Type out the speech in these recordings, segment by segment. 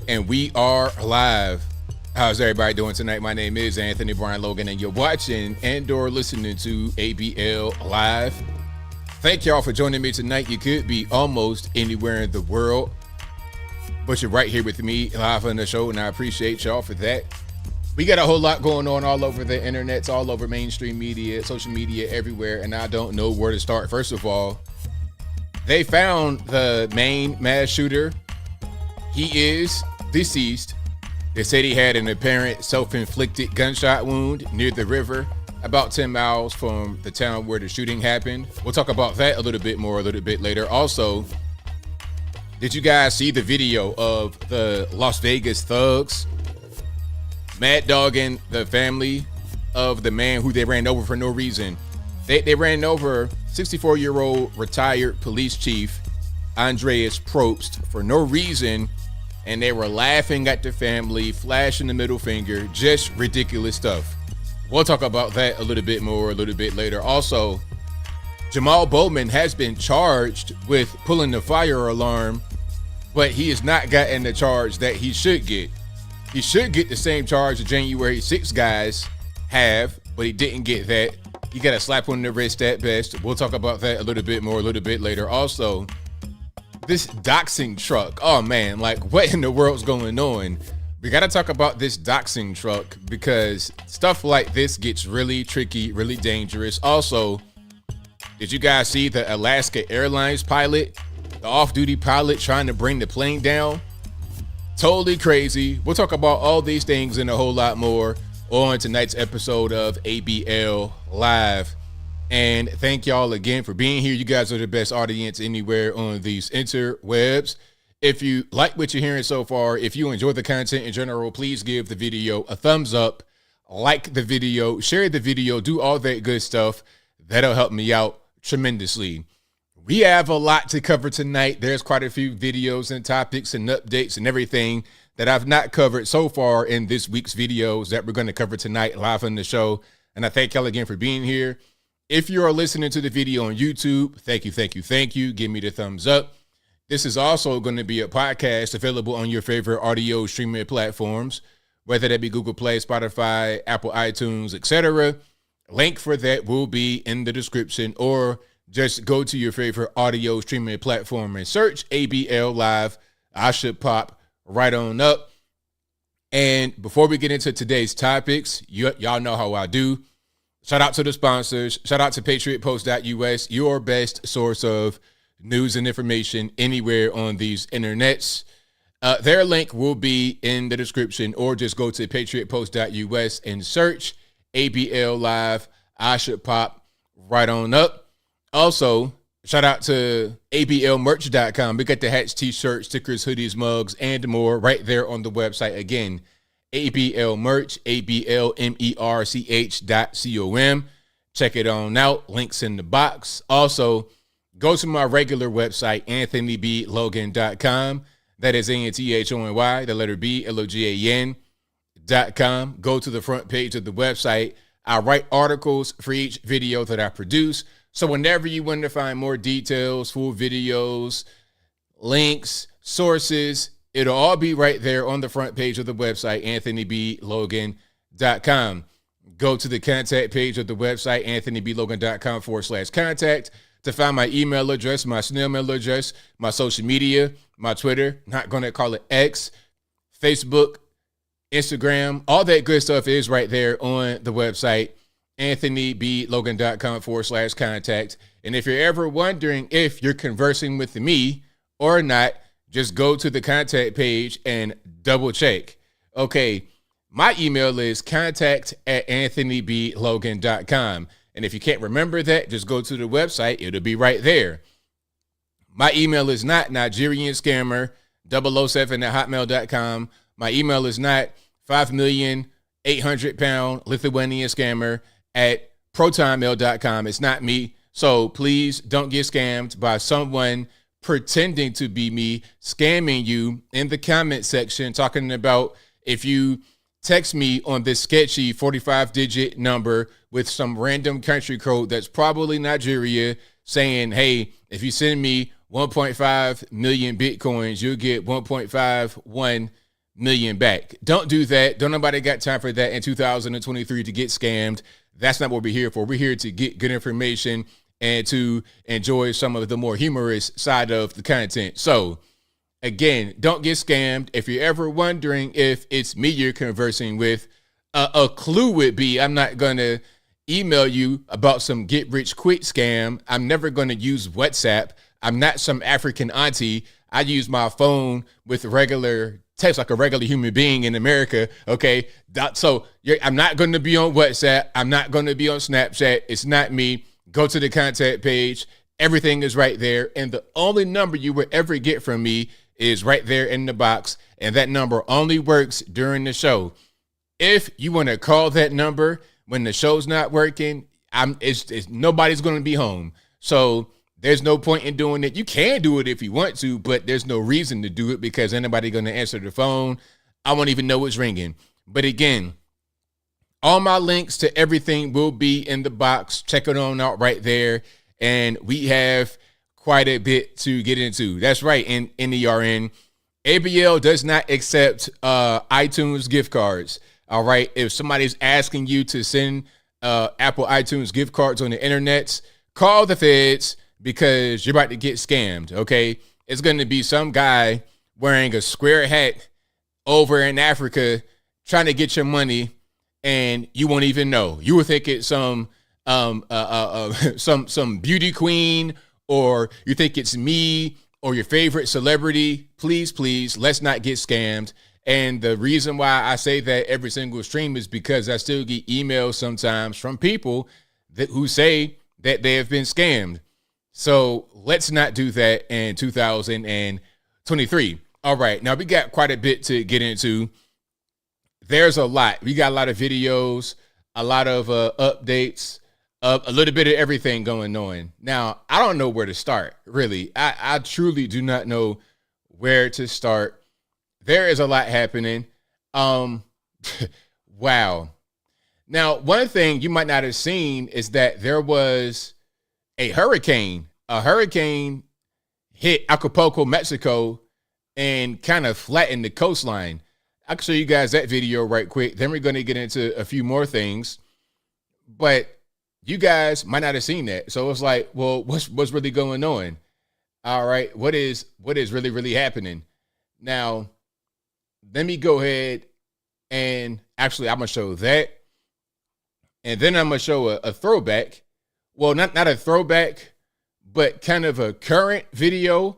And we are live. How's everybody doing tonight? My name is Anthony Brian Logan, and you're watching and/or listening to ABL Live. Thank y'all for joining me tonight. You could be almost anywhere in the world, but you're right here with me live on the show, and I appreciate y'all for that. We got a whole lot going on all over the internet, all over mainstream media, social media, everywhere, and I don't know where to start. First of all, they found the Maine mass shooter. He is deceased. They said he had an apparent self-inflicted gunshot wound near the river, about 10 miles from the town where the shooting happened. We'll talk about that a little bit more a little bit later. Also, did you guys see the video of the Las Vegas thugs mad dogging the family of the man who they ran over for no reason? They ran over 64-year-old retired police chief Andreas Probst for no reason, and they were laughing at the family, flashing the middle finger, just ridiculous stuff. We'll talk about that a little bit more a little bit later. Also, Jamaal Bowman has been charged with pulling the fire alarm, but he has not gotten the charge that he should get. He should get the same charge the January 6 guys have, but he didn't get that. He got a slap on the wrist at best. We'll talk about that a little bit more a little bit later. Also, this Doxxing truck. Oh man, like what in the world's going on? We got to talk about this Doxxing truck because stuff like this gets really tricky, really dangerous. Also, did you guys see the Alaska Airlines pilot, the off-duty pilot trying to bring the plane down? Totally crazy. We'll talk about all these things and a whole lot more on tonight's episode of ABL Live. And thank y'all again for being here. You guys are the best audience anywhere on these interwebs. If you like what you're hearing so far, if you enjoy the content in general, please give the video a thumbs up, like the video, share the video, do all that good stuff. That'll help me out tremendously. We have a lot to cover tonight. There's quite a few videos and topics and updates and everything that I've not covered so far in this week's videos that we're going to cover tonight live on the show. And I thank y'all again for being here. If you are listening to the video on YouTube, thank you. Give me the thumbs up. This is also going to be a podcast available on your favorite audio streaming platforms, whether that be Google Play, Spotify, Apple iTunes, etc. Link for that will be in the description, or just go to your favorite audio streaming platform and search ABL Live. I should pop right on up. And before we get into today's topics, y'all know how I do. Shout out to the sponsors. Shout out to patriotpost.us, your best source of news and information anywhere on these internets. Their link will be in the description, or just go to patriotpost.us and search ABL Live. I should pop right on up. Also, shout out to ablmerch.com. We got the hats, t-shirts, stickers, hoodies, mugs, and more right there on the website. Again, ABL merch, ablmerch.com. Check it on out. Links in the box. Also, go to my regular website, anthonyblogan.com. That is ANTHONY, the letter B, LOGAN.com. Go to the front page of the website. I write articles for each video that I produce. So whenever you want to find more details, full videos, links, sources, it'll all be right there on the front page of the website, anthonyblogan.com. Go to the contact page of the website, anthonyblogan.com/contact, to find my email address, my snail mail address, my social media, my Twitter, not going to call it X, Facebook, Instagram. All that good stuff is right there on the website, anthonyblogan.com/contact. And if you're ever wondering if you're conversing with me or not, just go to the contact page and double check. Okay, my email is contact@anthonyblogan.com. And if you can't remember that, just go to the website. It'll be right there. My email is not NigerianScammer007@hotmail.com. My email is not 5,800,000 Lithuanian scammer at protonmail.com. It's not me. So please don't get scammed by someone pretending to be me, scamming you in the comment section, talking about if you text me on this sketchy 45-digit number with some random country code that's probably Nigeria, saying, hey, if you send me 1.5 million Bitcoins, you'll get 1.51 million back. Don't do that. Don't nobody got time for that in 2023 to get scammed. That's not what we're here for. We're here to get good information and to enjoy some of the more humorous side of the content. So again, don't get scammed. If you're ever wondering if it's me you're conversing with, a clue would be I'm not going to email you about some get rich quick scam. I'm never going to use WhatsApp. I'm not some African auntie. I use my phone with regular text like a regular human being in America. Okay. So I'm not going to be on WhatsApp. I'm not going to be on Snapchat. It's not me. Go to the contact page. Everything is right there. And the only number you will ever get from me is right there in the box. And that number only works during the show. If you want to call that number when the show's not working, nobody's going to be home. So there's no point in doing it. You can do it if you want to, but there's no reason to do it because anybody going to answer the phone. I won't even know it's ringing. But again, all my links to everything will be in the box. Check it on out right there. And we have quite a bit to get into. That's right. In NERN, ABL does not accept iTunes gift cards. All right. If somebody's asking you to send Apple iTunes gift cards on the internet, call the feds because you're about to get scammed. OK, it's going to be some guy wearing a square hat over in Africa trying to get your money. And you won't even know. You will think it's some beauty queen, or you think it's me or your favorite celebrity. Please, let's not get scammed. And the reason why I say that every single stream is because I still get emails sometimes from people who say that they have been scammed. So let's not do that in 2023. All right, now we got quite a bit to get into. There's a lot. We got a lot of videos, a lot of updates, a little bit of everything going on. Now, I don't know where to start, really. I truly do not know where to start. There is a lot happening. Wow. Now, one thing you might not have seen is that there was a hurricane. A hurricane hit Acapulco, Mexico, and kind of flattened the coastline. I can show you guys that video right quick. Then we're going to get into a few more things. But you guys might not have seen that. So it's like, well, what's really going on? All right. What is really, really happening? Now, let me go ahead and actually I'm going to show that. And then I'm going to show a throwback. Well, not a throwback, but kind of a current video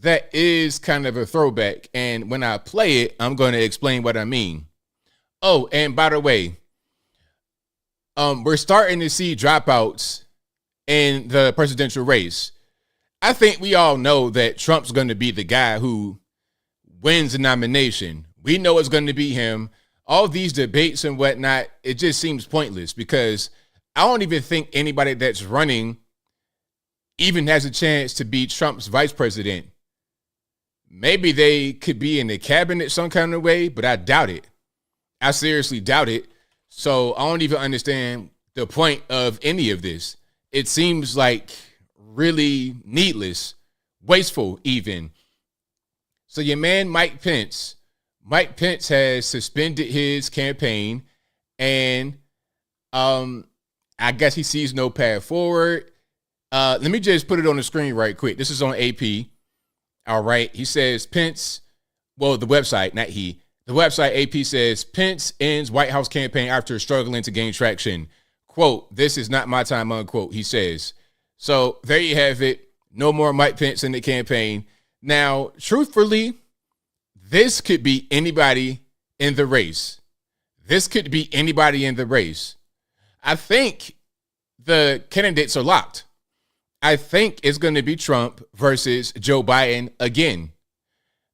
that is kind of a throwback. And when I play it, I'm going to explain what I mean. Oh, and by the way, we're starting to see dropouts in the presidential race. I think we all know that Trump's going to be the guy who wins the nomination. We know it's going to be him. All these debates and whatnot, it just seems pointless because I don't even think anybody that's running even has a chance to be Trump's vice president. Maybe they could be in the cabinet some kind of way, but I doubt it. I seriously doubt it. So I don't even understand the point of any of this. It seems like really needless, wasteful even. So your man, Mike Pence has suspended his campaign and I guess he sees no path forward. Let me just put it on the screen right quick. This is on AP. All right. He says Pence, well, the website, not he. The website AP says Pence ends White House campaign after struggling to gain traction. Quote, "This is not my time," unquote, he says. So there you have it. No more Mike Pence in the campaign. Now, truthfully, this could be anybody in the race. This could be anybody in the race. I think the candidates are locked. I think it's going to be Trump versus Joe Biden again.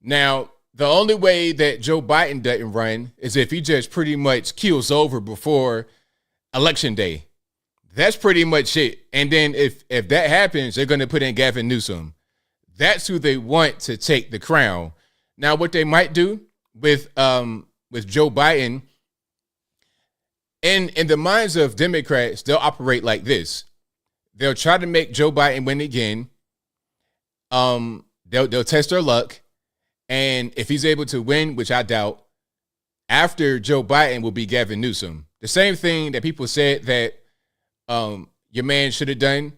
Now, the only way that Joe Biden doesn't run is if he just pretty much keels over before Election Day. That's pretty much it. And then if that happens, they're going to put in Gavin Newsom. That's who they want to take the crown. Now, what they might do with Joe Biden, in the minds of Democrats, they'll operate like this. They'll try to make Joe Biden win again. They'll test their luck. And if he's able to win, which I doubt, after Joe Biden will be Gavin Newsom. The same thing that people said that your man should have done,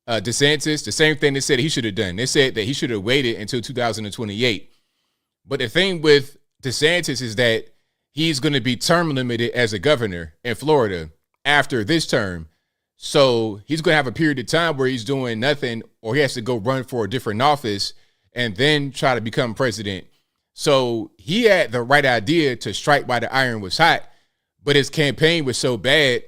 DeSantis, the same thing they said he should have done. They said that he should have waited until 2028. But the thing with DeSantis is that he's going to be term limited as a governor in Florida after this term. So he's going to have a period of time where he's doing nothing, or he has to go run for a different office and then try to become president. So he had the right idea to strike while the iron was hot, but his campaign was so bad,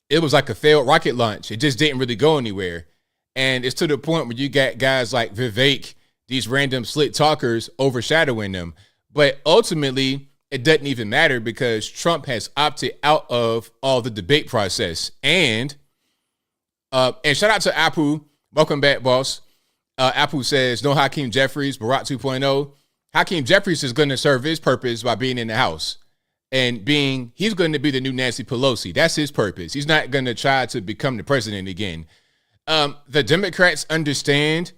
it was like a failed rocket launch. It just didn't really go anywhere. And it's to the point where you got guys like Vivek, these random slick talkers, overshadowing them. But ultimately, it doesn't even matter because Trump has opted out of all the debate process. And shout out to Apu. Welcome back, boss. Apu says, no Hakeem Jeffries, Barack 2.0. Hakeem Jeffries is going to serve his purpose by being in the House and he's going to be the new Nancy Pelosi. That's his purpose. He's not going to try to become the president again. The Democrats understand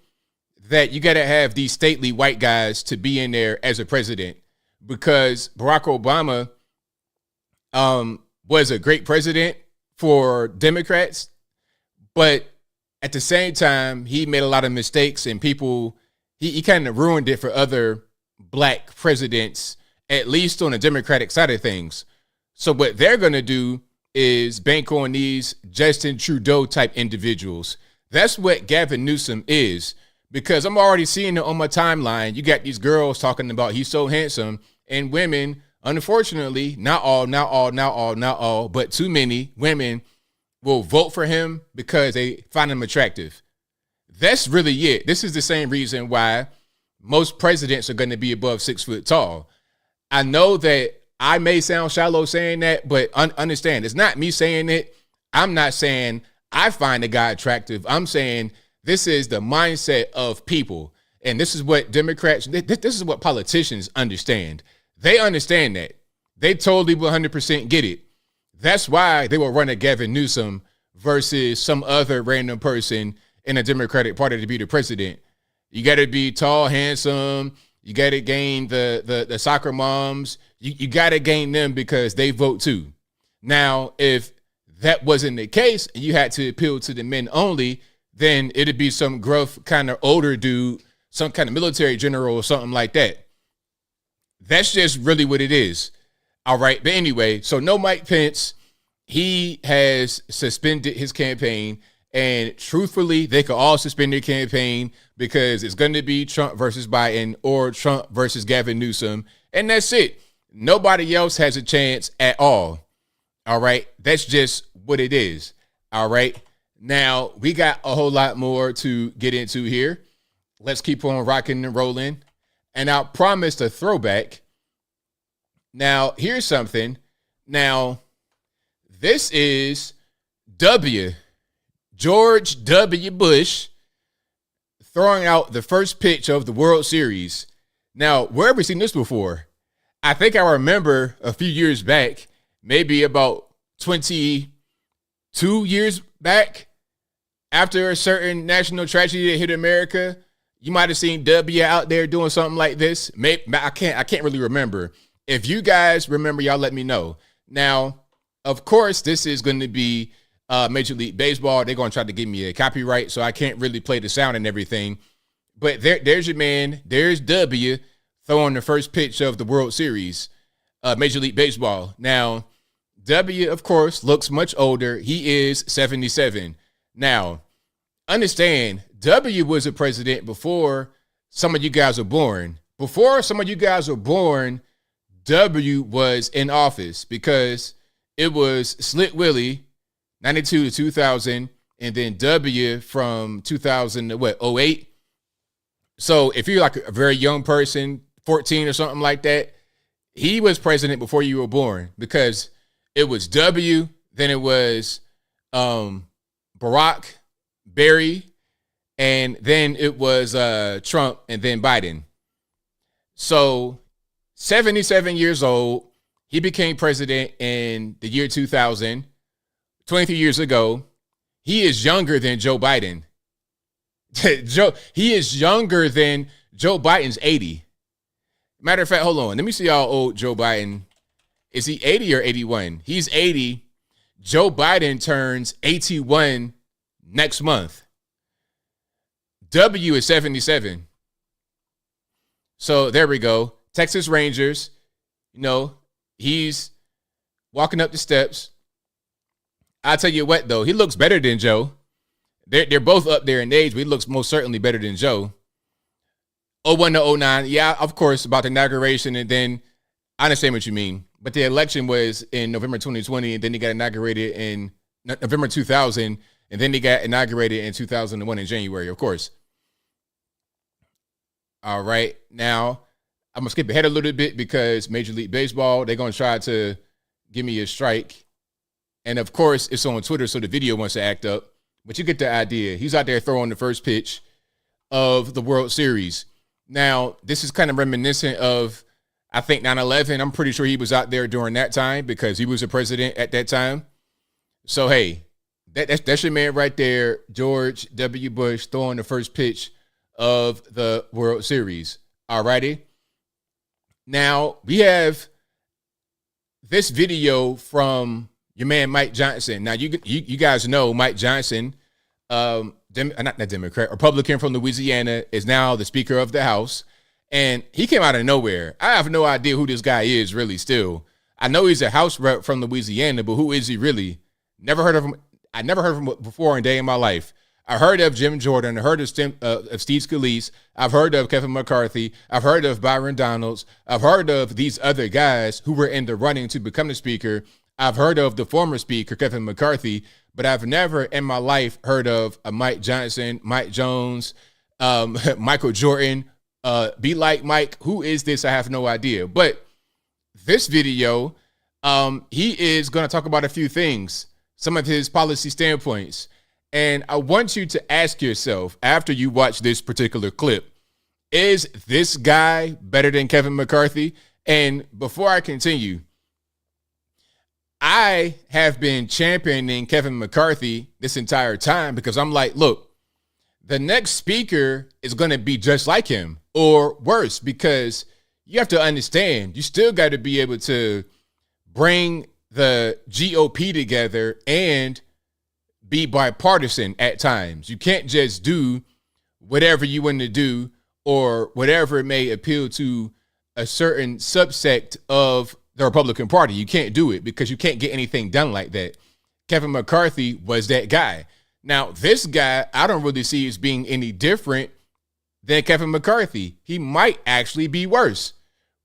that you got to have these stately white guys to be in there as a president, because Barack Obama was a great president for Democrats, but at the same time, he made a lot of mistakes, and he kind of ruined it for other black presidents, at least on the Democratic side of things. So what they're going to do is bank on these Justin Trudeau type individuals. That's what Gavin Newsom is, because I'm already seeing it on my timeline. You got these girls talking about he's so handsome, and women, unfortunately, not all, but too many women will vote for him because they find him attractive. That's really it. This is the same reason why most presidents are going to be above 6 foot tall. I know that I may sound shallow saying that, but understand, it's not me saying it. I'm not saying I find a guy attractive. I'm saying this is the mindset of people. And this is what Democrats, this is what politicians understand. They understand that. They totally 100% get it. That's why they will run a Gavin Newsom versus some other random person in a Democratic Party to be the president. You got to be tall, handsome. You got to gain the soccer moms. You got to gain them because they vote too. Now, if that wasn't the case and you had to appeal to the men only, then it'd be some gruff kind of older dude, some kind of military general or something like that. That's just really what it is. All right. But anyway, so no Mike Pence. He has suspended his campaign, and truthfully, they could all suspend their campaign because it's going to be Trump versus Biden or Trump versus Gavin Newsom. And that's it. Nobody else has a chance at all. All right. That's just what it is. All right. Now, we got a whole lot more to get into here. Let's keep on rocking and rolling. And I promised a throwback. Now, here's something. Now, this is George W. Bush throwing out the first pitch of the World Series. Now, where have we seen this before? I think I remember a few years back, maybe about 22 years back, after a certain national tragedy that hit America, you might have seen W out there doing something like this. Maybe I can't really remember. If you guys remember, y'all let me know. Now, of course, this is going to be Major League Baseball. They're going to try to give me a copyright, so I can't really play the sound and everything. But there's your man. There's W throwing the first pitch of the World Series, Major League Baseball. Now, W, of course, looks much older. He is 77. Now, understand, W was a president before some of you guys were born. Before some of you guys were born, W was in office because it was Slick Willie, 92 to 2000, and then W from 2000 to 08. So if you're like a very young person, 14 or something like that, he was president before you were born because it was W, then it was Barack, Barry, and then it was Trump, and then Biden. So 77 years old, he became president in the year 2000, 23 years ago. He is younger than Joe Biden. He is younger than Joe Biden's 80. Matter of fact, hold on. Let me see how old Joe Biden. Is he 80 or 81? He's 80. Joe Biden turns 81 next month. W is 77. So there we go. Texas Rangers, he's walking up the steps. I'll tell you what, though, he looks better than Joe. They're both up there in age, but he looks most certainly better than Joe. 01 to 09, yeah, of course, about the inauguration, and then I understand what you mean. But the election was in November 2020, and then he got inaugurated in November 2000, and then he got inaugurated in 2001 in January, of course. All right, now I'm going to skip ahead a little bit because Major League Baseball, they're going to try to give me a strike. And, of course, it's on Twitter, so the video wants to act up. But you get the idea. He's out there throwing the first pitch of the World Series. Now, this is kind of reminiscent of, I think, 9/11. I'm pretty sure he was out there during that time because he was a president at that time. So, hey, that's your man right there, George W. Bush, throwing the first pitch of the World Series. All righty. Now, we have this video from your man, Mike Johnson. Now, you guys know Mike Johnson, not Democrat, Republican from Louisiana, is now the Speaker of the House. And he came out of nowhere. I have no idea who this guy is really still. I know he's a House rep from Louisiana, but who is he really? Never heard of him. I never heard of him before in a day in my life. I heard of Jim Jordan. I heard of Steve Scalise. I've heard of Kevin McCarthy. I've heard of Byron Donalds. I've heard of these other guys who were in the running to become the Speaker. I've heard of the former Speaker, Kevin McCarthy, but I've never in my life heard of a Mike Johnson, Mike Jones, Michael Jordan. Be like Mike. Who is this? I have no idea. But this video, he is going to talk about a few things, some of his policy standpoints. And I want you to ask yourself, after you watch this particular clip, is this guy better than Kevin McCarthy? And before I continue, I have been championing Kevin McCarthy this entire time because I'm like, look, the next speaker is going to be just like him or worse, because you have to understand, you still got to be able to bring the GOP together and be bipartisan at times. You can't just do whatever you want to do or whatever may appeal to a certain subsect of the Republican Party. You can't do it because you can't get anything done like that. Kevin McCarthy was that guy. Now, this guy, I don't really see as being any different than Kevin McCarthy. He might actually be worse.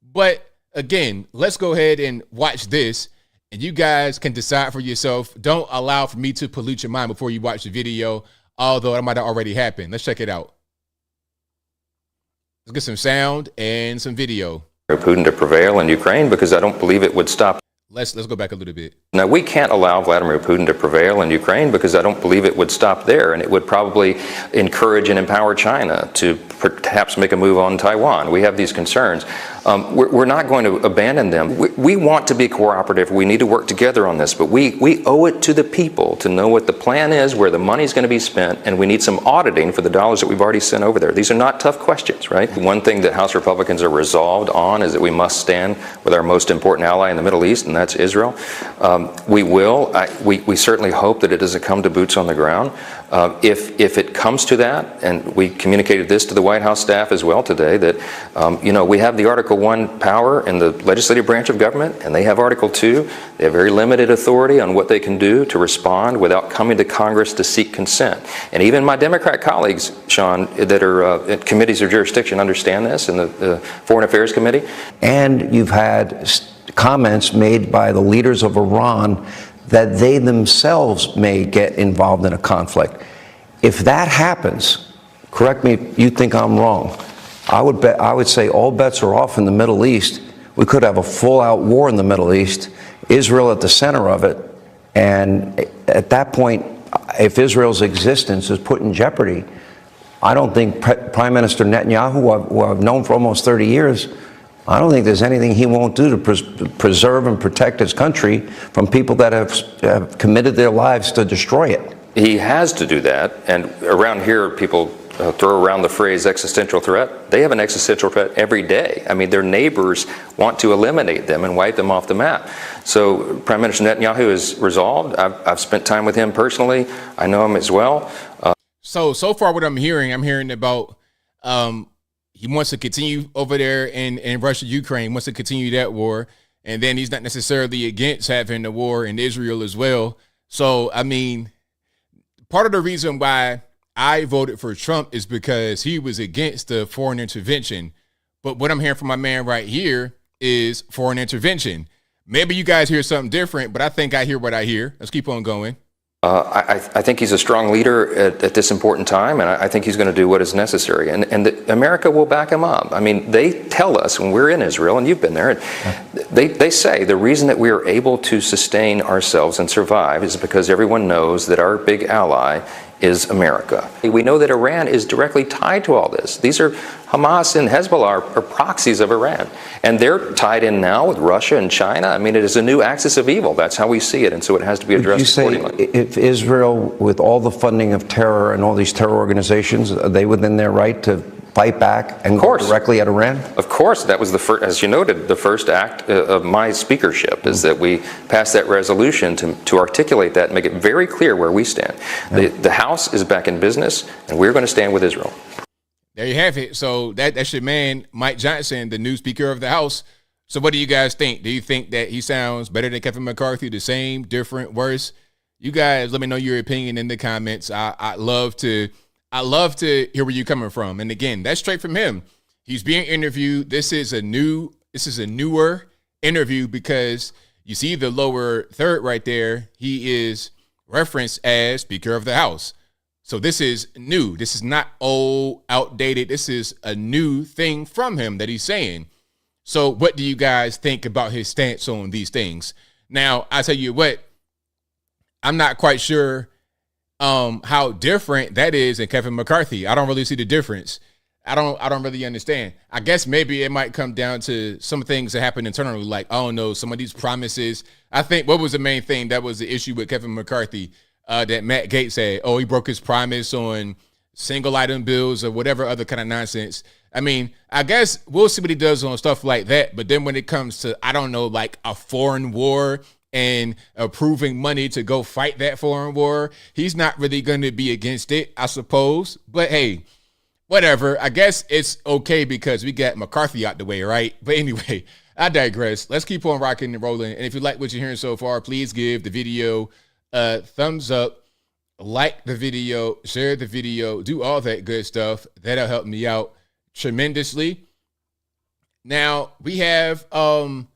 But again, let's go ahead and watch this, and you guys can decide for yourself. Don't allow for me to pollute your mind before you watch the video, although it might have already happened. Let's check it out. Let's get some sound and some video. Putin to prevail in Ukraine, because I don't believe it would stop. Let's go back a little bit. Now, we can't allow Vladimir Putin to prevail in Ukraine because I don't believe it would stop there, and it would probably encourage and empower China to perhaps make a move on Taiwan. We have these concerns. We're not going to abandon them. We want to be cooperative. We need to work together on this, but we owe it to the people to know what the plan is, where the money's going to be spent, and we need some auditing for the dollars that we've already sent over there. These are not tough questions, right? One thing that House Republicans are resolved on is that we must stand with our most important ally in the Middle East, and that's Israel. We certainly hope that it doesn't come to boots on the ground. If it comes to that, and we communicated this to the White House staff as well today, that we have the Article 1 power in the legislative branch of government, and they have Article 2. They have very limited authority on what they can do to respond without coming to Congress to seek consent. And even my Democrat colleagues, Sean, that are at committees of jurisdiction understand this, in the Foreign Affairs Committee. And you've had comments made by the leaders of Iran that they themselves may get involved in a conflict. If that happens, correct me if you think I'm wrong, I would say all bets are off in the Middle East. We could have a full-out war in the Middle East, Israel at the center of it, and at that point, if Israel's existence is put in jeopardy, I don't think Prime Minister Netanyahu, who I've known for almost 30 years, I don't think there's anything he won't do to preserve and protect his country from people that have committed their lives to destroy it. He has to do that, and around here people throw around the phrase existential threat. They have an existential threat every day. I mean, their neighbors want to eliminate them and wipe them off the map. So Prime Minister Netanyahu is resolved. I've spent time with him personally. I know him as well. So far what I'm hearing about he wants to continue over there in Russia, Ukraine, wants to continue that war. And then he's not necessarily against having a war in Israel as well. So, I mean, part of the reason why I voted for Trump is because he was against the foreign intervention. But what I'm hearing from my man right here is foreign intervention. Maybe you guys hear something different, but I think I hear what I hear. Let's keep on going. I think he's a strong leader at this important time, and I think he's going to do what is necessary. And America will back him up. I mean, they tell us when we're in Israel, and you've been there, they say the reason that we are able to sustain ourselves and survive is because everyone knows that our big ally is America. We know that Iran is directly tied to all this. These are Hamas and Hezbollah are proxies of Iran, and they're tied in now with Russia and China. I mean, it is a new axis of evil. That's how we see it, and so it has to be addressed accordingly. If Israel, with all the funding of terror and all these terror organizations, are they within their right to fight back and go directly at Iran? Of course. That was the first, as you noted, the first act of my speakership is that we passed that resolution to articulate that and make it very clear where we stand. The House is back in business, and we're going to stand with Israel. There you have it. So that's your man, Mike Johnson, the new Speaker of the House. So what do you guys think? Do you think that he sounds better than Kevin McCarthy, the same, different, worse? You guys let me know your opinion in the comments. I love to hear where you're coming from. And again, that's straight from him. He's being interviewed. This is a newer interview because you see the lower third right there. He is referenced as Speaker of the House. So this is new. This is not old, outdated. This is a new thing from him that he's saying. So what do you guys think about his stance on these things? Now, I tell you what, I'm not quite sure how different that is in Kevin McCarthy. I don't really see the difference. I don't really understand. I guess maybe it might come down to some things that happen internally, like, I don't know, some of these promises. I think what was the main thing that was the issue with Kevin McCarthy that Matt Gaetz said, he broke his promise on single item bills or whatever other kind of nonsense. I mean, I guess we'll see what he does on stuff like that. But then when it comes to, I don't know, like a foreign war and approving money to go fight that foreign war, he's not really going to be against it, I suppose. But hey, whatever. I guess it's okay because we got McCarthy out the way, right? But anyway, I digress. Let's keep on rocking and rolling. And if you like what you're hearing so far, please give the video a thumbs up, like the video, share the video, do all that good stuff. That'll help me out tremendously. Now, we have some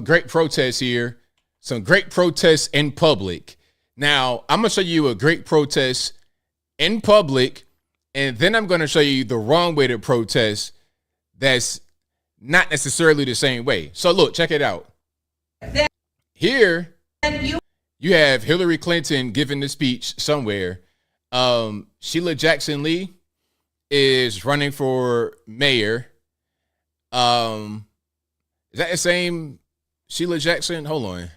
great protests here. Some great protests in public. Now, I'm going to show you a great protest in public, and then I'm going to show you the wrong way to protest that's not necessarily the same way. So look, check it out. Here, you have Hillary Clinton giving the speech somewhere. Sheila Jackson Lee is running for mayor. Is that the same Sheila Jackson? Hold on.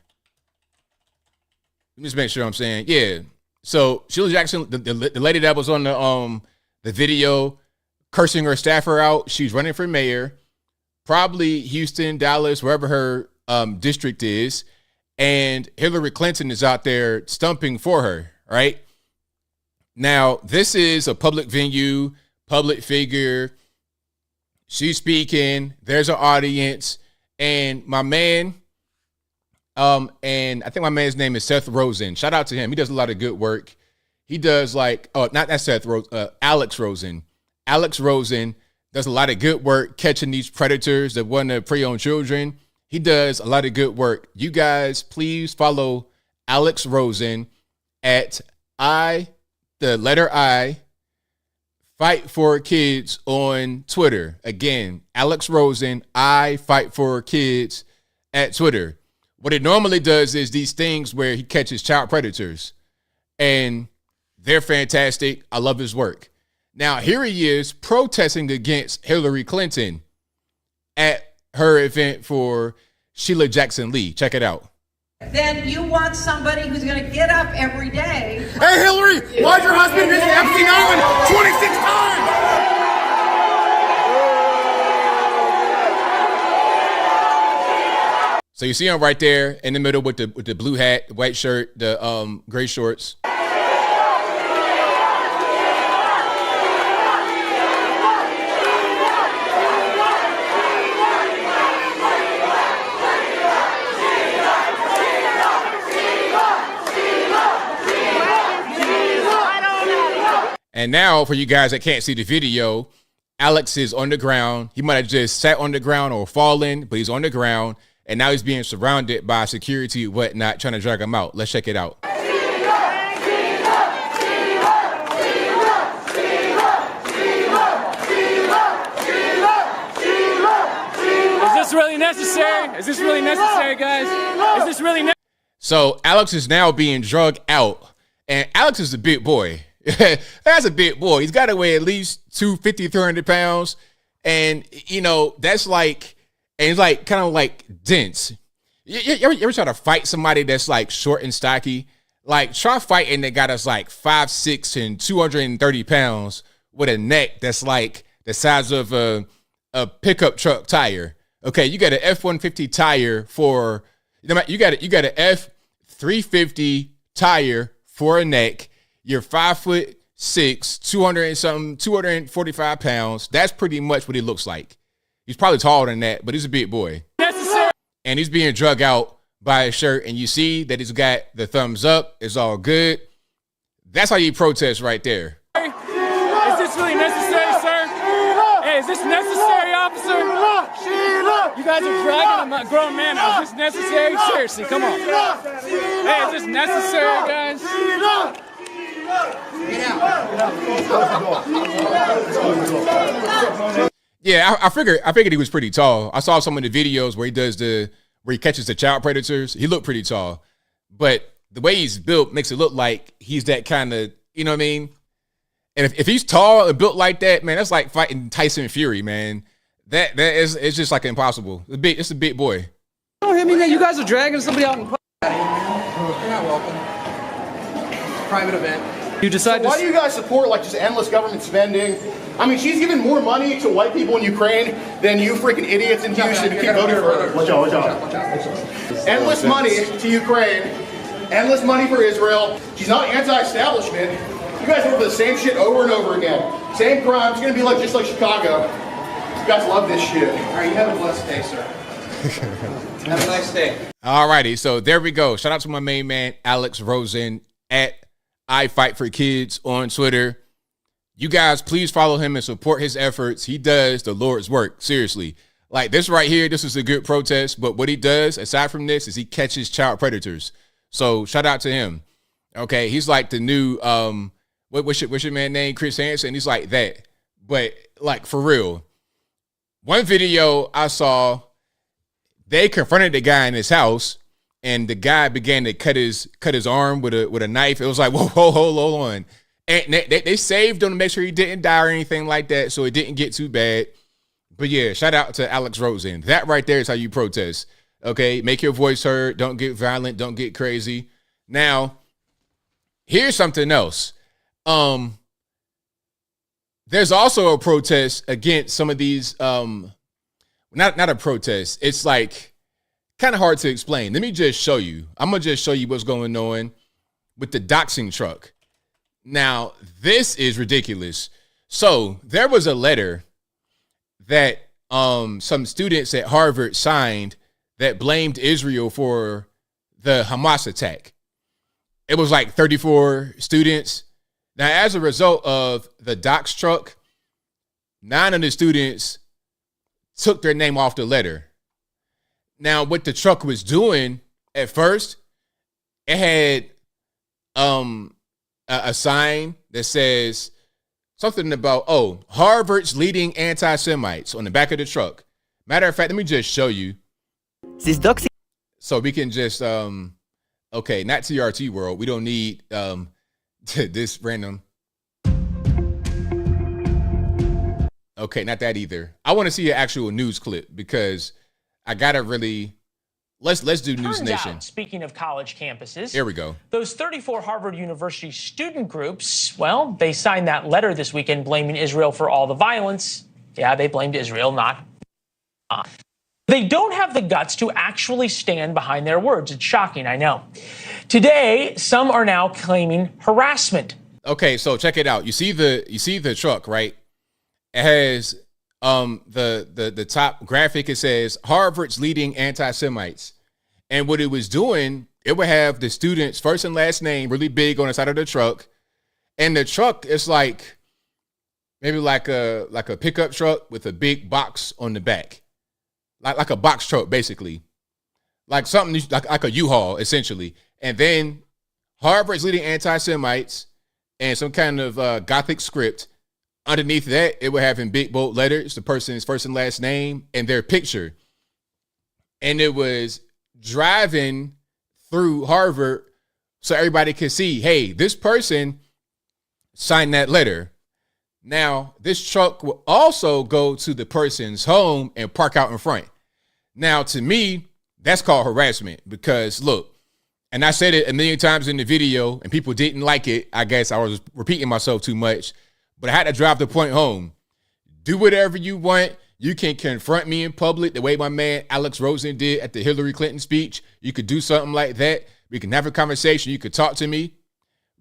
Let me just make sure I'm saying, yeah. So Sheila Jackson, the lady that was on the video cursing her staffer out, she's running for mayor, probably Houston, Dallas, wherever her district is, and Hillary Clinton is out there stumping for her, right? Now, this is a public venue, public figure. She's speaking. There's an audience, and my man. And I think my man's name is Seth Rosen. Shout out to him. He does a lot of good work. He does Alex Rosen. Alex Rosen does a lot of good work catching these predators that want to prey on children. He does a lot of good work. You guys, please follow Alex Rosen at the letter I, Fight for Kids on Twitter. Again, Alex Rosen, I Fight for Kids at Twitter. What it normally does is these things where he catches child predators, and they're fantastic. I love his work. Now, here he is protesting against Hillary Clinton at her event for Sheila Jackson Lee. Check it out. Then you want somebody who's going to get up every day. Hey, Hillary, why'd your husband visit Epstein Island 26 times? So you see him right there in the middle with the blue hat, the white shirt, the gray shorts. And now, for you guys that can't see the video, Alex is on the ground. He might have just sat on the ground or fallen, but he's on the ground. And now he's being surrounded by security, whatnot, trying to drag him out. Let's check it out. Is this really necessary? Is this really necessary, guys? Is this really necessary? So Alex is now being drugged out. And Alex is a big boy. That's a big boy. He's got to weigh at least 250, 300 pounds. And, you know, that's like, and he's like kind of like dense. You ever try to fight somebody that's like short and stocky? Like try fighting that got us like 5'6" and 230 pounds with a neck that's like the size of a pickup truck tire. Okay, you got an F-150 tire for, you got an F-350 tire for a neck. You're 5'6", 200 and something, 245 pounds. That's pretty much what he looks like. He's probably taller than that, but he's a big boy. Necessary. And he's being drug out by his shirt, and you see that he's got the thumbs up. It's all good. That's how you protest right there. Is this really necessary, sir? Hey, is this necessary, officer? You guys are dragging a grown man out. Is this necessary? Seriously, come on. Hey, is this necessary, guys? Yeah, I figured he was pretty tall. I saw some of the videos where he catches the child predators. He looked pretty tall, but the way he's built makes it look like he's that kind of, you know what I mean? And if he's tall and built like that, man, that's like fighting Tyson Fury, man. That is, it's just like impossible. It's a big boy. Don't hit me, man. You guys are dragging somebody out in public. You're not welcome. Private event. You decide Why do you guys support like just endless government spending? I mean, she's giving more money to white people in Ukraine than you freaking idiots in Houston keep voting for her. Watch out. Endless money to Ukraine, endless money for Israel. She's not anti-establishment. You guys vote for the same shit over and over again. Same crime. It's gonna be like just like Chicago. You guys love this shit. All right, you have a blessed day, sir. Have a nice day. All righty, so there we go. Shout out to my main man, Alex Rosen, at I Fight for Kids on Twitter. You guys, please follow him and support his efforts. He does the Lord's work. Seriously. Like this right here, this is a good protest. But what he does, aside from this, is he catches child predators. So shout out to him. Okay, he's like the new, what's your man name? Chris Hansen. He's like that. But like for real. One video I saw, they confronted the guy in his house. And the guy began to cut his arm with a knife. It was like, whoa, hold on. And they saved him to make sure he didn't die or anything like that, so it didn't get too bad. But yeah, shout out to Alex Rosen. That right there is how you protest. Okay, make your voice heard. Don't get violent. Don't get crazy. Now, here's something else. There's also a protest against some of these. Not a protest. It's like kind of hard to explain. Let me just show you. I'm going to just show you what's going on with the Doxxing truck. Now, this is ridiculous. So there was a letter that some students at Harvard signed that blamed Israel for the Hamas attack. It was like 34 students. Now, as a result of the Dox truck, 9 of the students took their name off the letter. Now, what the truck was doing at first, it had a sign that says something about, Harvard's leading anti-Semites on the back of the truck. Matter of fact, let me just show you. This Doxxing. So we can just, okay, not TRT world. We don't need this random. Okay, not that either. I want to see an actual news clip because I gotta really let's do News Nation. Speaking of college campuses, here we go. Those 34 Harvard University student groups, well, they signed that letter this weekend blaming Israel for all the violence. Yeah, they blamed Israel, not. They don't have the guts to actually stand behind their words. It's shocking, I know. Today, some are now claiming harassment. Okay, so check it out. You see the truck, right? It has the top graphic. It says Harvard's leading anti-Semites, and what it was doing, it would have the student's first and last name really big on the side of the truck, and the truck is like maybe like a pickup truck with a big box on the back, like a box truck basically, like something like a U-Haul essentially, and then Harvard's leading anti-Semites and some kind of Gothic script. Underneath that, it would have in big bold letters the person's first and last name and their picture. And it was driving through Harvard so everybody could see, hey, this person signed that letter. Now, this truck will also go to the person's home and park out in front. Now, to me, that's called harassment because, look, and I said it a million times in the video and people didn't like it. I guess I was repeating myself too much, but I had to drive the point home. Do whatever you want. You can confront me in public the way my man Alex Rosen did at the Hillary Clinton speech. You could do something like that. We can have a conversation. You could talk to me,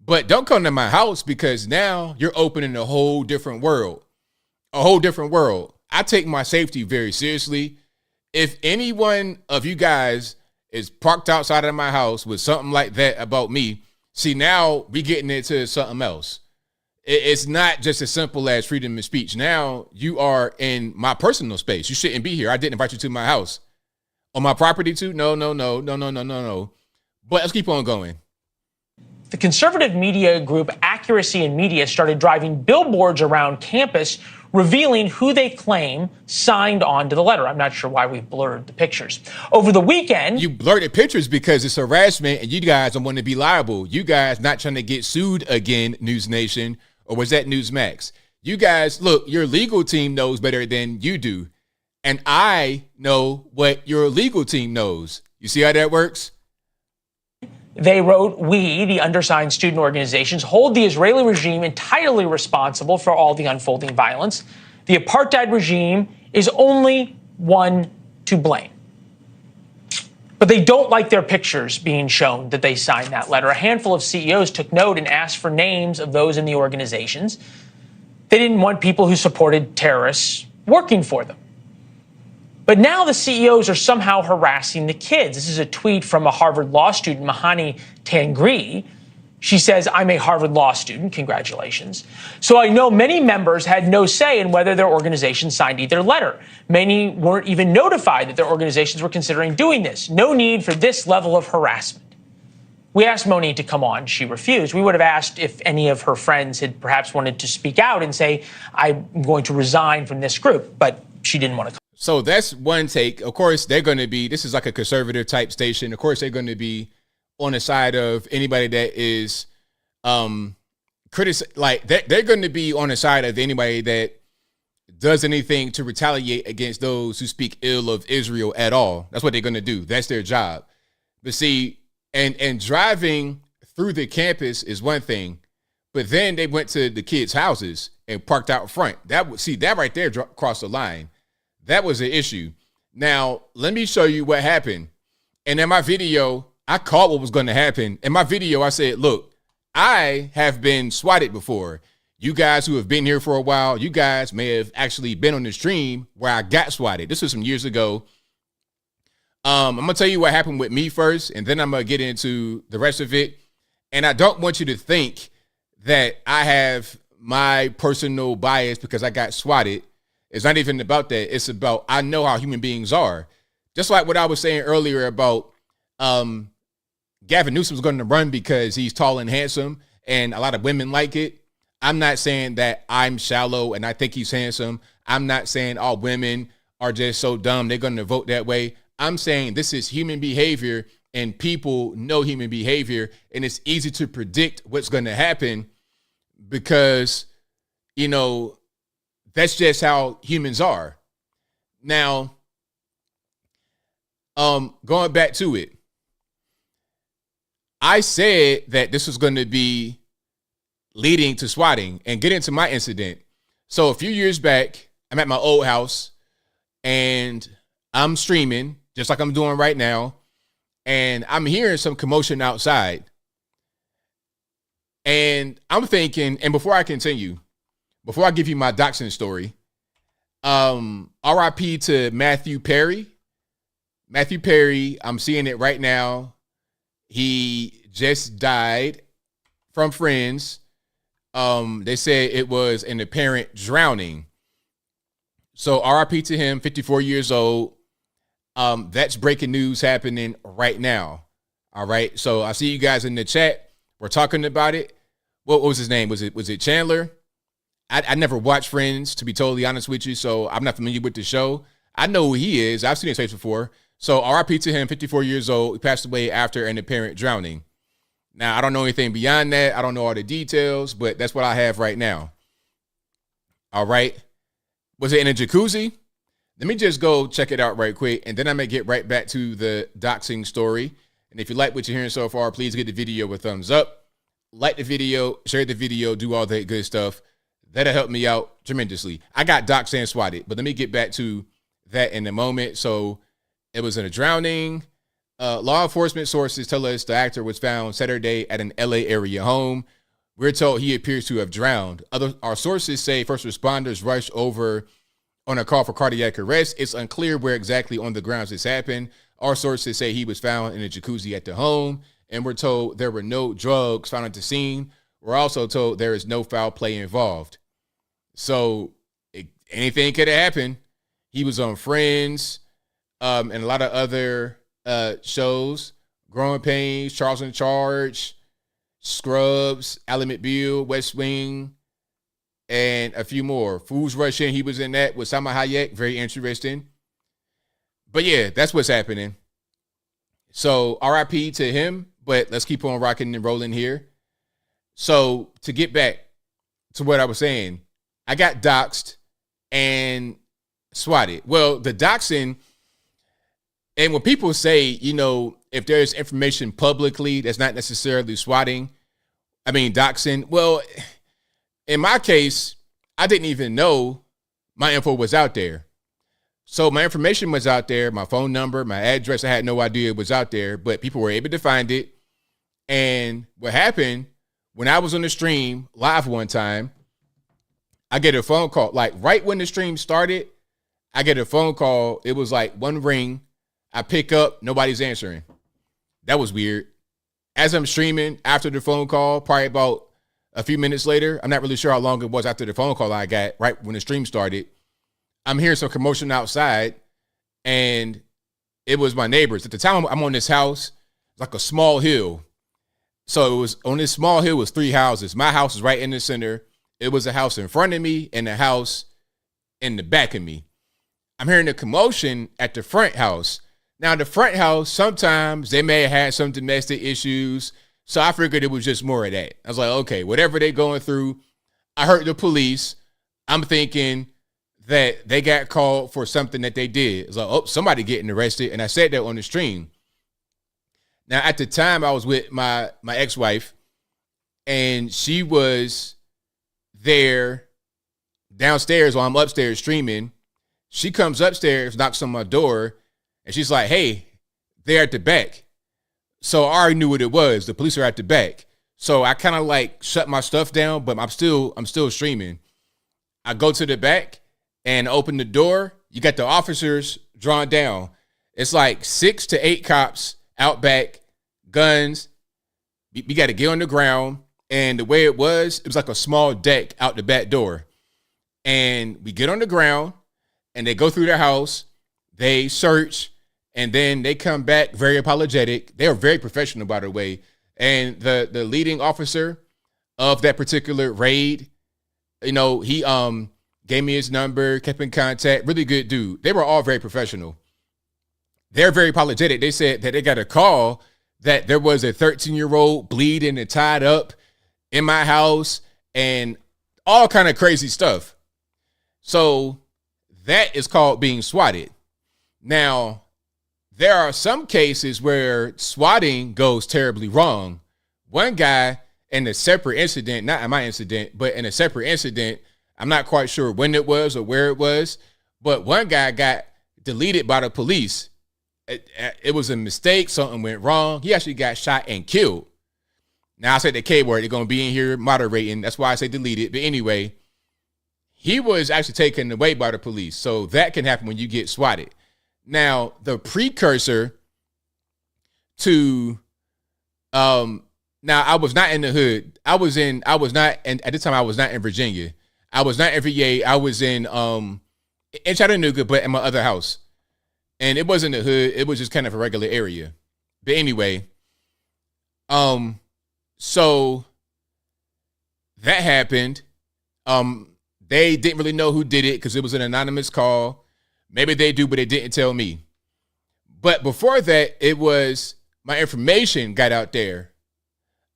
but don't come to my house because now you're opening a whole different world, I take my safety very seriously. If any one of you guys is parked outside of my house with something like that about me, see, now we getting into something else. It's not just as simple as freedom of speech. Now you are in my personal space. You shouldn't be here. I didn't invite you to my house. On my property too? No. But let's keep on going. The conservative media group Accuracy in Media started driving billboards around campus revealing who they claim signed on to the letter. I'm not sure why we blurred the pictures. Over the weekend... You blurred the pictures because it's harassment and you guys don't want to be liable. You guys not trying to get sued again, News Nation, or was that Newsmax? You guys, look, your legal team knows better than you do. And I know what your legal team knows. You see how that works? They wrote, "We, the undersigned student organizations, hold the Israeli regime entirely responsible for all the unfolding violence. The apartheid regime is only one to blame." But they don't like their pictures being shown that they signed that letter. A handful of CEOs took note and asked for names of those in the organizations. They didn't want people who supported terrorists working for them. But now the CEOs are somehow harassing the kids. This is a tweet from a Harvard law student, Mahani Tangri. She says, "I'm a Harvard law student. Congratulations. So I know many members had no say in whether their organization signed either letter. Many weren't even notified that their organizations were considering doing this. No need for this level of harassment." We asked Monique to come on. She refused. We would have asked if any of her friends had perhaps wanted to speak out and say, "I'm going to resign from this group," but she didn't want to come. So that's one take. Of course, they're going to be, this is like a conservative type station. Of course, they're going to be on the side of anybody that is they're going to be on the side of anybody that does anything to retaliate against those who speak ill of Israel at all. That's what they're going to do. That's their job. But see, and driving through the campus is one thing, but then they went to the kids' houses and parked out front. That right there crossed the line. That was an issue. Now, let me show you what happened. And in my video, I called what was going to happen. In my video, I said, look, I have been swatted before. You guys who have been here for a while, you guys may have actually been on the stream where I got swatted. This was some years ago. I'm going to tell you what happened with me first, and then I'm going to get into the rest of it. And I don't want you to think that I have my personal bias because I got swatted. It's not even about that. It's about, I know how human beings are. Just like what I was saying earlier about Gavin Newsom's going to run because he's tall and handsome and a lot of women like it. I'm not saying that I'm shallow and I think he's handsome. I'm not saying all women are just so dumb they're going to vote that way. I'm saying this is human behavior and people know human behavior, and it's easy to predict what's going to happen because, you know, that's just how humans are. Now, going back to it, I said that this was going to be leading to swatting and get into my incident. So a few years back, I'm at my old house and I'm streaming just like I'm doing right now, and I'm hearing some commotion outside. And I'm thinking, and before I continue, before I give you my Doxxing story, RIP to Matthew Perry. Matthew Perry, I'm seeing it right now. He just died from friends. They said it was an apparent drowning. So RIP to him, 54 years old. That's breaking news happening right now. All right. So I see you guys in the chat. We're talking about it. What was his name? Was it Chandler? I never watched Friends, to be totally honest with you, so I'm not familiar with the show. I know who he is. I've seen his face before. So RIP to him, 54 years old. He passed away after an apparent drowning. Now, I don't know anything beyond that. I don't know all the details, but that's what I have right now. All right. Was it in a jacuzzi? Let me just go check it out right quick, and then I'm going to get right back to the doxing story. And if you like what you're hearing so far, please give the video a thumbs up. Like the video, share the video, do all that good stuff. That'll help me out tremendously. I got doxed and swatted, but let me get back to that in a moment. So it was in a drowning. Law enforcement sources tell us the actor was found Saturday at an LA area home. We're told he appears to have drowned. Our sources say first responders rushed over on a call for cardiac arrest. It's unclear where exactly on the grounds this happened. Our sources say he was found in a jacuzzi at the home, and we're told there were no drugs found at the scene. We're also told there is no foul play involved. So anything could have happened. He was on Friends and a lot of other shows. Growing Pains, Charles in Charge, Scrubs, Ally McBeal, West Wing, and a few more. Fools Rush In, he was in that with Salma Hayek. Very interesting. But yeah, that's what's happening. So RIP to him, but let's keep on rocking and rolling here. So to get back to what I was saying, I got doxed and swatted. Well, the doxing, and when people say, if there's information publicly that's not necessarily doxing, well, in my case, I didn't even know my info was out there. So my information was out there, my phone number, my address, I had no idea it was out there, but people were able to find it. And what happened, when I was on the stream live one time, I get a phone call. Like right when the stream started, I get a phone call. It was like one ring. I pick up, nobody's answering. That was weird. As I'm streaming after the phone call, probably about a few minutes later, I'm not really sure how long it was after the phone call I got, right when the stream started, I'm hearing some commotion outside, and it was my neighbors. At the time I'm on this house, it's like a small hill. So it was on this small hill was 3 houses. My house is right in the center. It was a house in front of me and a house in the back of me. I'm hearing the commotion at the front house. Now, the front house, sometimes they may have had some domestic issues. So I figured it was just more of that. I was like, okay, whatever they're going through. I heard the police. I'm thinking that they got called for something that they did. It's like, oh, somebody getting arrested. And I said that on the stream. Now, at the time, I was with my ex-wife, and she was there downstairs while I'm upstairs streaming. She comes upstairs, knocks on my door, and she's like, hey, they're at the back. So I already knew what it was. The police are at the back. So I kind of like shut my stuff down, but I'm still streaming. I go to the back and open the door. You got the officers drawn down. It's like 6 to 8 cops out back, guns. We got to get on the ground. And the way it was like a small deck out the back door. And we get on the ground, and they go through their house. They search, and then they come back very apologetic. They were very professional, by the way. And the leading officer of that particular raid, he gave me his number, kept in contact. Really good dude. They were all very professional. They're very apologetic. They said that they got a call that there was a 13-year-old bleeding and tied up in my house and all kind of crazy stuff. So that is called being swatted. Now, there are some cases where swatting goes terribly wrong. One guy in a separate incident, not in my incident, but in a separate incident, I'm not quite sure when it was or where it was, but one guy got deleted by the police. It was a mistake. Something went wrong. He actually got shot and killed. Now I said the K word. They're going to be in here moderating. That's why I say deleted. But anyway, he was actually taken away by the police. So that can happen when you get swatted. Now, the precursor to, now I was not in the hood. At this time I was not in Virginia. I was not in VA. I was in Chattanooga, but in my other house. And it wasn't the hood. It was just kind of a regular area. But anyway, so that happened. They didn't really know who did it because it was an anonymous call. Maybe they do, but they didn't tell me. But before that, it was my information got out there.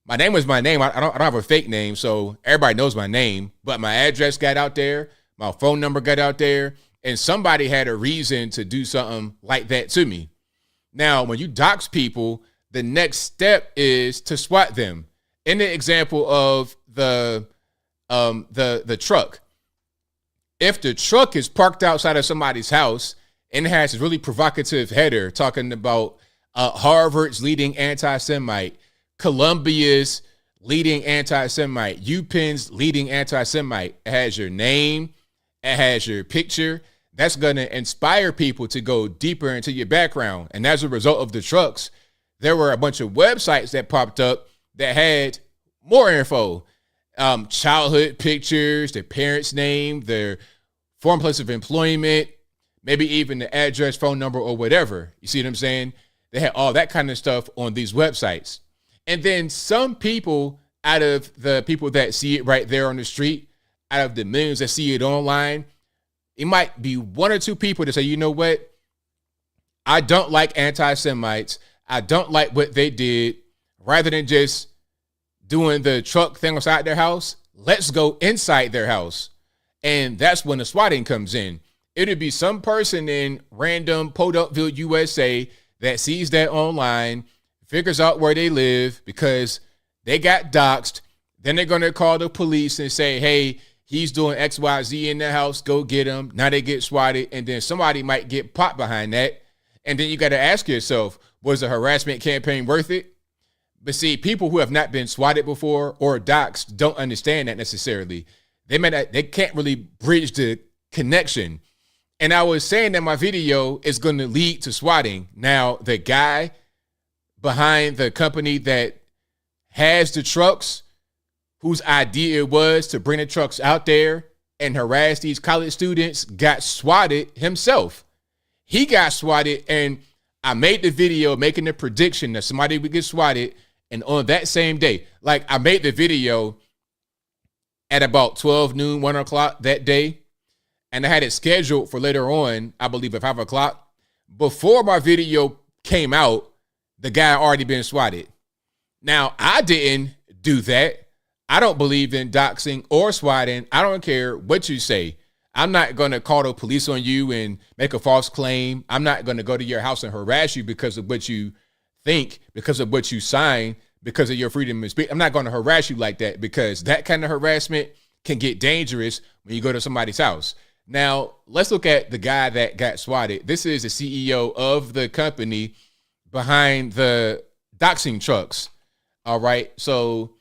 My name was my name. I don't have a fake name, so everybody knows my name. But my address got out there. My phone number got out there. And somebody had a reason to do something like that to me. Now, when you dox people, the next step is to SWAT them. In the example of the truck, if the truck is parked outside of somebody's house and has a really provocative header talking about Harvard's leading anti-Semite, Columbia's leading anti-Semite, UPenn's leading anti-Semite, it has your name, it has your picture, that's going to inspire people to go deeper into your background. And as a result of the trucks, there were a bunch of websites that popped up that had more info. Childhood pictures, their parents' name, their former place of employment, maybe even the address, phone number, or whatever. You see what I'm saying? They had all that kind of stuff on these websites. And then some people, out of the people that see it right there on the street, out of the millions that see it online, it might be one or two people that say, you know what? I don't like anti-Semites. I don't like what they did. Rather than just doing the truck thing outside their house, let's go inside their house. And that's when the swatting comes in. It'll be some person in random Poduntville, USA that sees that online, figures out where they live because they got doxxed. Then they're going to call the police and say, hey, he's doing XYZ in the house. Go get him. Now they get swatted. And then somebody might get popped behind that. And then you got to ask yourself, was the harassment campaign worth it? But see, people who have not been swatted before or doxxed don't understand that necessarily. They can't really bridge the connection. And I was saying that my video is going to lead to swatting. Now, the guy behind the company that has the trucks, whose idea it was to bring the trucks out there and harass these college students, got swatted himself. He got swatted, and I made the video making the prediction that somebody would get swatted. And on that same day, like I made the video at about 12 noon, 1 o'clock that day. And I had it scheduled for later on, I believe at 5 o'clock. Before my video came out, the guy already been swatted. Now, I didn't do that. I don't believe in doxing or swatting. I don't care what you say. I'm not going to call the police on you and make a false claim. I'm not going to go to your house and harass you because of what you think, because of what you sign, because of your freedom of speech. I'm not going to harass you like that because that kind of harassment can get dangerous when you go to somebody's house. Now, let's look at the guy that got swatted. This is the CEO of the company behind the doxing trucks. All right. So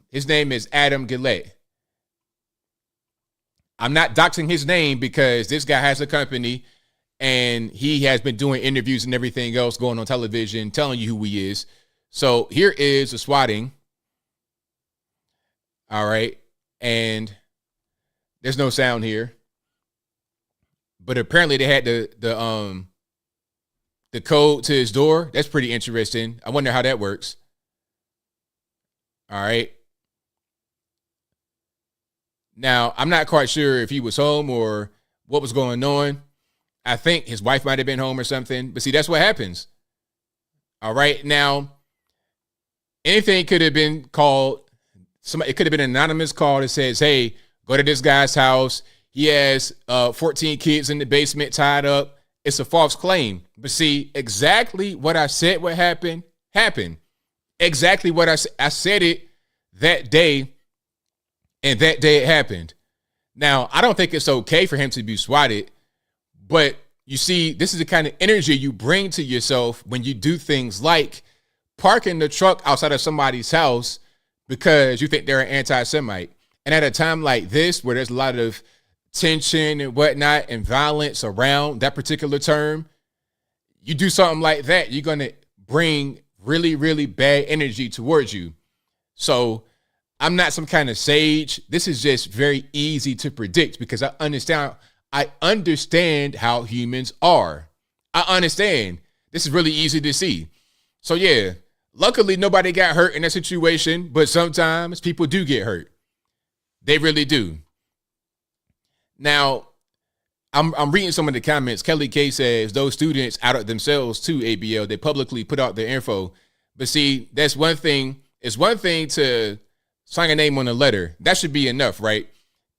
his name is Adam Gillette. I'm not doxing his name because this guy has a company and he has been doing interviews and everything else going on television, telling you who he is. So here is the swatting. All right. And there's no sound here. But apparently they had the code to his door. That's pretty interesting. I wonder how that works. All right. Now, I'm not quite sure if he was home or what was going on. I think his wife might have been home or something. But see, that's what happens. All right. Now, anything could have been called. It could have been an anonymous call that says, hey, go to this guy's house. He has 14 kids in the basement tied up. It's a false claim. But see, exactly what I said would happen, happened. Exactly what I said it that day, and that day it happened. Now, I don't think it's okay for him to be swatted, but you see, this is the kind of energy you bring to yourself when you do things like parking the truck outside of somebody's house because you think they're an anti-Semite. And at a time like this, where there's a lot of tension and whatnot and violence around that particular term, you do something like that, you're going to bring really, really bad energy towards you. So I'm not some kind of sage. This is just very easy to predict because I understand how humans are. I understand. This is really easy to see. So yeah, luckily nobody got hurt in that situation, but sometimes people do get hurt. They really do. Now, I'm reading some of the comments. Kelly K says those students outed themselves to ABL. They publicly put out their info. But see, that's one thing. It's one thing to sign a name on a letter. That should be enough, right?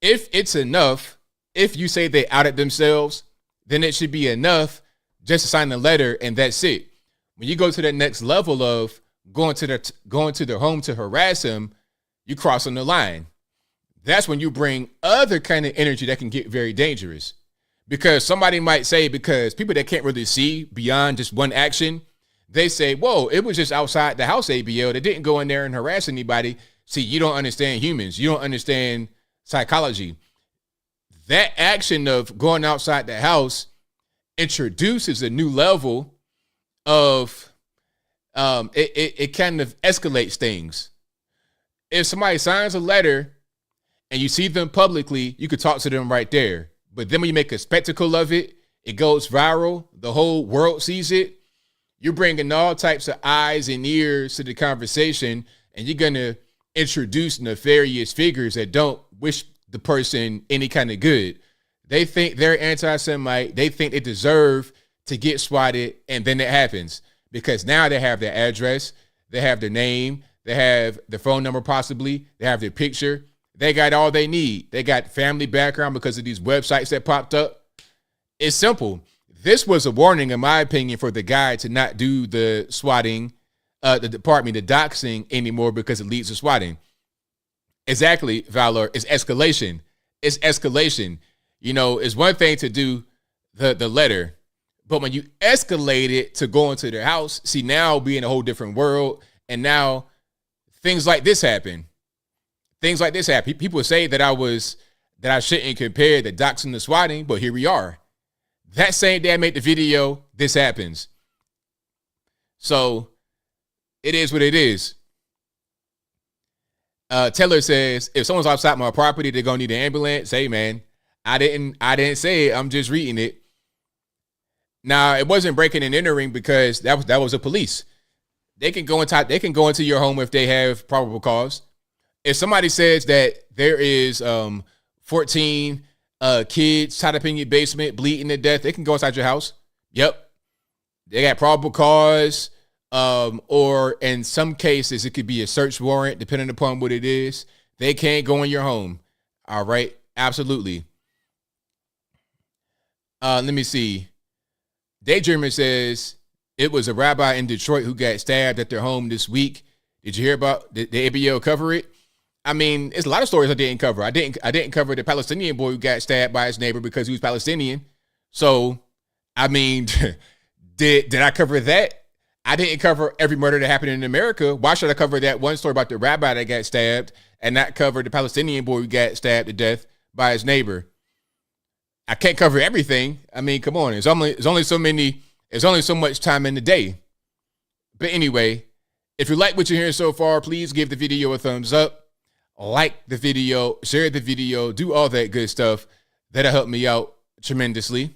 If it's enough, if you say they outed themselves, then it should be enough just to sign a letter and that's it. When you go to the next level of going to their home to harass them, you crossing the line. That's when you bring other kind of energy that can get very dangerous. Because somebody might say, because people that can't really see beyond just one action, they say, whoa, it was just outside the house, ABL. They didn't go in there and harass anybody. See, you don't understand humans. You don't understand psychology. That action of going outside the house introduces a new level of, it kind of escalates things. If somebody signs a letter and you see them publicly, you could talk to them right there. But then when you make a spectacle of it, it goes viral. The whole world sees it. You're bringing all types of eyes and ears to the conversation, and you're going to introduce nefarious figures that don't wish the person any kind of good. They think they're anti-Semite. They think they deserve to get swatted, and then it happens. Because now they have their address, they have their name, they have their phone number possibly, they have their picture. They got all they need. They got family background because of these websites that popped up. It's simple. This was a warning, in my opinion, for the guy to not do the swatting, the doxing anymore because it leads to swatting. Exactly, Valor. It's escalation. It's escalation. You know, it's one thing to do the letter, but when you escalate it to go into their house, see, now we in a whole different world, and now things like this happen. Things like this happen. People say that I shouldn't compare the doxing to swatting, but here we are. That same day I made the video, this happens. So it is what it is. Taylor says, if someone's outside my property, they're gonna need an ambulance. Hey man, I didn't say it. I'm just reading it. Now, it wasn't breaking and entering because that was the police. They can go into your home if they have probable cause. If somebody says that there is 14 kids tied up in your basement bleeding to death, they can go inside your house. Yep. They got probable cause, or in some cases, it could be a search warrant, depending upon what it is. They can't go in your home. All right. Absolutely. Let me see. Daydreamer says it was a rabbi in Detroit who got stabbed at their home this week. Did you hear about the ABL cover it? I mean, it's a lot of stories I didn't cover. I didn't cover the Palestinian boy who got stabbed by his neighbor because he was Palestinian. So, I mean, did I cover that? I didn't cover every murder that happened in America. Why should I cover that one story about the rabbi that got stabbed and not cover the Palestinian boy who got stabbed to death by his neighbor? I can't cover everything. I mean, come on. There's only so much time in the day. But anyway, if you like what you're hearing so far, please give the video a thumbs up. Like the video, share the video, do all that good stuff. That'll help me out tremendously.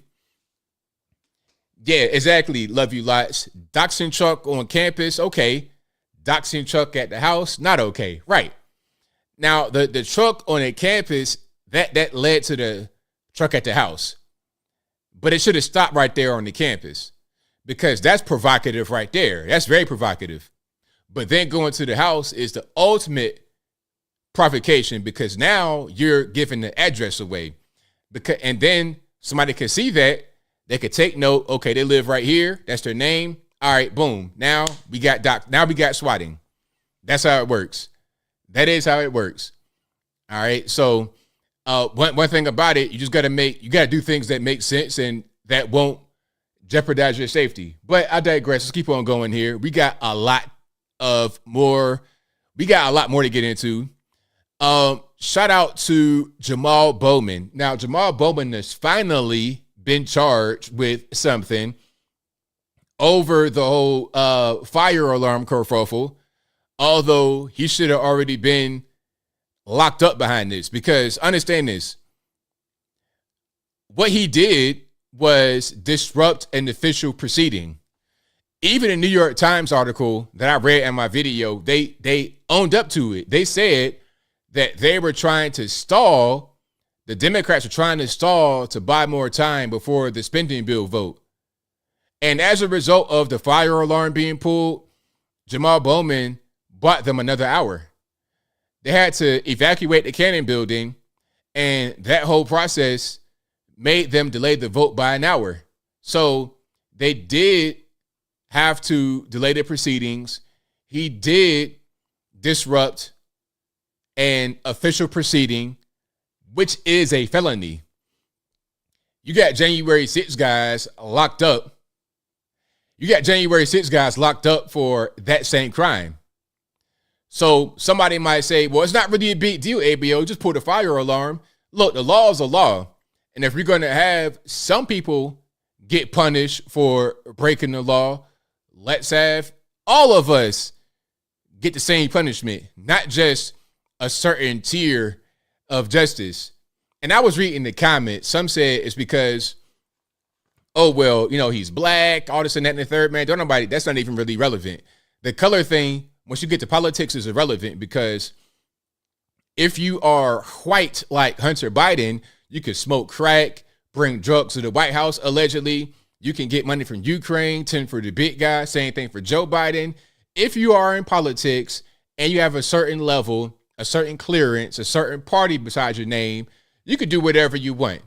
Yeah, exactly. Love you lots. Doxing truck on campus, okay. Doxing truck at the house, not okay. Right. Now, the truck on a campus, that led to the truck at the house. But it should have stopped right there on the campus because that's provocative right there. That's very provocative. But then going to the house is the ultimate provocation because now you're giving the address away. And then somebody can see that. They could take note. Okay, they live right here. That's their name. All right, boom. Now we got swatting. That's how it works. That is how it works. All right. So one thing about it, you just got to do things that make sense and that won't jeopardize your safety. But I digress. Let's keep on going here. We got a lot more to get into. Shout out to Jamaal Bowman. Now, Jamaal Bowman has finally been charged with something over the whole fire alarm kerfuffle, although he should have already been locked up behind this, because understand this. What he did was disrupt an official proceeding. Even a New York Times article that I read in my video, they owned up to it. They said that they were trying to stall, the Democrats were trying to stall to buy more time before the spending bill vote. And as a result of the fire alarm being pulled, Jamaal Bowman bought them another hour. They had to evacuate the Cannon building, and that whole process made them delay the vote by an hour. So they did have to delay the proceedings. He did disrupt an official proceeding, which is a felony. You got January 6 guys locked up. You got January 6 guys locked up for that same crime. So somebody might say, well, it's not really a big deal, ABL. Just pull the fire alarm. Look, the law is a law. And if you're going to have some people get punished for breaking the law, let's have all of us get the same punishment, not just a certain tier of justice. And I was reading the comments. Some said it's because, oh, well, you know, he's black, all this and that and the third, man. Don't nobody, that's not even really relevant. The color thing, once you get to politics, is irrelevant, because if you are white like Hunter Biden, you can smoke crack, bring drugs to the White House, allegedly. You can get money from Ukraine, 10 for the big guy, same thing for Joe Biden. If you are in politics and you have a certain level, a certain clearance, a certain party beside your name, you can do whatever you want.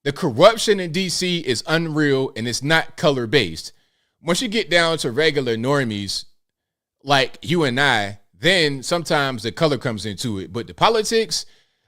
The corruption in D.C. is unreal, and it's not color-based. Once you get down to regular normies like you and I, then sometimes the color comes into it. But the politics,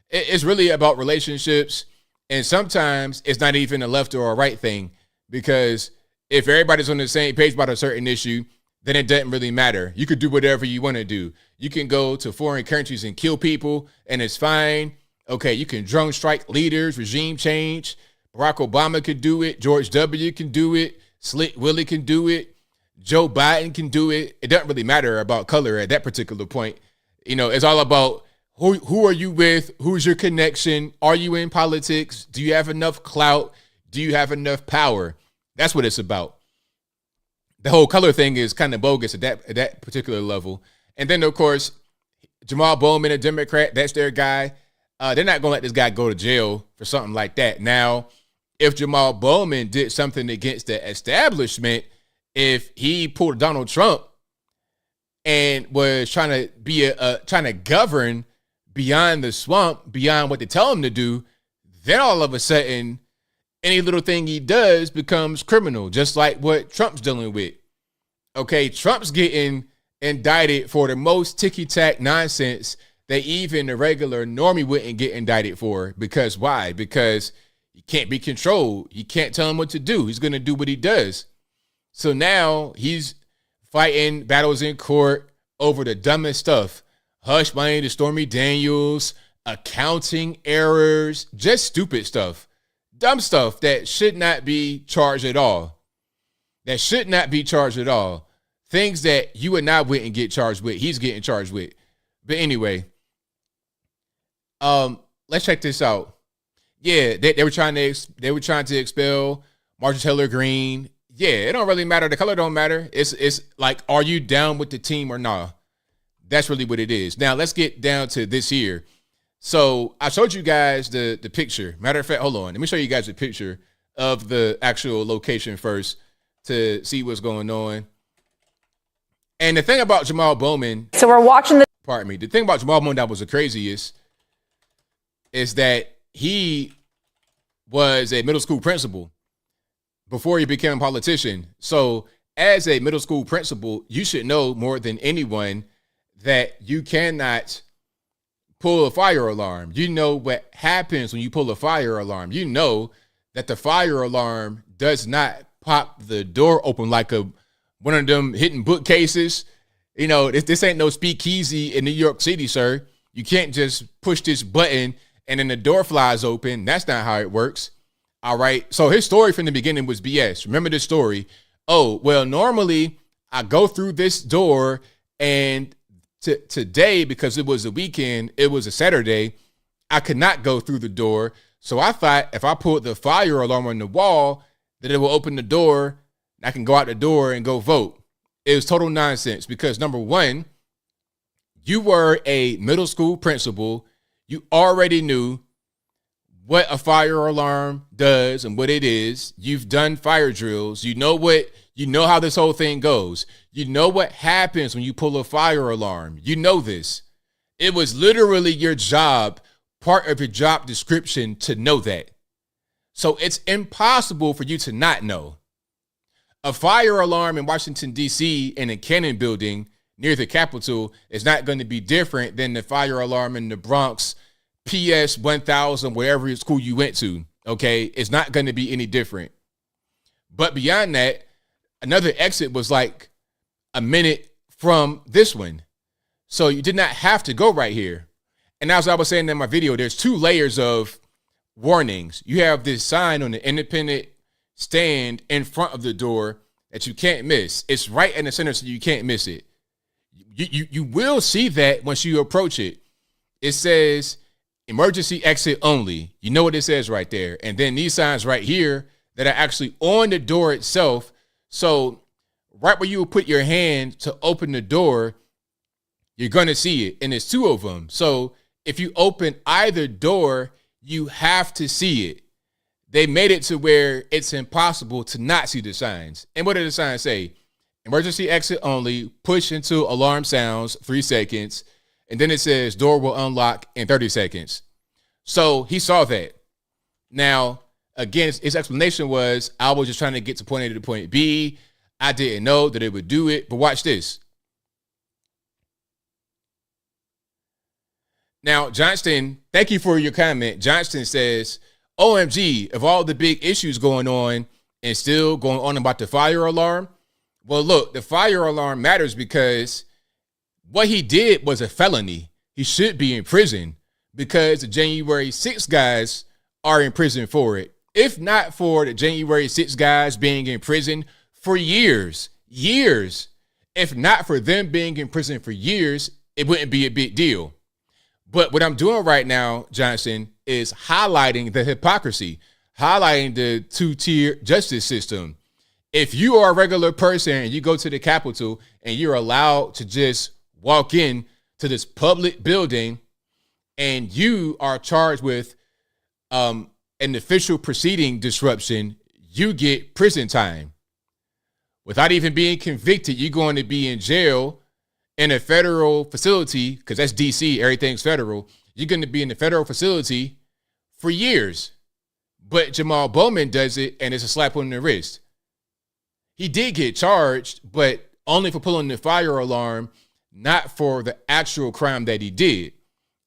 it's really about relationships, and sometimes it's not even a left or a right thing, because if everybody's on the same page about a certain issue, then it doesn't really matter. You could do whatever you want to do. You can go to foreign countries and kill people, and it's fine. Okay, you can drone strike leaders, regime change. Barack Obama could do it. George W. can do it. Slick Willie can do it. Joe Biden can do it. It doesn't really matter about color at that particular point. You know, it's all about who are you with? Who's your connection? Are you in politics? Do you have enough clout? Do you have enough power? That's what it's about. The whole color thing is kind of bogus at that particular level. And then, of course, Jamaal Bowman, a Democrat, that's their guy. They're not going to let this guy go to jail for something like that. Now, if Jamaal Bowman did something against the establishment, if he pulled Donald Trump and was trying to govern beyond the swamp, beyond what they tell him to do, then all of a sudden, any little thing he does becomes criminal, just like what Trump's dealing with. Okay, Trump's getting indicted for the most ticky-tack nonsense that even a regular normie wouldn't get indicted for. Because why? Because he can't be controlled. You can't tell him what to do. He's going to do what he does. So now he's fighting battles in court over the dumbest stuff. Hush money to Stormy Daniels, accounting errors, just stupid stuff. Dumb stuff that should not be charged at all. That should not be charged at all. Things that you and I wouldn't get charged with, he's getting charged with. But anyway, let's check this out. Yeah, they were trying to expel Marjorie Taylor Greene. Yeah, it don't really matter. The color don't matter. It's like, are you down with the team or not? That's really what it is. Now let's get down to this here. So I showed you guys the picture. Matter of fact, hold on. Let me show you guys a picture of the actual location first to see what's going on. And the thing about Jamaal Bowman. So we're watching the. Pardon me. The thing about Jamaal Bowman that was the craziest is that he was a middle school principal before he became a politician. So as a middle school principal, you should know more than anyone that you cannot pull a fire alarm. You know what happens when you pull a fire alarm. You know that the fire alarm does not pop the door open like one of them hidden bookcases. You know, this ain't no speakeasy in New York City, sir. You can't just push this button and then the door flies open. That's not how it works. All right. So his story from the beginning was BS. Remember this story? Oh, well, normally I go through this door, and today, because it was a weekend, it was a Saturday, I could not go through the door. So I thought if I put the fire alarm on the wall, that it will open the door. I can go out the door and go vote. It was total nonsense because, number one, you were a middle school principal. You already knew what a fire alarm does and what it is. You've done fire drills. You know how this whole thing goes. You know what happens when you pull a fire alarm. You know this. It was literally your job, part of your job description, to know that. So it's impossible for you to not know. A fire alarm in Washington, D.C. in a Cannon building near the Capitol is not going to be different than the fire alarm in the Bronx, PS 1000, wherever school you went to. Okay, it's not going to be any different. But beyond that, another exit was like a minute from this one. So you did not have to go right here. And as I was saying in my video, there's 2 layers of warnings. You have this sign on the independent stand in front of the door that you can't miss. It's right in the center, so you can't miss it. You will see that once you approach it. It says emergency exit only. You know what it says right there. And then these signs right here that are actually on the door itself. So right where you would put your hand to open the door, you're going to see it. And there's 2 of them. So if you open either door, you have to see it. They made it to where it's impossible to not see the signs. And what did the signs say? Emergency exit only, push until alarm sounds, 3 seconds. And then it says door will unlock in 30 seconds. So he saw that. Now, again, his explanation was, I was just trying to get to point A to point B. I didn't know that it would do it. But watch this. Now, Johnston, thank you for your comment. Johnston says, OMG, of all the big issues going on and still going on about the fire alarm. Well, look, the fire alarm matters because what he did was a felony. He should be in prison because the January 6 guys are in prison for it. If not for the January 6 guys being in prison for years, if not for them being in prison for years, it wouldn't be a big deal. But what I'm doing right now, Johnson, is highlighting the hypocrisy, highlighting the 2-tier justice system. If you are a regular person and you go to the Capitol and you're allowed to just walk in to this public building and you are charged with an official proceeding disruption, you get prison time. Without even being convicted, you're going to be in jail in a federal facility, because that's DC, everything's federal. You're going to be in the federal facility for years. But Jamaal Bowman does it, and it's a slap on the wrist. He did get charged, but only for pulling the fire alarm, not for the actual crime that he did.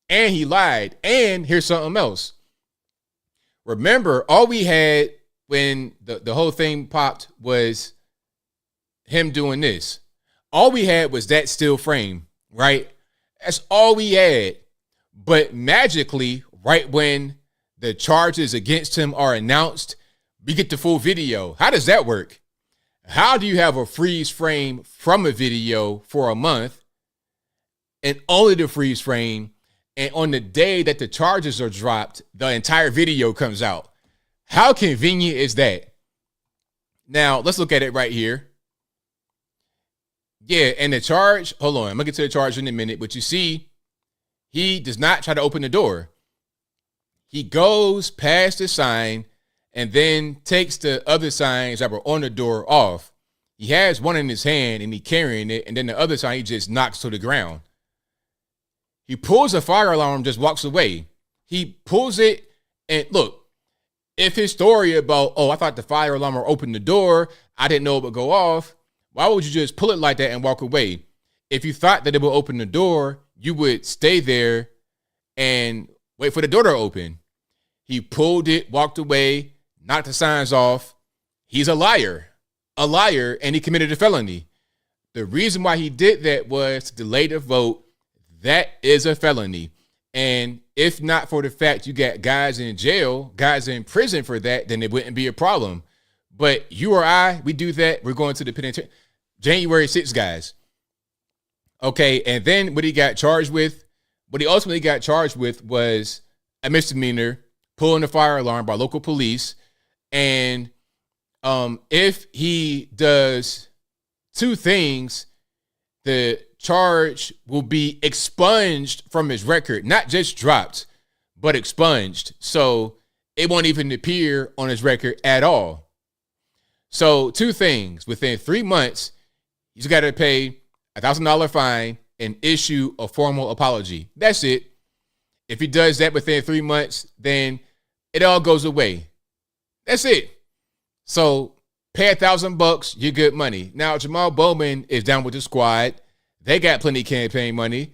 And he lied. And here's something else. Remember, all we had when the whole thing popped was him doing this. All we had was that still frame, right? That's all we had. But magically, right when the charges against him are announced, we get the full video. How does that work? How do you have a freeze frame from a video for a month and only the freeze frame, and on the day that the charges are dropped, the entire video comes out? How convenient is that? Now, let's look at it right here. Yeah, and the charge, hold on, I'm going to get to the charge in a minute, but you see, he does not try to open the door. He goes past the sign and then takes the other signs that were on the door off. He has one in his hand and he's carrying it, and then the other sign he just knocks to the ground. He pulls a fire alarm, just walks away. He pulls it, and look, if his story about, oh, I thought the fire alarm would open the door, I didn't know it would go off, why would you just pull it like that and walk away? If you thought that it would open the door, you would stay there and wait for the door to open. He pulled it, walked away, knocked the signs off. he's a liar, and he committed a felony. The reason why he did that was to delay the vote. That is a felony. And if not for the fact you got guys in jail, guys in prison for that, then it wouldn't be a problem. But you or I, we do that, we're going to the penitentiary. January 6th, guys. Okay, and then what he ultimately got charged with was a misdemeanor, pulling the fire alarm by local police. And if he does two things, the charge will be expunged from his record, not just dropped, but expunged. So it won't even appear on his record at all. So two things: within 3 months, he's got to pay $1,000 fine and issue a formal apology. That's it. If he does that within 3 months, then it all goes away. That's it. So pay $1,000, you good money. Now, Jamaal Bowman is down with the squad. They got plenty of campaign money.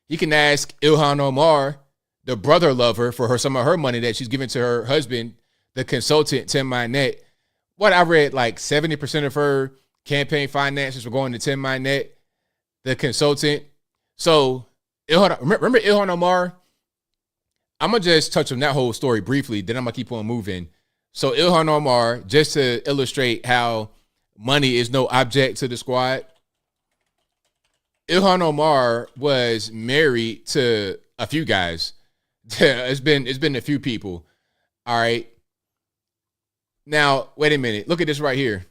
You can ask Ilhan Omar, the brother lover, for some of her money that she's giving to her husband, the consultant, Tim Minette. What I read, like 70% of her campaign finances were going to Tim Minette, the consultant. So, remember Ilhan Omar? I'm going to just touch on that whole story briefly, then I'm going to keep on moving. So, Ilhan Omar, just to illustrate how money is no object to the squad, Ilhan Omar was married to a few guys. It's been a few people. All right. Now, wait a minute. Look at this right here.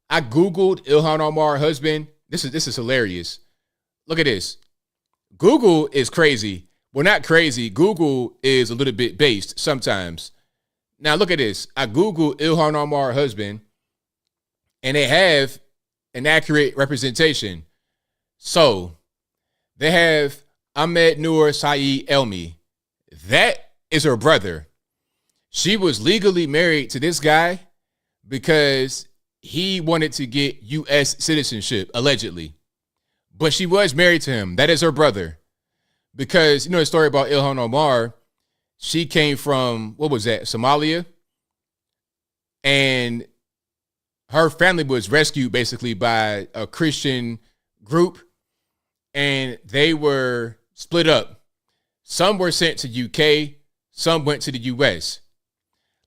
I Googled Ilhan Omar husband. This is hilarious. Look at this. Google is crazy. Well, not crazy. Google is a little bit based sometimes. Now, look at this. I Googled Ilhan Omar husband, and they have an accurate representation. So, they have Ahmed Noor Saeed Elmi. That is her brother. She was legally married to this guy because he wanted to get U.S. citizenship, allegedly. But she was married to him. That is her brother. Because, you know the story about Ilhan Omar, she came from, what was that, Somalia? And her family was rescued basically by a Christian group. And they were split up. Some were sent to UK, some went to the US.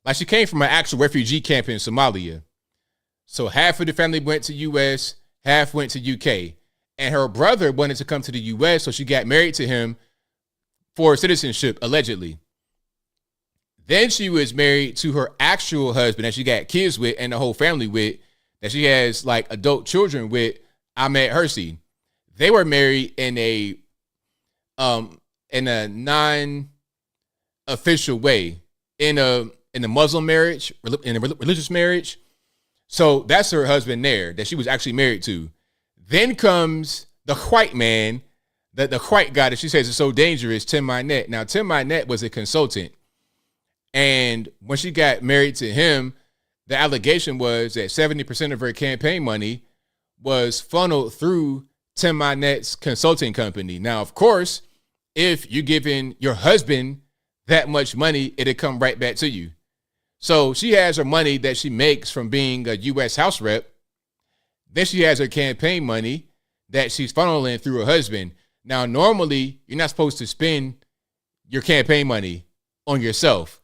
Like, she came from an actual refugee camp in Somalia. So half of the family went to US, half went to UK. And her brother wanted to come to the US, so she got married to him for citizenship, allegedly. Then she was married to her actual husband that she got kids with and the whole family with, that she has like adult children with, Ahmed Hersi. They were married in a non-official way, in a Muslim marriage, in a religious marriage. So that's her husband there that she was actually married to. Then comes the white man, the white guy that she says is so dangerous, Tim Minette. Now, Tim Minette was a consultant. And when she got married to him, the allegation was that 70% of her campaign money was funneled through Tim Minette's consulting company. Now, of course, if you're giving your husband that much money, it'll come right back to you. So she has her money that she makes from being a U.S. House rep. Then she has her campaign money that she's funneling through her husband. Now, normally, you're not supposed to spend your campaign money on yourself.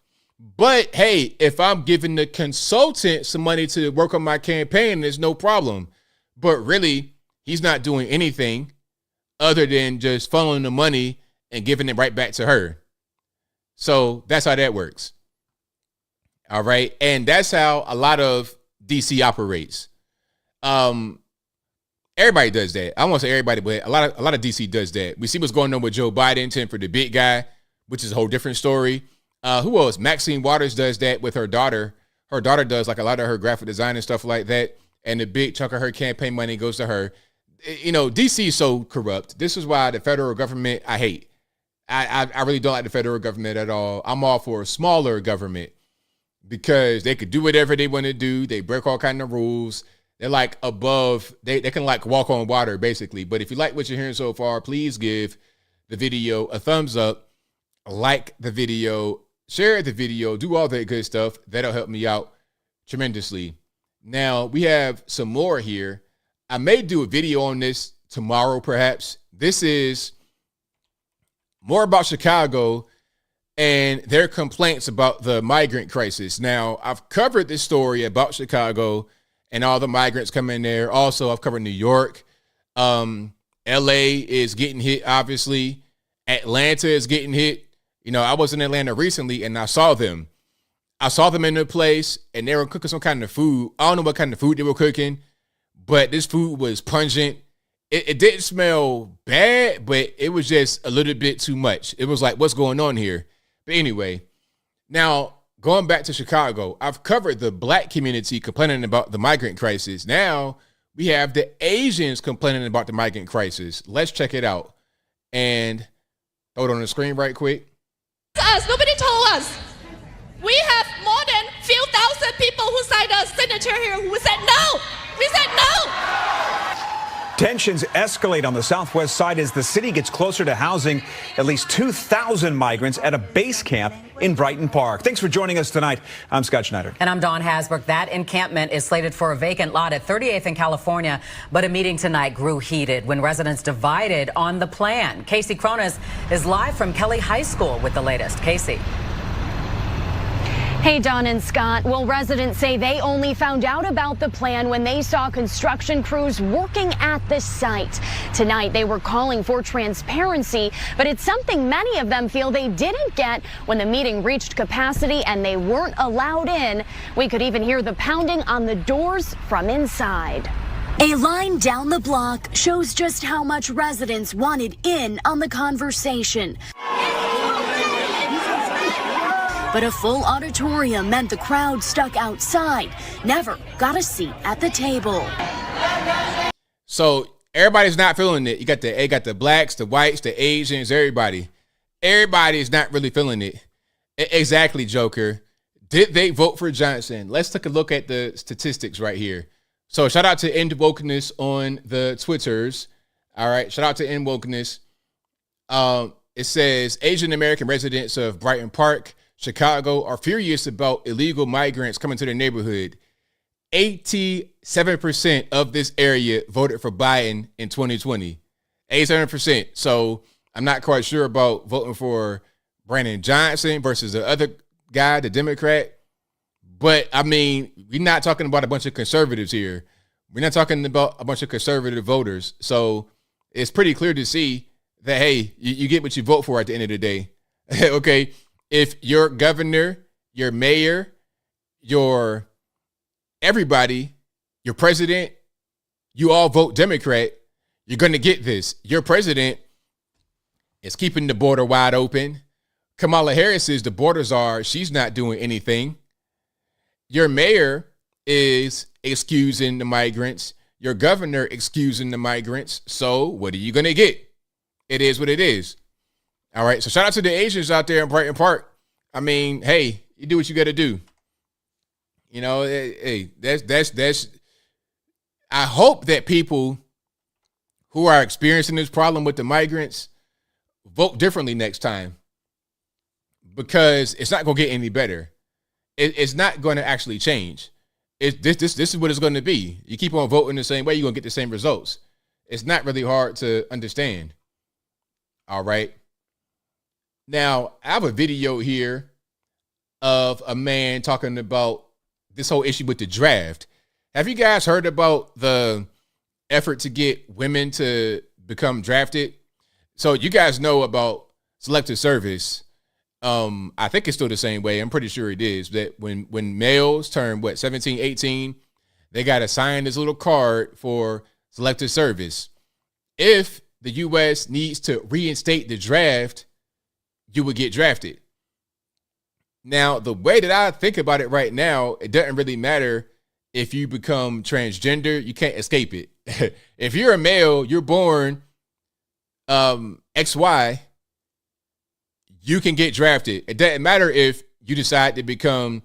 But, hey, if I'm giving the consultant some money to work on my campaign, there's no problem. But really, he's not doing anything other than just funneling the money and giving it right back to her. So that's how that works. All right. And that's how a lot of DC operates. Everybody does that. I won't say everybody, but a lot of DC does that. We see what's going on with Joe Biden, 10 for the big guy, which is a whole different story. Who else? Maxine Waters does that with her daughter. Her daughter does like a lot of her graphic design and stuff like that. And a big chunk of her campaign money goes to her. You know, DC is so corrupt. This is why the federal government, I hate. I really don't like the federal government at all. I'm all for a smaller government because they could do whatever they want to do. They break all kind of rules. They're like above, they can like walk on water basically. But if you like what you're hearing so far, please give the video a thumbs up, like the video, share the video, do all that good stuff. That'll help me out tremendously. Now, we have some more here. I may do a video on this tomorrow, perhaps. This is more about Chicago and their complaints about the migrant crisis. Now, I've covered this story about Chicago and all the migrants coming there. Also, I've covered New York. LA is getting hit, obviously. Atlanta is getting hit. You know, I was in Atlanta recently and I saw them. I saw them in the place and they were cooking some kind of food. I don't know what kind of food they were cooking, but this food was pungent. It didn't smell bad, but it was just a little bit too much. It was like, what's going on here? But anyway, now going back to Chicago, I've covered the black community complaining about the migrant crisis. Now we have the Asians complaining about the migrant crisis. Let's check it out and throw it on the screen right quick. Nobody told us. We have more than few thousand people who signed a signature here who said no. We said no. Tensions escalate on the southwest side as the city gets closer to housing at least 2,000 migrants at a base camp in Brighton Park. Thanks for joining us tonight. I'm Scott Schneider. And I'm Dawn Hasbrook. That encampment is slated for a vacant lot at 38th in California, but a meeting tonight grew heated when residents divided on the plan. Casey Cronus is live from Kelly High School with the latest. Casey. Hey, Don and Scott. Well, residents say they only found out about the plan when they saw construction crews working at the site. Tonight, they were calling for transparency, but it's something many of them feel they didn't get when the meeting reached capacity and they weren't allowed in. We could even hear the pounding on the doors from inside. A line down the block shows just how much residents wanted in on the conversation. But a full auditorium meant the crowd stuck outside never got a seat at the table. So everybody's not feeling it. You got the blacks, the whites, the Asians, everybody. Everybody's not really feeling it. Exactly, Joker. Did they vote for Johnson? Let's take a look at the statistics right here. So shout out to End Wokeness on the Twitters. All right, shout out to End Wokeness. It says Asian American residents of Brighton Park, Chicago are furious about illegal migrants coming to their neighborhood. 87% of this area voted for Biden in 2020. 87%. So I'm not quite sure about voting for Brandon Johnson versus the other guy, the Democrat. But I mean, we're not talking about a bunch of conservatives here. We're not talking about a bunch of conservative voters. So it's pretty clear to see that, hey, you get what you vote for at the end of the day. Okay. If your governor, your mayor, your everybody, your president, you all vote Democrat, you're going to get this. Your president is keeping the border wide open. Kamala Harris is the border czar. She's not doing anything. Your mayor is excusing the migrants. Your governor excusing the migrants. So what are you going to get? It is what it is. All right, so shout out to the Asians out there in Brighton Park. I mean, hey, you do what you got to do. You know, hey, that's. I hope that people who are experiencing this problem with the migrants vote differently next time, because it's not going to get any better. It's not going to actually change. This is what it's going to be. You keep on voting the same way, you're going to get the same results. It's not really hard to understand. All right. Now, I have a video here of a man talking about this whole issue with the draft. Have you guys heard about the effort to get women to become drafted? So you guys know about selective service. I think it's still the same way. I'm pretty sure it is. That when males turn, 17, 18, they got to sign this little card for selective service. If the U.S. needs to reinstate the draft, you would get drafted. Now, the way that I think about it right now, it doesn't really matter if you become transgender. You can't escape it. If you're a male, you're born XY, you can get drafted. It doesn't matter if you decide to become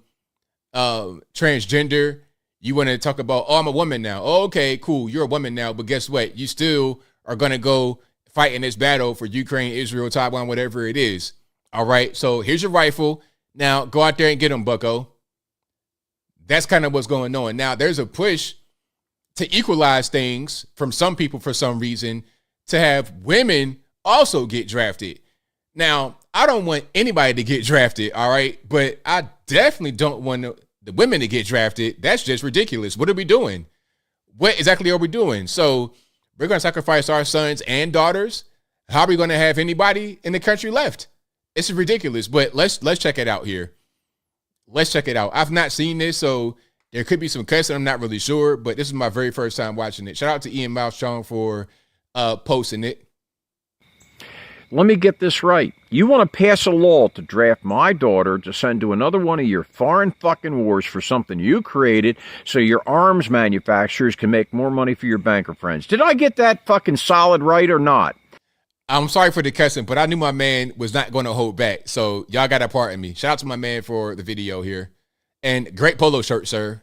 transgender. You want to talk about, oh, I'm a woman now. Oh, okay, cool. You're a woman now. But guess what? You still are going to go fight in this battle for Ukraine, Israel, Taiwan, whatever it is. All right. So here's your rifle. Now go out there and get them, bucko. that's kind of what's going on. Now, there's a push to equalize things from some people for some reason to have women also get drafted. Now, I don't want anybody to get drafted, all right? But I definitely don't want the women to get drafted. That's just ridiculous. What are we doing? What exactly are we doing? So we're going to sacrifice our sons and daughters. How are we going to have anybody in the country left? It's ridiculous, but let's check it out here. Let's check it out. I've not seen this, so there could be some cuts, and I'm not really sure, but this is my very first time watching it. Shout out to Ian Malstrong for posting it. Let me get this right. You want to pass a law to draft my daughter to send to another one of your foreign fucking wars for something you created so your arms manufacturers can make more money for your banker friends. Did I get that fucking solid right or not? I'm sorry for the cussing, but I knew my man was not going to hold back. So y'all got to pardon me. Shout out to my man for the video here. And great polo shirt, sir.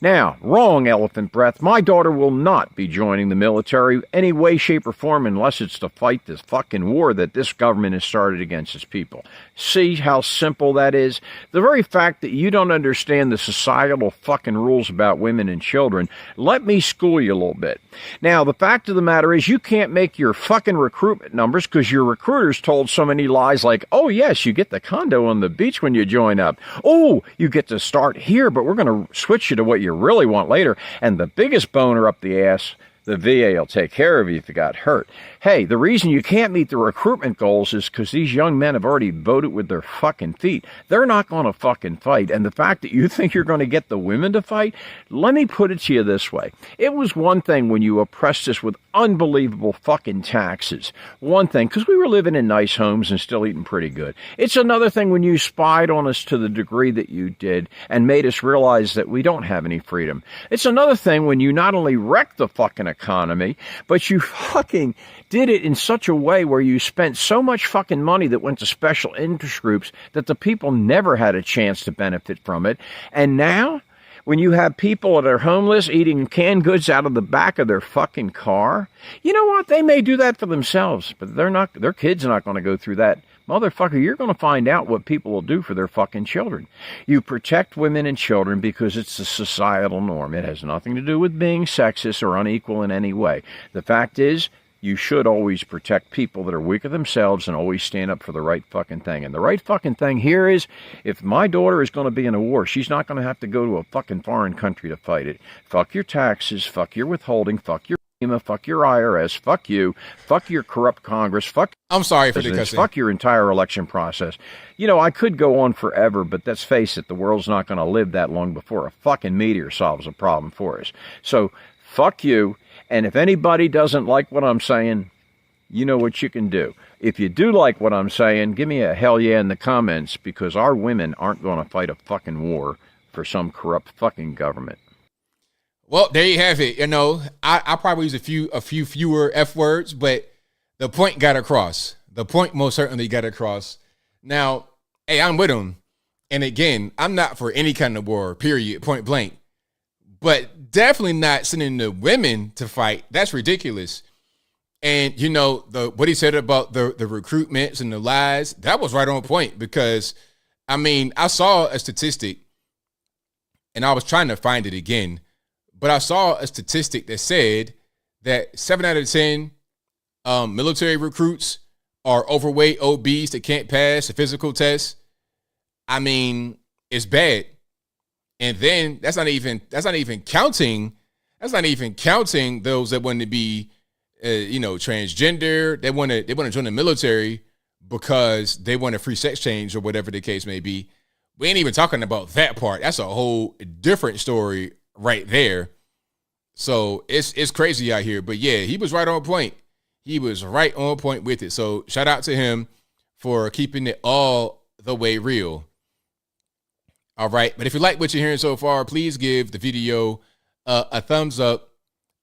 Now, wrong, elephant breath. My daughter will not be joining the military any way, shape, or form unless it's to fight this fucking war that this government has started against its people. See how simple that is? The very fact that you don't understand the societal fucking rules about women and children, let me school you a little bit. Now, the fact of the matter is you can't make your fucking recruitment numbers because your recruiters told so many lies like, oh, yes, you get the condo on the beach when you join up. Oh, you get to start here, but we're going to switch you to what you really want later. And the biggest boner up the ass, the VA will take care of you if you got hurt. Hey, the reason you can't meet the recruitment goals is because these young men have already voted with their fucking feet. They're not going to fucking fight. And the fact that you think you're going to get the women to fight, let me put it to you this way. It was one thing when you oppressed us with unbelievable fucking taxes. One thing, because we were living in nice homes and still eating pretty good. It's another thing when you spied on us to the degree that you did and made us realize that we don't have any freedom. It's another thing when you not only wrecked the fucking economy, but you fucking did it in such a way where you spent so much fucking money that went to special interest groups that the people never had a chance to benefit from it. And now, when you have people that are homeless eating canned goods out of the back of their fucking car, you know what? They may do that for themselves, but their kids are not going to go through that. Motherfucker, you're going to find out what people will do for their fucking children. You protect women and children because it's a societal norm. It has nothing to do with being sexist or unequal in any way. The fact is, you should always protect people that are weaker themselves and always stand up for the right fucking thing. And the right fucking thing here is, if my daughter is going to be in a war, she's not going to have to go to a fucking foreign country to fight it. Fuck your taxes, fuck your withholding, fuck your FEMA, fuck your IRS, fuck you, fuck your corrupt Congress, fuck... I'm sorry for the cussing. Fuck your entire election process. You know, I could go on forever, but let's face it, the world's not going to live that long before a fucking meteor solves a problem for us. So, fuck you. And if anybody doesn't like what I'm saying, you know what you can do. If you do like what I'm saying, give me a hell yeah in the comments, because our women aren't going to fight a fucking war for some corrupt fucking government. Well, there you have it. You know, I probably use a few fewer F words, but the point got across. The point most certainly got across. Now, hey, I'm with him. And again, I'm not for any kind of war, period, point blank. But definitely not sending the women to fight. That's ridiculous. And, you know, what he said about the recruitments and the lies, that was right on point, because, I mean, I saw a statistic, and I was trying to find it again, but I saw a statistic that said that 7 out of 10 military recruits are overweight, obese, that can't pass a physical test. I mean, it's bad. And then that's not even counting those that want to be, transgender. They want to join the military because they want a free sex change or whatever the case may be. We ain't even talking about that part. That's a whole different story right there. So it's crazy out here. But yeah, he was right on point. He was right on point with it. So shout out to him for keeping it all the way real. All right. But if you like what you're hearing so far, please give the video a thumbs up,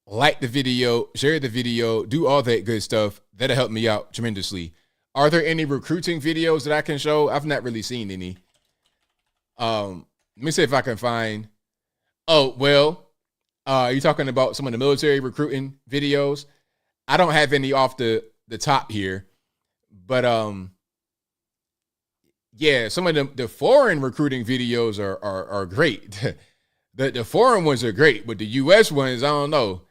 like the video, share the video, do all that good stuff. That'll help me out tremendously. Are there any recruiting videos that I can show? I've not really seen any. Let me see if I can find. Oh, well, you're talking about some of the military recruiting videos. I don't have any off the top here, but yeah, some of the foreign recruiting videos are great. The foreign ones are great, but the U.S. ones, I don't know.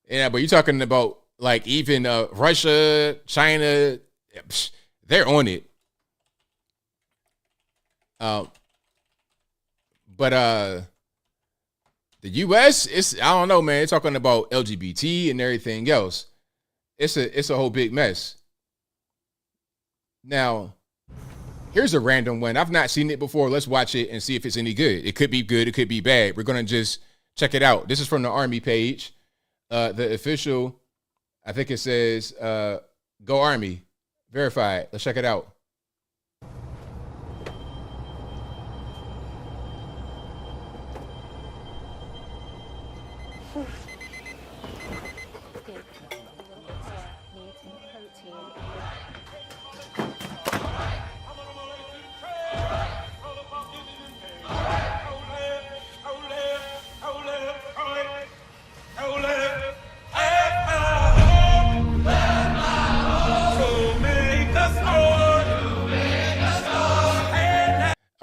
Yeah, but you're talking about like even Russia, China, they're on it. But the U.S. I don't know, man. It's talking about LGBT and everything else. It's a whole big mess. Now, here's a random one. I've not seen it before. Let's watch it and see if it's any good. It could be good. It could be bad. We're going to just check it out. This is from the Army page. The official, I think it says, Go Army. Verified. Let's check it out.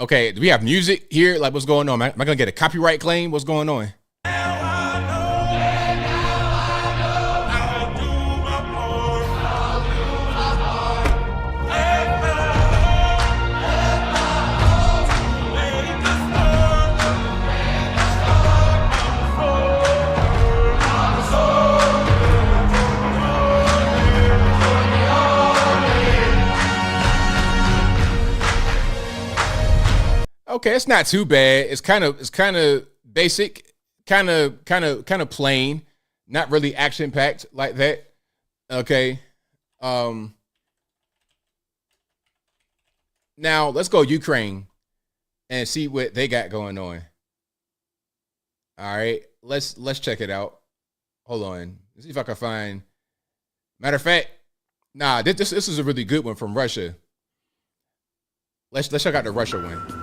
Okay, do we have music here? Like, what's going on? Am I going to get a copyright claim? What's going on? Okay, it's not too bad. It's kind of basic, kind of plain, not really action packed like that. Okay. Now let's go Ukraine and see what they got going on. All right, let's check it out. Hold on, let's see if I can find. Matter of fact, nah, this is a really good one from Russia. Let's check out the Russia one.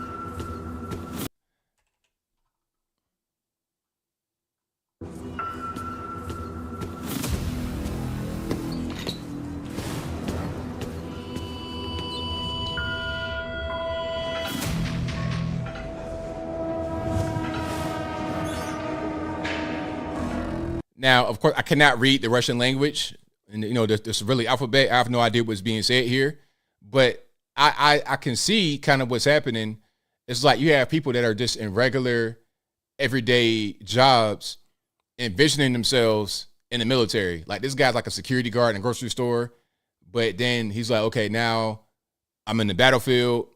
Now, of course, I cannot read the Russian language, and this really alphabet. I have no idea what's being said here, but I can see kind of what's happening. It's like you have people that are just in regular, everyday jobs, envisioning themselves in the military. Like this guy's like a security guard in a grocery store, but then he's like, okay, now I'm in the battlefield,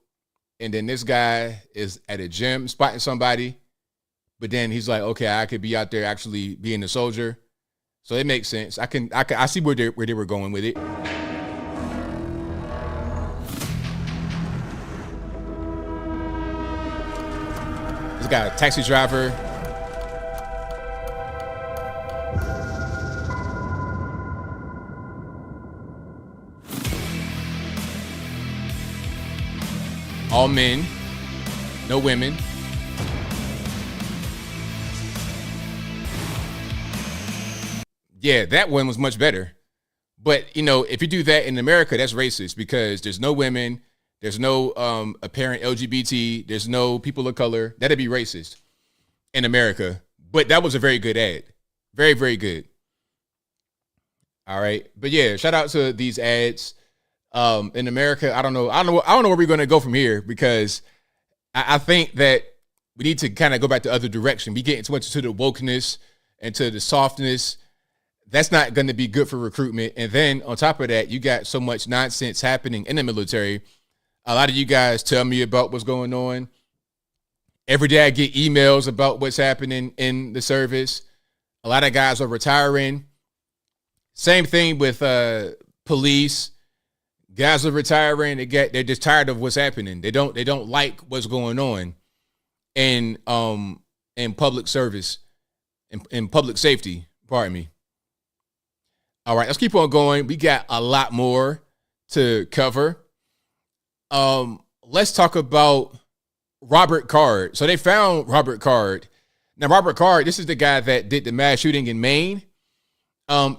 and then this guy is at a gym spotting somebody. But then he's like, okay, I could be out there actually being a soldier. So it makes sense. I see where they were going with it. This guy, a taxi driver. All men, no women. Yeah, that one was much better. But, if you do that in America, that's racist because there's no women, there's no apparent LGBT, there's no people of color. That'd be racist in America. But that was a very good ad. Very, very good. All right. But yeah, shout out to these ads. In America, I don't know where we're going to go from here because I think that we need to kind of go back the other direction. We get too much to the wokeness and to the softness. That's not going to be good for recruitment. And then on top of that, you got so much nonsense happening in the military. A lot of you guys tell me about what's going on. Every day I get emails about what's happening in the service. A lot of guys are retiring. Same thing with police. Guys are retiring. They're just tired of what's happening. They don't like what's going on in public service, in public safety. Pardon me. All right, let's keep on going. We got a lot more to cover. Let's talk about Robert Card. So they found Robert Card. Now, Robert Card, this is the guy that did the mass shooting in Maine.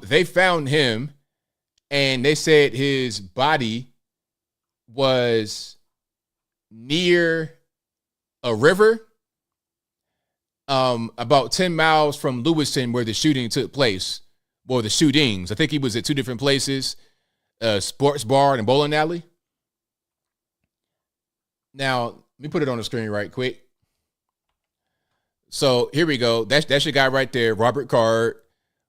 They found him, and they said his body was near a river. about 10 miles from Lewiston, where the shooting took place. Well, the shootings. I think he was at two different places, sports bar and a bowling alley. Now, let me put it on the screen right quick. So here we go. That's your guy right there, Robert Card,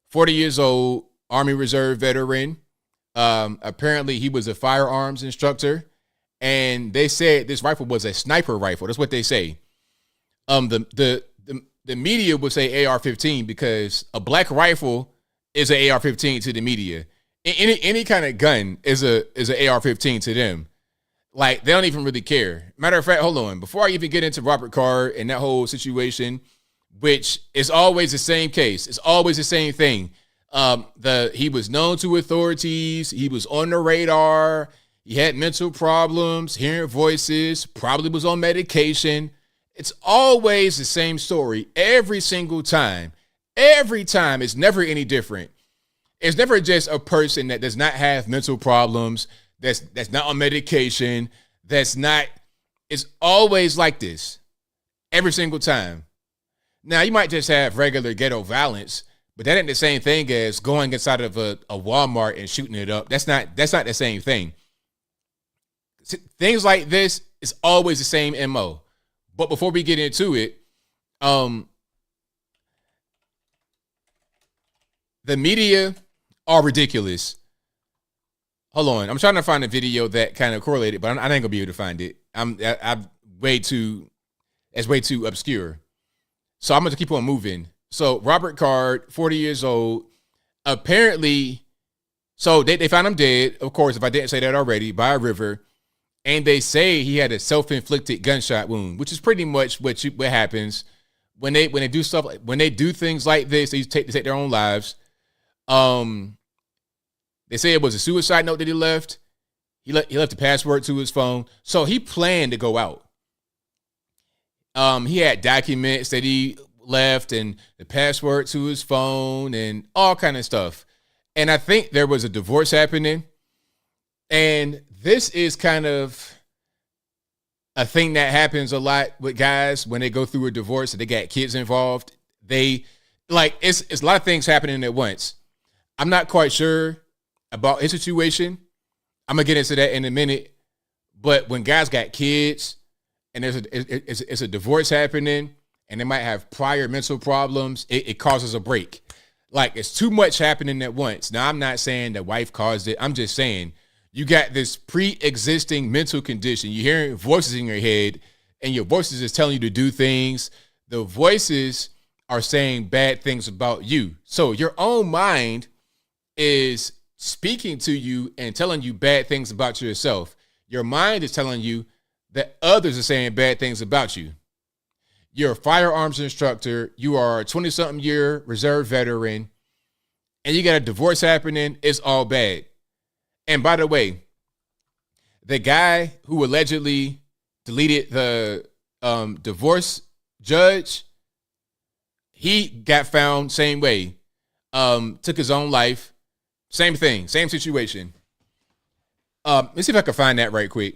40 years old, Army Reserve veteran. Apparently, he was a firearms instructor, and they said this rifle was a sniper rifle. That's what they say. The media would say AR-15 because a black rifle is an AR-15 to the media. Any kind of gun is an AR-15 to them. Like, they don't even really care. Matter of fact, hold on. Before I even get into Robert Card and that whole situation, which is always the same case. It's always the same thing. He was known to authorities. He was on the radar. He had mental problems, hearing voices, probably was on medication. It's always the same story every single time. Every time. It's never any different. It's never just a person that does not have mental problems, that's not on medication, it's always like this every single time. Now, you might just have regular ghetto violence, but that ain't the same thing as going inside of a Walmart and shooting it up. That's not the same thing. Things like this is always the same MO. But before we get into it, the media are ridiculous. Hold on. I'm trying to find a video that kind of correlated, but I ain't gonna be able to find it. It's way too obscure. So I'm gonna keep on moving. So Robert Card, 40 years old, apparently, so they found him dead, of course, if I didn't say that already, by a river. And they say he had a self-inflicted gunshot wound, which is pretty much what happens when they do stuff, when they do things like this. They take their own lives. They say it was a suicide note that he left. He left the password to his phone, so he planned to go out. He had documents that he left and the password to his phone and all kind of stuff. And I think there was a divorce happening. And this is kind of a thing that happens a lot with guys when they go through a divorce and they got kids involved. It's a lot of things happening at once. I'm not quite sure about his situation. I'm gonna get into that in a minute. But when guys got kids and there's a divorce happening and they might have prior mental problems, it causes a break. Like, it's too much happening at once. Now, I'm not saying the wife caused it. I'm just saying you got this pre-existing mental condition. You're hearing voices in your head, and your voices is telling you to do things. The voices are saying bad things about you. So your own mind is speaking to you and telling you bad things about yourself. Your mind is telling you that others are saying bad things about you. You're a firearms instructor. You are a 20-something year reserve veteran, and you got a divorce happening. It's all bad. And by the way, the guy who allegedly deleted the divorce judge, he got found same way. Took his own life. Same thing, same situation. Let's see if I can find that right quick.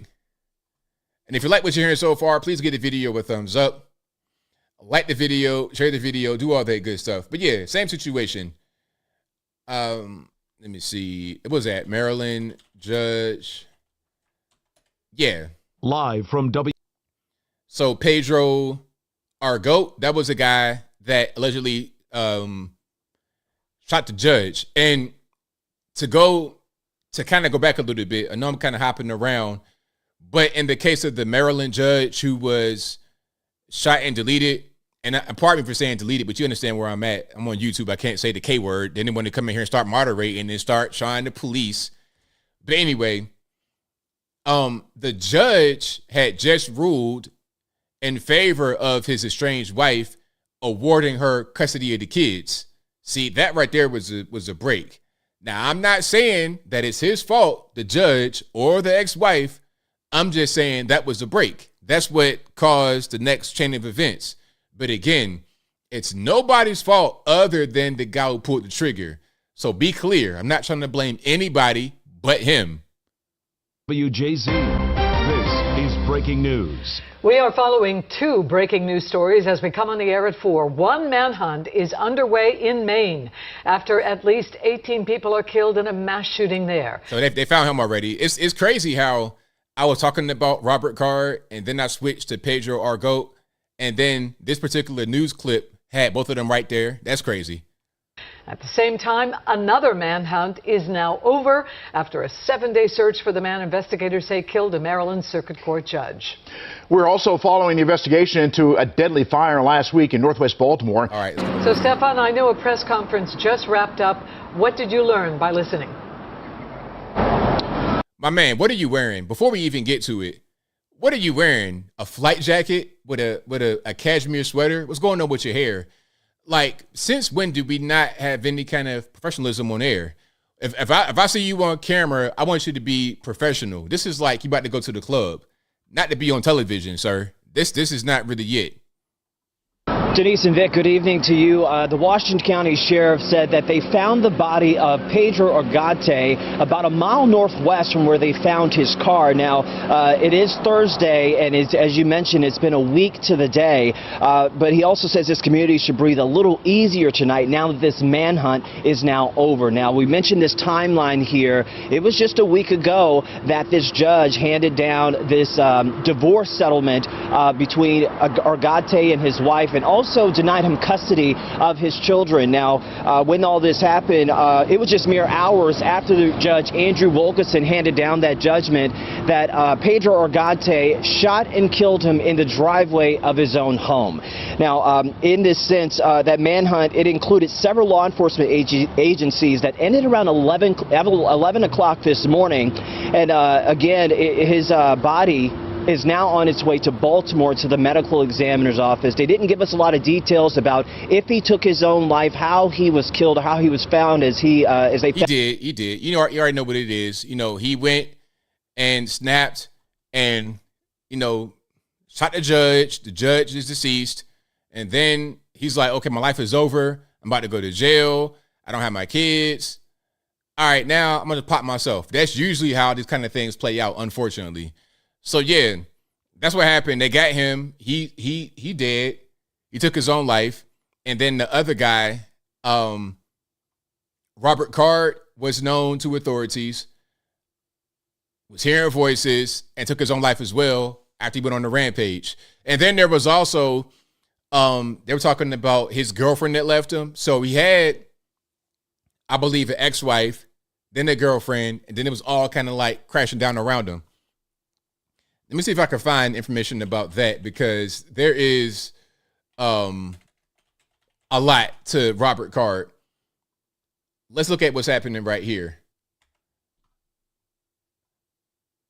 And if you like what you're hearing so far, please give the video a thumbs up. Like the video, share the video, do all that good stuff. But yeah, same situation. Let me see. It was at Maryland judge. Yeah. Live from So Pedro Argot, that was a guy that allegedly shot the judge. And to kind of go back a little bit, I know I'm kind of hopping around, but in the case of the Maryland judge who was shot and deleted, and pardon me for saying deleted, but you understand where I'm at. I'm on YouTube. I can't say the K word. Then they want to come in here and start moderating and start trying to police. But anyway, the judge had just ruled in favor of his estranged wife, awarding her custody of the kids. See, that right there was a break. Now, I'm not saying that it's his fault, the judge or the ex-wife. I'm just saying that was a break. That's what caused the next chain of events. But again, it's nobody's fault other than the guy who pulled the trigger. So be clear. I'm not trying to blame anybody but him. WJZ. This is Breaking. breaking news. We are following two breaking news stories as we come on the air at 4. One manhunt is underway in Maine after at least 18 people are killed in a mass shooting there. So they found him already. It's crazy how I was talking about Robert Card, and then I switched to Pedro Argot, and then this particular news clip had both of them right there. That's crazy. At the same time, another manhunt is now over after a 7-day search for the man investigators say killed a Maryland Circuit Court judge. We're also following the investigation into a deadly fire last week in northwest Baltimore. All right. So, Stefan, I know a press conference just wrapped up. What did you learn by listening? My man, what are you wearing? Before we even get to it, what are you wearing? A flight jacket with a cashmere sweater? What's going on with your hair? Like, since when do we not have any kind of professionalism on air? If I see you on camera, I want you to be professional. This is like you about to go to the club, not to be on television, sir. This is not really it. Denise and Vic, good evening to you. The Washington County Sheriff said that they found the body of Pedro Orgate about a mile northwest from where they found his car. Now, it is Thursday, and as you mentioned, it's been a week to the day. But he also says this community should breathe a little easier tonight now that this manhunt is now over. Now, we mentioned this timeline here. It was just a week ago that this judge handed down this divorce settlement between Orgate and his wife, and also denied him custody of his children. Now, when all this happened, it was just mere hours after the judge, Andrew Wilkinson, handed down that judgment that Pedro Orgate shot and killed him in the driveway of his own home. Now, in this sense, that manhunt, it included several law enforcement agencies that ended around 11 o'clock this morning. And again, his body is now on its way to Baltimore to the medical examiner's office. They didn't give us a lot of details about if he took his own life, how he was killed, or how he was found as they He did. You already know what it is. He went and snapped and, shot the judge. The judge is deceased. And then he's like, okay, my life is over. I'm about to go to jail. I don't have my kids. All right, now I'm going to pop myself. That's usually how these kind of things play out, unfortunately. So yeah, that's what happened. They got him. He dead. He took his own life. And then the other guy, Robert Card, was known to authorities, was hearing voices, and took his own life as well after he went on the rampage. And then there was also, they were talking about his girlfriend that left him. So he had, I believe, an ex-wife, then a girlfriend, and then it was all kind of like crashing down around him. Let me see if I can find information about that, because there is a lot to Robert Card. Let's look at what's happening right here.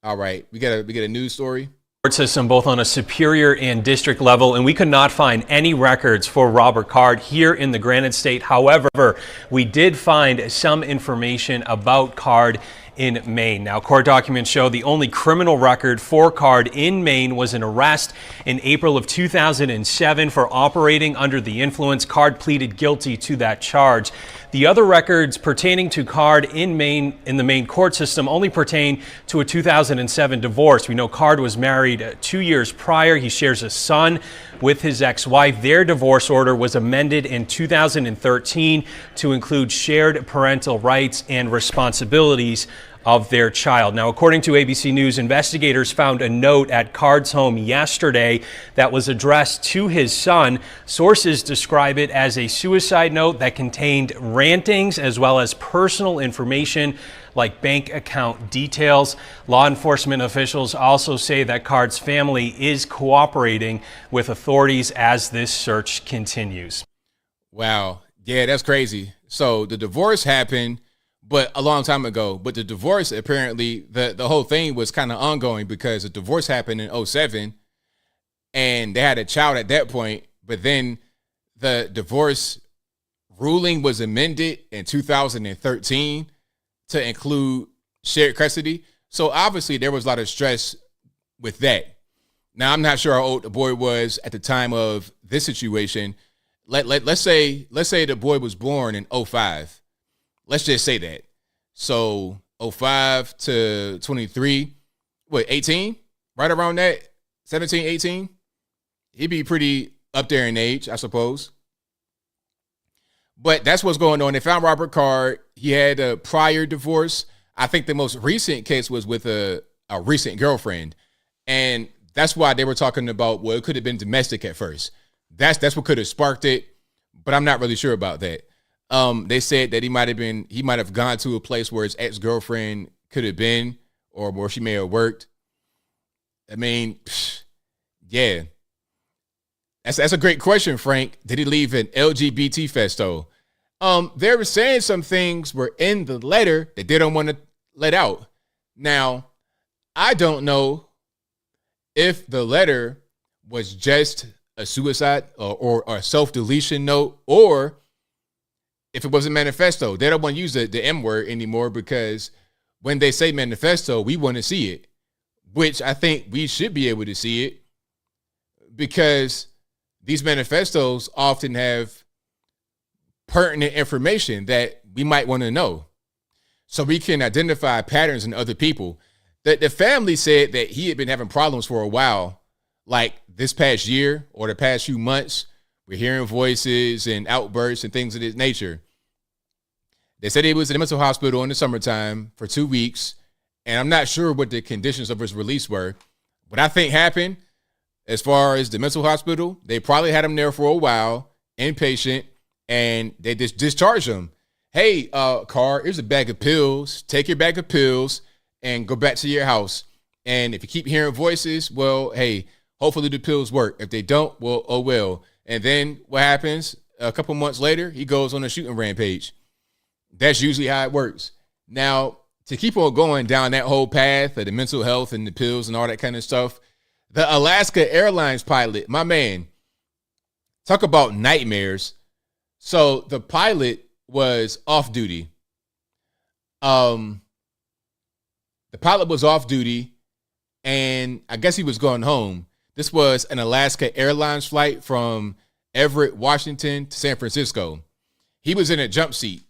All right, we got a news story. System both on a superior and district level, and we could not find any records for Robert Card here in the Granite State. However, we did find some information about Card in Maine. Now, court documents show the only criminal record for Card in Maine was an arrest in April of 2007 for operating under the influence. Card pleaded guilty to that charge. The other records pertaining to Card in Maine, in the Maine court system, only pertain to a 2007 divorce. We know Card was married 2 years prior. He shares a son with his ex-wife. Their divorce order was amended in 2013 to include shared parental rights and responsibilities of their child. Now, according to ABC News, investigators found a note at Card's home yesterday that was addressed to his son. Sources describe it as a suicide note that contained rantings as well as personal information like bank account details. Law enforcement officials also say that Card's family is cooperating with authorities as this search continues. Wow. Yeah, that's crazy. So the divorce happened, but a long time ago. But the divorce, apparently, the whole thing was kind of ongoing because the divorce happened in 2007, and they had a child at that point. But then the divorce ruling was amended in 2013 to include shared custody. So obviously there was a lot of stress with that. Now, I'm not sure how old the boy was at the time of this situation. Let's say the boy was born in 2005. Let's just say that. So 2005 to 23, 18? Right around that. 17, 18. He'd be pretty up there in age, I suppose. But that's what's going on. They found Robert Card. He had a prior divorce. I think the most recent case was with a recent girlfriend. And that's why they were talking about, well, it could have been domestic at first. That's what could have sparked it. But I'm not really sure about that. They said that he might have gone to a place where his ex-girlfriend could have been, or where she may have worked. I mean, yeah. That's a great question, Frank. Did he leave an LGBT fest, though? They were saying some things were in the letter that they don't want to let out. Now, I don't know if the letter was just a suicide or a self-deletion note, or if it was a manifesto. They don't want to use the M word anymore, because when they say manifesto, we want to see it, which I think we should be able to see it, because these manifestos often have pertinent information that we might want to know, so we can identify patterns in other people. The family said that he had been having problems for a while, like this past year or the past few months. We're hearing voices and outbursts and things of this nature. They said he was in a mental hospital in the summertime for 2 weeks, and I'm not sure what the conditions of his release were. What I think happened, as far as the mental hospital, they probably had him there for a while, inpatient, and they just discharged him. Hey, Carr, here's a bag of pills. Take your bag of pills and go back to your house. And if you keep hearing voices, well, hey, hopefully the pills work. If they don't, well, oh well. And then what happens? A couple months later, he goes on a shooting rampage. That's usually how it works. Now, to keep on going down that whole path of the mental health and the pills and all that kind of stuff, the Alaska Airlines pilot, my man, talk about nightmares. So the pilot was off duty. The pilot was off duty, and I guess he was going home. This was an Alaska Airlines flight from Everett, Washington to San Francisco. He was in a jump seat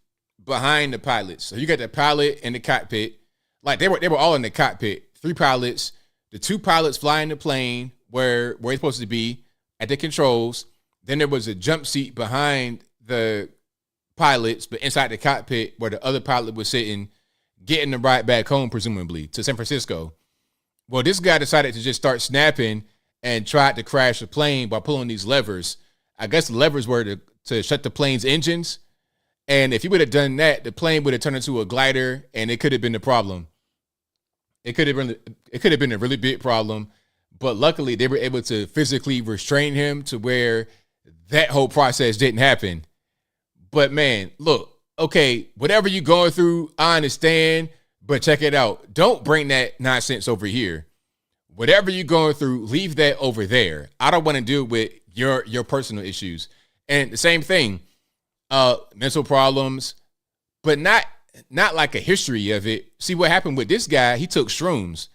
behind the pilots. So you got the pilot in the cockpit. Like they were all in the cockpit. 3 pilots. The 2 pilots flying the plane where they're supposed to be at the controls. Then there was a jump seat behind the pilots, but inside the cockpit where the other pilot was sitting, getting the ride back home, presumably, to San Francisco. Well, this guy decided to just start snapping and tried to crash the plane by pulling these levers. I guess the levers were to shut the plane's engines. And if he would have done that, the plane would have turned into a glider, and it could have been the problem. It could have been a really big problem. But luckily, they were able to physically restrain him to where that whole process didn't happen. But man, look, okay, whatever you're going through, I understand, but check it out. Don't bring that nonsense over here. Whatever you're going through, leave that over there. I don't want to deal with your personal issues. And the same thing, mental problems, but not like a history of it. See what happened with this guy, he took shrooms.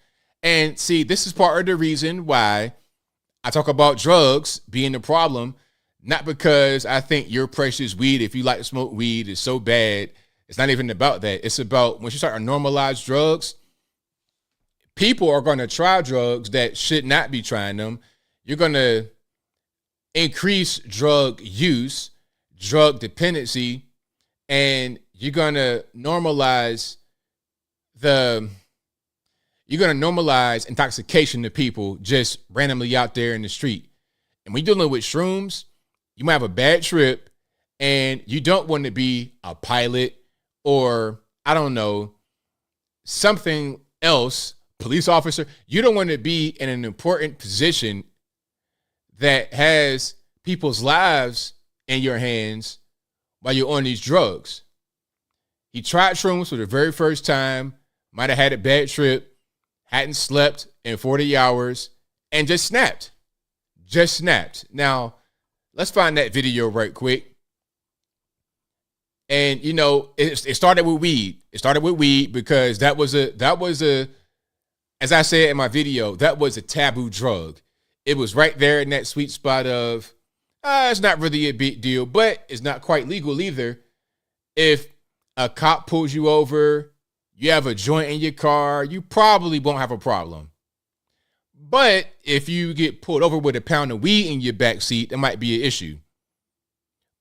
And see, this is part of the reason why I talk about drugs being the problem. Not because I think your precious weed, if you like to smoke weed, is so bad. It's not even about that. It's about once you start to normalize drugs, people are going to try drugs that should not be trying them. You're going to increase drug use, drug dependency, and you're going to normalize intoxication to people just randomly out there in the street. And when you're dealing with shrooms, you might have a bad trip, and you don't want to be a pilot or, I don't know, something else, police officer. You don't want to be in an important position that has people's lives in your hands while you're on these drugs. He tried shrooms for the very first time, might have had a bad trip, hadn't slept in 40 hours, and just snapped. Now, let's find that video right quick. And, you know, it started with weed. It started with weed because that was a, as I said in my video, that was a taboo drug. It was right there in that sweet spot of, it's not really a big deal, but it's not quite legal either. If a cop pulls you over, you have a joint in your car, you probably won't have a problem. But if you get pulled over with a pound of weed in your back seat, that might be an issue.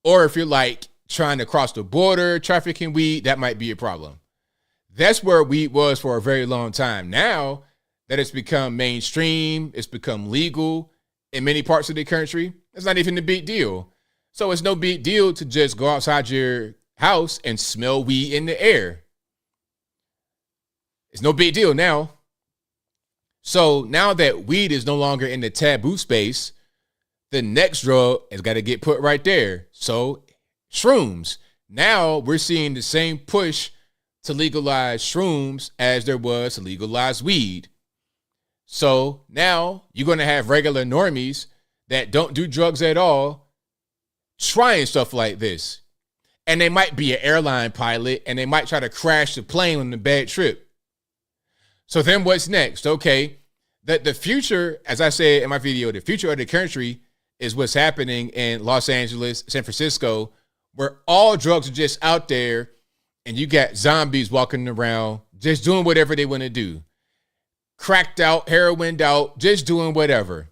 Or if you're like trying to cross the border, trafficking weed, that might be a problem. That's where weed was for a very long time. Now that it's become mainstream, it's become legal in many parts of the country, it's not even a big deal. So it's no big deal to just go outside your house and smell weed in the air. It's no big deal now. So now that weed is no longer in the taboo space, the next drug has got to get put right there. So shrooms. Now we're seeing the same push to legalize shrooms as there was to legalize weed. So now you're going to have regular normies that don't do drugs at all trying stuff like this. And they might be an airline pilot and they might try to crash the plane on a bad trip. So then what's next? Okay, the future, as I said in my video, the future of the country is what's happening in Los Angeles, San Francisco, where all drugs are just out there and you got zombies walking around just doing whatever they want to do. Cracked out, heroined out, just doing whatever.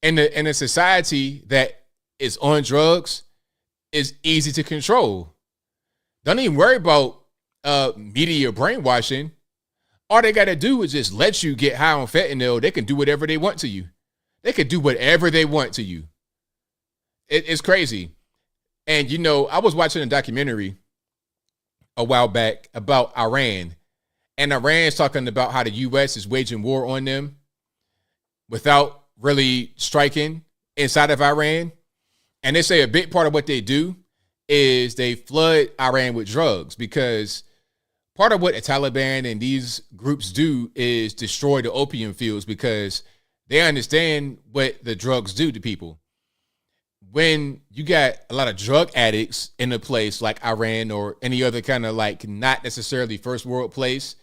And a society that is on drugs is easy to control. Don't even worry about media brainwashing. All they got to do is just let you get high on fentanyl. They can do whatever they want to you. They can do whatever they want to you. It's crazy. And, you know, I was watching a documentary a while back about Iran. And Iran's talking about how the U.S. is waging war on them without really striking inside of Iran. And they say a big part of what they do is they flood Iran with drugs, because part of what the Taliban and these groups do is destroy the opium fields, because they understand what the drugs do to people. When you got a lot of drug addicts in a place like Iran or any other kind of like not necessarily first world place,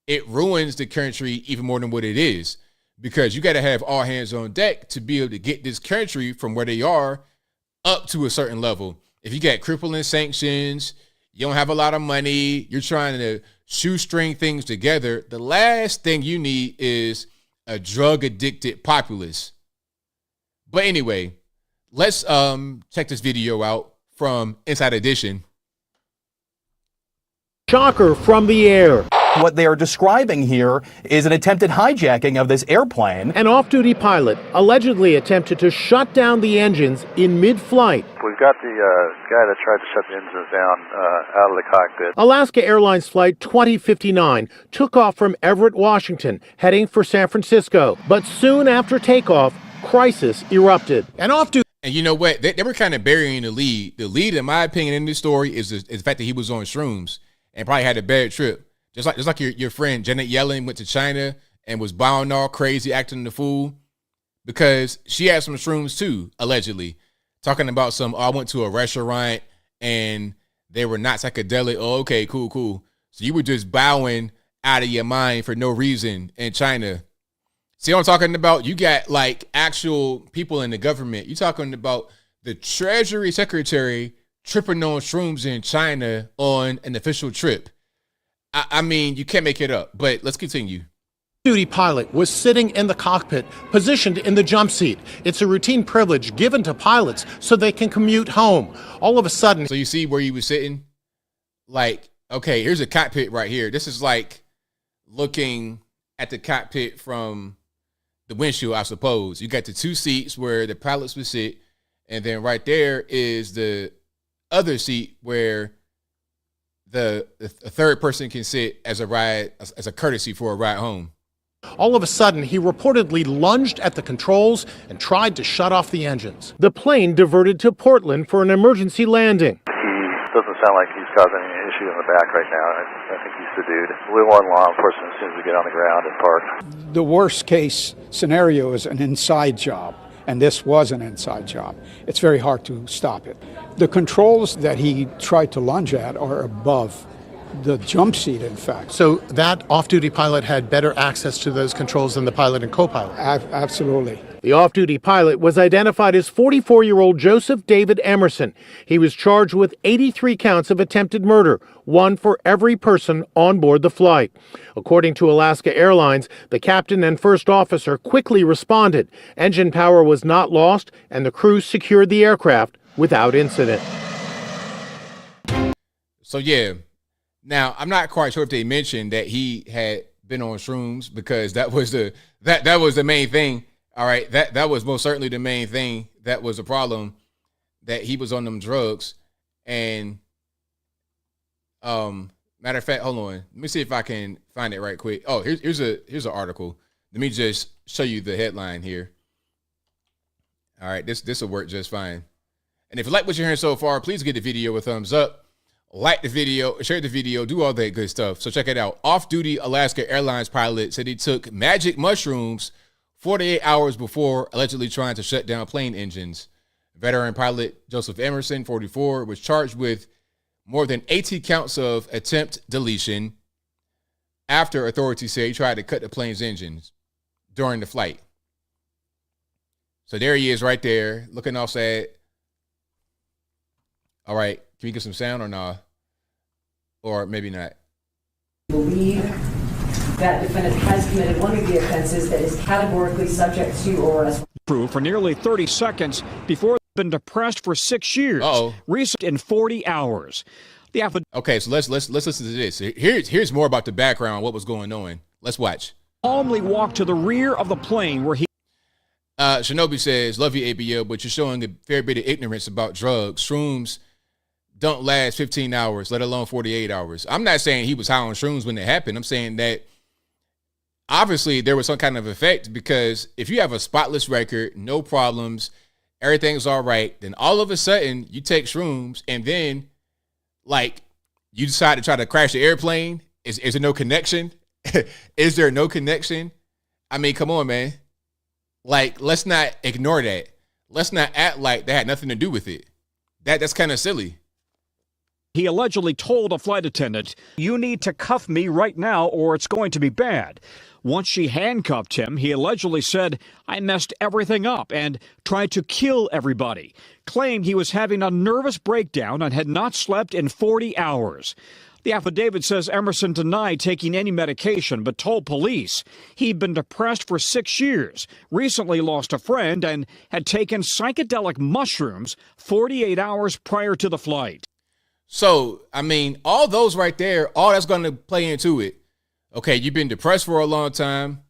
it ruins the country even more than what it is, because you got to have all hands on deck to be able to get this country from where they are up to a certain level. If you got crippling sanctions, you don't have a lot of money, you're trying to shoestring things together, the last thing you need is a drug addicted populace. But anyway, let's check this video out from Inside Edition. Shocker from the air. What they are describing here is an attempted hijacking of this airplane. An off-duty pilot allegedly attempted to shut down the engines in mid-flight. We've got the guy that tried to shut the engines down out of the cockpit. Alaska Airlines Flight 2059 took off from Everett, Washington, heading for San Francisco. But soon after takeoff, crisis erupted. An off-duty... And you know what? They were kind of burying the lead. The lead, in my opinion, in this story is the fact that he was on shrooms and probably had a bad trip. Just like your friend Janet Yellen went to China and was bowing all crazy, acting the fool, because she had some shrooms too, allegedly. Talking about I went to a restaurant and they were not psychedelic. Oh, okay, cool. So you were just bowing out of your mind for no reason in China. See what I'm talking about? You got like actual people in the government. You're talking about the Treasury Secretary tripping on shrooms in China on an official trip. I mean, you can't make it up, but let's continue. Duty pilot was sitting in the cockpit, positioned in the jump seat. It's a routine privilege given to pilots so they can commute home. All of a sudden... So you see where he was sitting? Like, okay, here's a cockpit right here. This is like looking at the cockpit from the windshield, I suppose. You got the two seats where the pilots would sit, and then right there is the other seat where the third person can sit as a courtesy for a ride home. All of a sudden, he reportedly lunged at the controls and tried to shut off the engines. The plane diverted to Portland for an emergency landing. He doesn't sound like he's causing any issue in the back right now. I think he's subdued. We want law enforcement as soon as we get on the ground and park. The worst case scenario is an inside job, and this was an inside job. It's very hard to stop it. The controls that he tried to lunge at are above the jump seat, in fact. So that off-duty pilot had better access to those controls than the pilot and co-pilot? Absolutely. The off-duty pilot was identified as 44-year-old Joseph David Emerson. He was charged with 83 counts of attempted murder, one for every person on board the flight. According to Alaska Airlines, the captain and first officer quickly responded. Engine power was not lost, and the crew secured the aircraft without incident. So, yeah. Now, I'm not quite sure if they mentioned that he had been on shrooms, because that was the main thing. All right, that was most certainly the main thing. That was the problem, that he was on them drugs. And matter of fact, hold on. Let me see if I can find it right quick. Oh, here's an article. Let me just show you the headline here. All right, this will work just fine. And if you like what you're hearing so far, please give the video a thumbs up. Like the video, share the video, do all that good stuff. So check it out. Off-duty Alaska Airlines pilot said he took magic mushrooms 48 hours before allegedly trying to shut down plane engines. Veteran pilot Joseph Emerson, 44, was charged with more than 80 counts of attempt deletion after authorities say he tried to cut the plane's engines during the flight. So there he is right there, looking all sad. All right, can we get some sound or nah? Or maybe not. Believe that defendant has committed one of the offenses that is categorically subject to arrest. For nearly 30 seconds before been depressed for 6 years. Recent in 40 hours. Okay, so let's listen to this. Here's more about the background, what was going on. Let's watch. Calmly walked to the rear of the plane where he. Shinobi says, "Love you, ABL, but you're showing a fair bit of ignorance about drugs. Shrooms don't last 15 hours, let alone 48 hours. I'm not saying he was high on shrooms when it happened. I'm saying that obviously there was some kind of effect, because if you have a spotless record, no problems, everything's all right, then all of a sudden you take shrooms and then like you decide to try to crash the airplane. Is there no connection? Is there no connection? I mean, come on, man. Like, let's not ignore that. Let's not act like that had nothing to do with it. That's kind of silly. He allegedly told a flight attendant, "You need to cuff me right now or it's going to be bad." Once she handcuffed him, he allegedly said, "I messed everything up," and tried to kill everybody. Claimed he was having a nervous breakdown and had not slept in 40 hours. The affidavit says Emerson denied taking any medication, but told police he'd been depressed for 6 years, recently lost a friend, and had taken psychedelic mushrooms 48 hours prior to the flight. So, I mean, all those right there, all that's going to play into it. Okay, you've been depressed for a long time,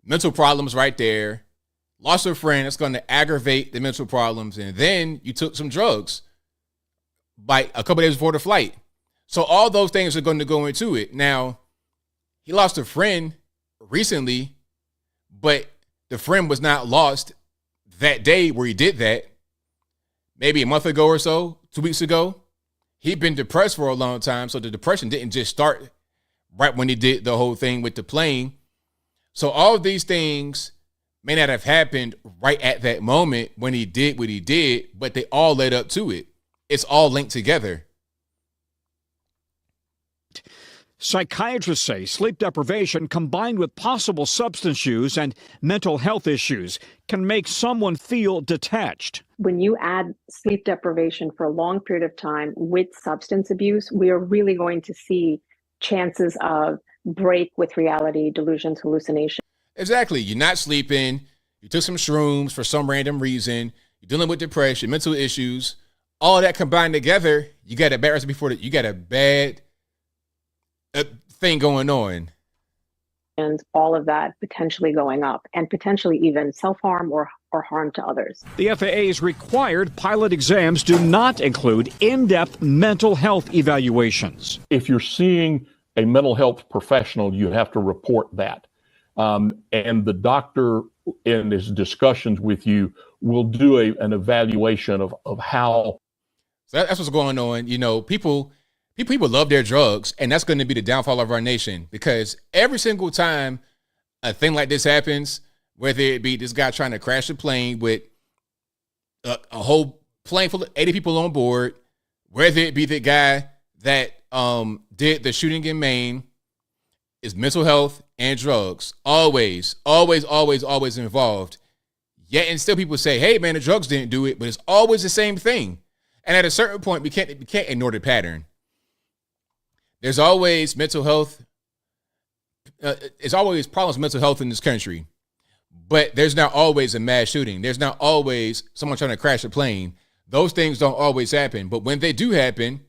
mental problems right there, lost a friend, that's going to aggravate the mental problems, and then you took some drugs like a couple days before the flight. So all those things are going to go into it. Now, he lost a friend recently, but the friend was not lost that day where he did that. Maybe a month ago or so, 2 weeks ago. He'd been depressed for a long time, so the depression didn't just start right when he did the whole thing with the plane. So all of these things may not have happened right at that moment when he did what he did, but they all led up to it. It's all linked together. Psychiatrists say sleep deprivation combined with possible substance use and mental health issues can make someone feel detached. When you add sleep deprivation for a long period of time with substance abuse, we are really going to see chances of break with reality, delusions, hallucinations. Exactly. You're not sleeping. You took some shrooms for some random reason. You're dealing with depression, mental issues. All of that combined together, you got a bad recipe for it. You got a bad thing going on. And all of that potentially going up and potentially even self-harm or harm to others. The FAA's required pilot exams do not include in-depth mental health evaluations. If you're seeing a mental health professional, you have to report that. And the doctor in his discussions with you will do an evaluation of how. So that's what's going on. You know, people love their drugs, and that's going to be the downfall of our nation, because every single time a thing like this happens, whether it be this guy trying to crash a plane with a whole plane full of 80 people on board, whether it be the guy that did the shooting in Maine, is mental health and drugs always involved. Yet and still people say, hey, man, the drugs didn't do it, but it's always the same thing. And at a certain point, we can't ignore the pattern. There's always mental health. There's always problems with mental health in this country. But there's not always a mass shooting. There's not always someone trying to crash a plane. Those things don't always happen. But when they do happen,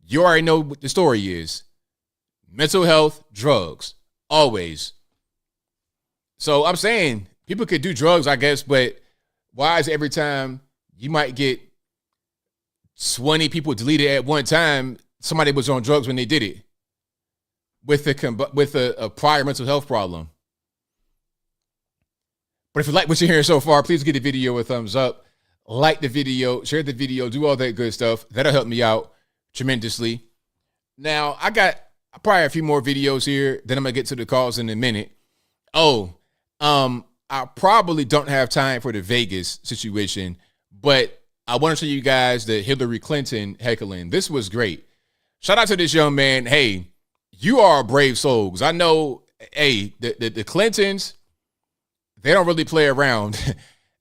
you already know what the story is. Mental health, drugs, always. So I'm saying people could do drugs, I guess, but why is every time you might get 20 people deleted at one time, somebody was on drugs when they did it with a prior mental health problem? But if you like what you're hearing so far, please give the video a thumbs up, like the video, share the video, do all that good stuff. That'll help me out tremendously. Now, I got probably a few more videos here. Then I'm going to get to the calls in a minute. I probably don't have time for the Vegas situation, but I want to show you guys the Hillary Clinton heckling. This was great. Shout out to this young man. Hey, you are a brave soul. Because I know, hey, the Clintons, they don't really play around.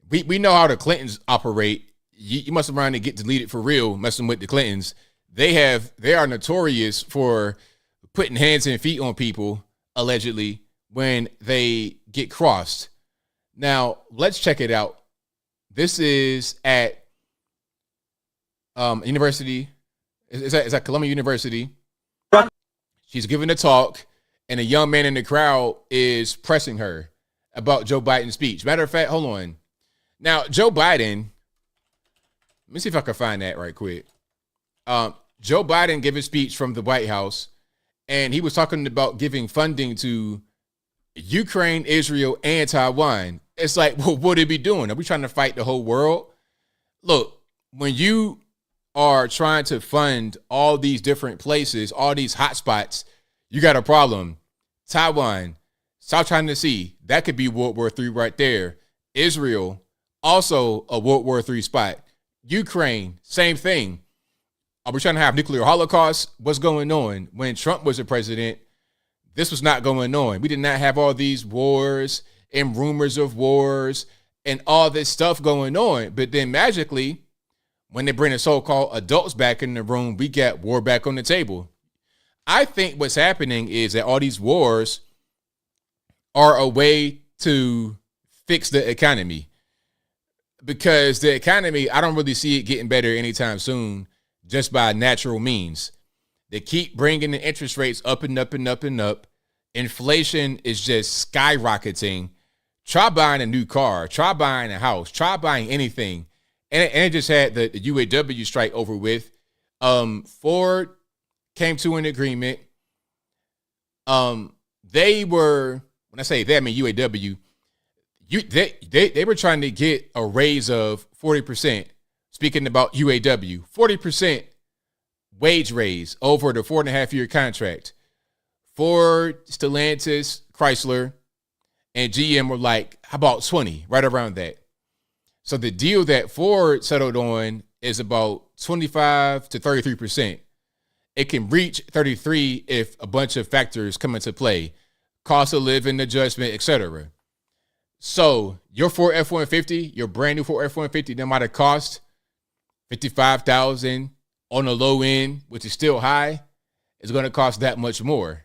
we know how the Clintons operate. You must have around to get deleted for real, messing with the Clintons. They are notorious for putting hands and feet on people, allegedly, when they get crossed. Now, let's check it out. This is at university. Is at Columbia University. She's giving a talk, and a young man in the crowd is pressing her about Joe Biden's speech. Matter of fact, hold on. Now, Joe Biden, let me see if I can find that right quick. Joe Biden gave a speech from the White House, and he was talking about giving funding to Ukraine, Israel, and Taiwan. It's like, well, what are we doing? Are we trying to fight the whole world? Look, when you are trying to fund all these different places, all these hotspots, you got a problem. Taiwan, South China Sea, that could be World War III right there. Israel, also a World War III spot. Ukraine, same thing. Are we trying to have nuclear holocaust? What's going on? When Trump was the president, this was not going on. We did not have all these wars and rumors of wars and all this stuff going on. But then magically, when they bring the so-called adults back in the room, we got war back on the table. I think what's happening is that all these wars are a way to fix the economy. Because the economy, I don't really see it getting better anytime soon just by natural means. They keep bringing the interest rates up and up and up and up. Inflation is just skyrocketing. Try buying a new car. Try buying a house. Try buying anything. And it just had the UAW strike over with. Ford came to an agreement. They were, when I say they, I mean UAW. They were trying to get a raise of 40%. Speaking about UAW, 40% wage raise over the 4.5-year contract. Ford, Stellantis, Chrysler, and GM were like, how about 20? Right around that. So the deal that Ford settled on is about 25 to 33%. It can reach 33 if a bunch of factors come into play. Cost of living adjustment, etc. So your Ford F-150, your brand new Ford F-150, that might have cost $55,000 on the low end, which is still high, is going to cost that much more.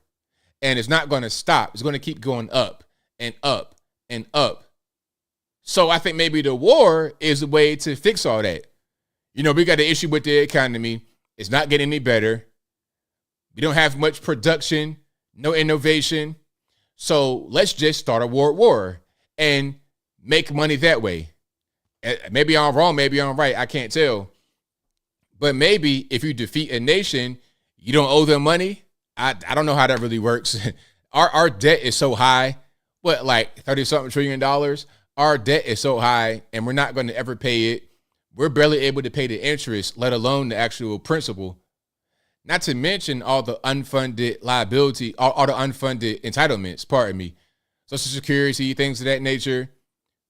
And it's not going to stop. It's going to keep going up and up and up. So I think maybe the war is a way to fix all that. You know, we got an issue with the economy. It's not getting any better. We don't have much production, no innovation. So let's just start a world war and make money that way. Maybe I'm wrong, maybe I'm right. I can't tell. But maybe if you defeat a nation, you don't owe them money. I don't know how that really works. Our debt is so high. What, like $30-something trillion? Our debt is so high, and we're not going to ever pay it. We're barely able to pay the interest, let alone the actual principal. Not to mention all the unfunded liability, all the unfunded entitlements, pardon me. Social Security, things of that nature,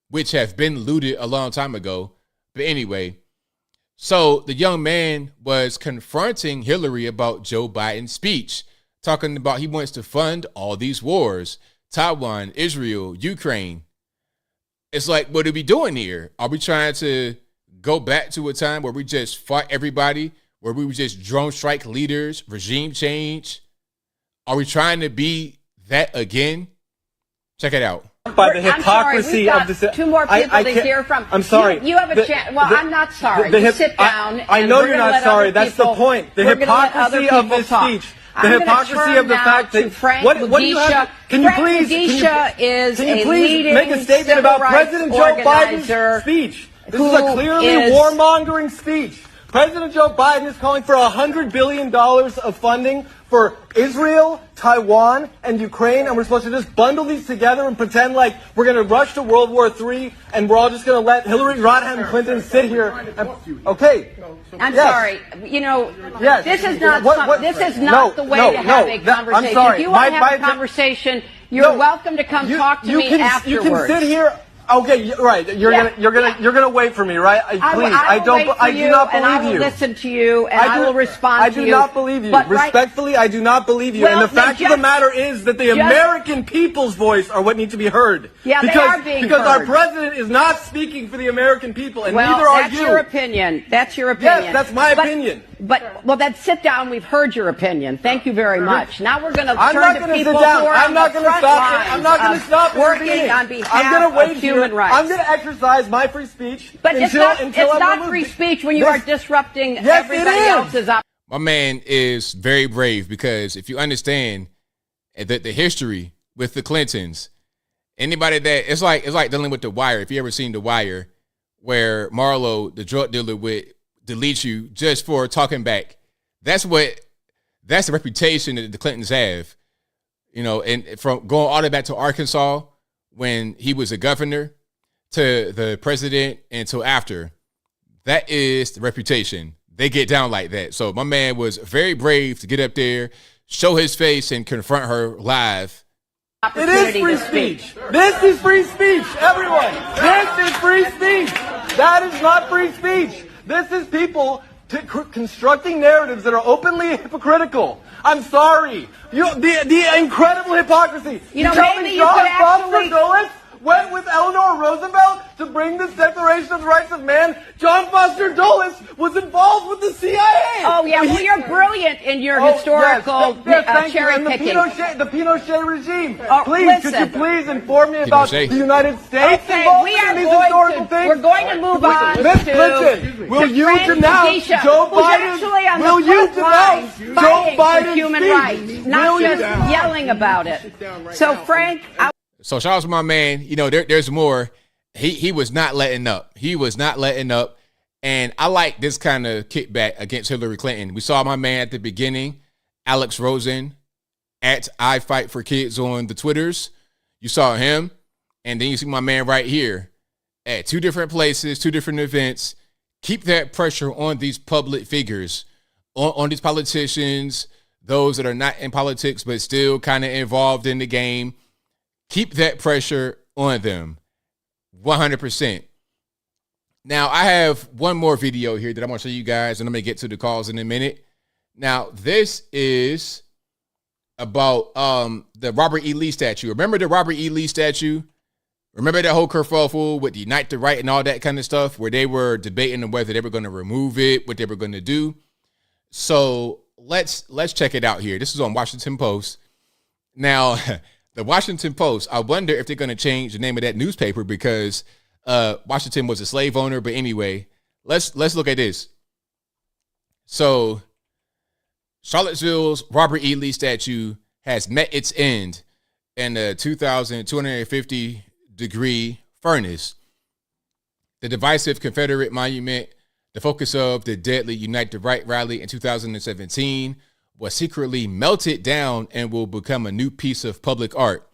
which have been looted a long time ago. But anyway, so the young man was confronting Hillary about Joe Biden's speech, talking about he wants to fund all these wars, Taiwan, Israel, Ukraine. it's like, what are we doing here? Are we trying to go back to a time where we just fought everybody, where we would just drone strike leaders, regime change? Are we trying to be that again? Check it out. By the hypocrisy I'm sorry, of we've the. got two more people to hear from. I'm sorry. You have a chance. Well, I'm not sorry. You sit down. I know you're not sorry. That's the point. The hypocrisy of this speech. The hypocrisy of the fact that what do you have? Can you please make a statement about President Joe Biden's speech? This is a clearly warmongering speech. President Joe Biden is calling for $100 billion of funding for Israel, Taiwan, and Ukraine, and we're supposed to just bundle these together and pretend like we're going to rush to World War III, and we're all just going to let Hillary Rodham Clinton sit here. Okay. I'm sorry. You know, this is not the way to have a conversation. I'm sorry. If you want to have a conversation, you're welcome to come talk to me afterwards. You can sit here. Okay, right. You're gonna wait for me, right? Please, I do not believe you. I will listen to you, and I will respond to you. I do not believe you. Respectfully, I do not believe you. And the fact of the matter is that the American people's voice are what need to be heard. Yeah, they are being heard. Because our president is not speaking for the American people, and neither are you. That's your opinion. That's your opinion. Yes, that's my opinion. Well, then sit down. We've heard your opinion. Thank you very much. Now we're going to turn to people who are I'm not going to stop. I'm not going to stop working on behalf of human rights. I'm going to exercise my free speech. But it's not free speech when you are disrupting everybody else's opportunity. My man is very brave, because if you understand the history with the Clintons, anybody that it's like dealing with The Wire. If you ever seen The Wire, where Marlo, the drug dealer, would delete you just for talking back. That's the reputation that the Clintons have, you know, and from going all the way back to Arkansas when he was a governor to the president until after. That is the reputation. They get down like that. So my man was very brave to get up there, show his face, and confront her live. It is free speech. This is free speech, everyone. This is free speech. That is not free speech. This is people constructing narratives that are openly hypocritical. I'm sorry. The incredible hypocrisy. You know, maybe you could actually went with Eleanor Roosevelt to bring this Declaration of the Rights of Man. John Foster Dulles was involved with the CIA. Oh, yeah. Well, you're brilliant in your historical cherry picking. The Pinochet regime. Could you please inform me about the United States? Okay, we're going to move on. Ms. Clinton, will you denounce Joe Biden? Will you denounce Joe Biden's human rights, not just yelling about it? So, Frank, So shout out to my man. You know, there's more. He was not letting up. He was not letting up. And I like this kind of kickback against Hillary Clinton. We saw my man at the beginning, Alex Rosen, at I Fight for Kids on the Twitters. You saw him. And then you see my man right here at two different places, two different events. Keep that pressure on these public figures, on these politicians, those that are not in politics but still kind of involved in the game. Keep that pressure on them, 100%. Now, I have one more video here that I'm going to show you guys, and I'm going to get to the calls in a minute. Now, this is about the Robert E. Lee statue. Remember the Robert E. Lee statue? Remember that whole kerfuffle with the Unite the Right and all that kind of stuff, where they were debating on whether they were going to remove it, what they were going to do? So let's check it out here. This is on Washington Post. Now, the Washington Post, I wonder if they're going to change the name of that newspaper, because Washington was a slave owner. But anyway, let's look at this. So Charlottesville's Robert E. Lee statue has met its end in a 2,250-degree furnace. The divisive Confederate monument, the focus of the deadly Unite the Right rally in 2017, was secretly melted down and will become a new piece of public art.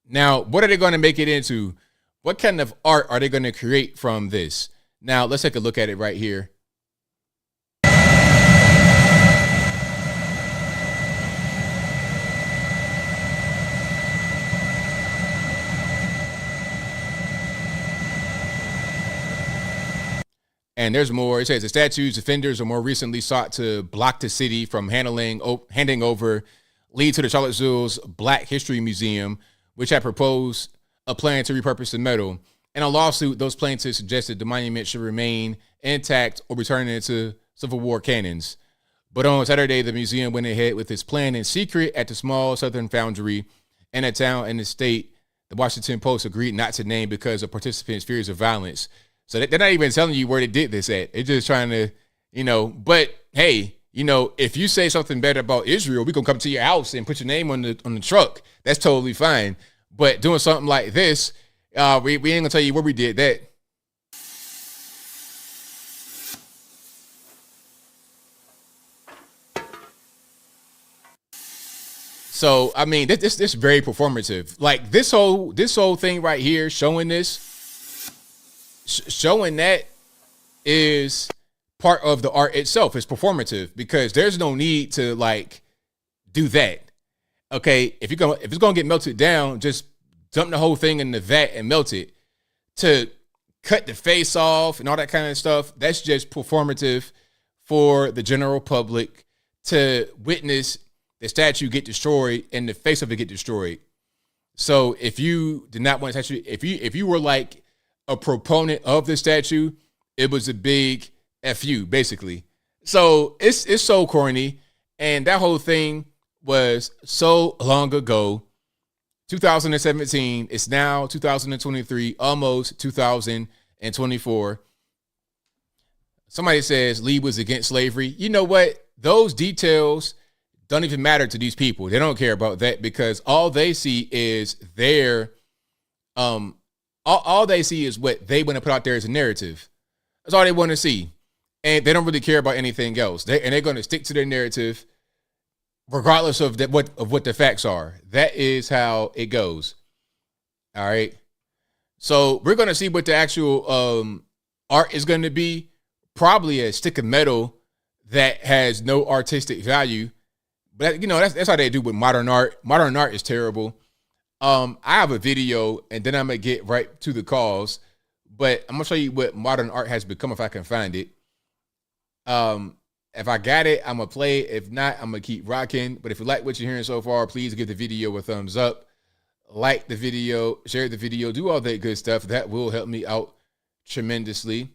Now, what are they going to make it into? What kind of art are they going to create from this? Now, let's take a look at it right here. And there's more. It says the statue's defenders are more recently sought to block the city from handing over Lee to the Charlottesville's Black History Museum, which had proposed a plan to repurpose the metal. In a lawsuit, those plaintiffs suggested the monument should remain intact or be turned into Civil War cannons. But on Saturday, the museum went ahead with its plan in secret at the small Southern Foundry in a town in the state. The Washington Post agreed not to name because of participants' fears of violence. So they're not even telling you where they did this at. They're just trying to, but hey, if you say something bad about Israel, we're going to come to your house and put your name on the truck. That's totally fine. But doing something like this, we ain't going to tell you where we did that. So, I mean, this is very performative. Like this whole thing right here, showing that is part of the art itself. It's performative because there's no need to like do that. Okay, if it's gonna get melted down, just dump the whole thing in the vat and melt it. To cut the face off and all that kind of stuff, that's just performative for the general public to witness the statue get destroyed and the face of it get destroyed. So if you did not want to statue, if you were like a proponent of the statue, it was a big F you, basically. So it's so corny. And that whole thing was so long ago, 2017. It's now 2023, almost 2024. Somebody says Lee was against slavery. You know what? Those details don't even matter to these people. They don't care about that because all they see is their, all they see is what they want to put out there as a narrative. That's all they want to see. And they don't really care about anything else. They're going to stick to their narrative regardless of what the facts are. That is how it goes. All right. So we're going to see what the actual art is going to be. Probably a stick of metal that has no artistic value. But, that's how they do with modern art. Modern art is terrible. I have a video, and then I'm going to get right to the calls. But I'm going to show you what modern art has become if I can find it. If I got it, I'm going to play it. If not, I'm going to keep rocking. But if you like what you're hearing so far, please give the video a thumbs up. Like the video, share the video, do all that good stuff. That will help me out tremendously.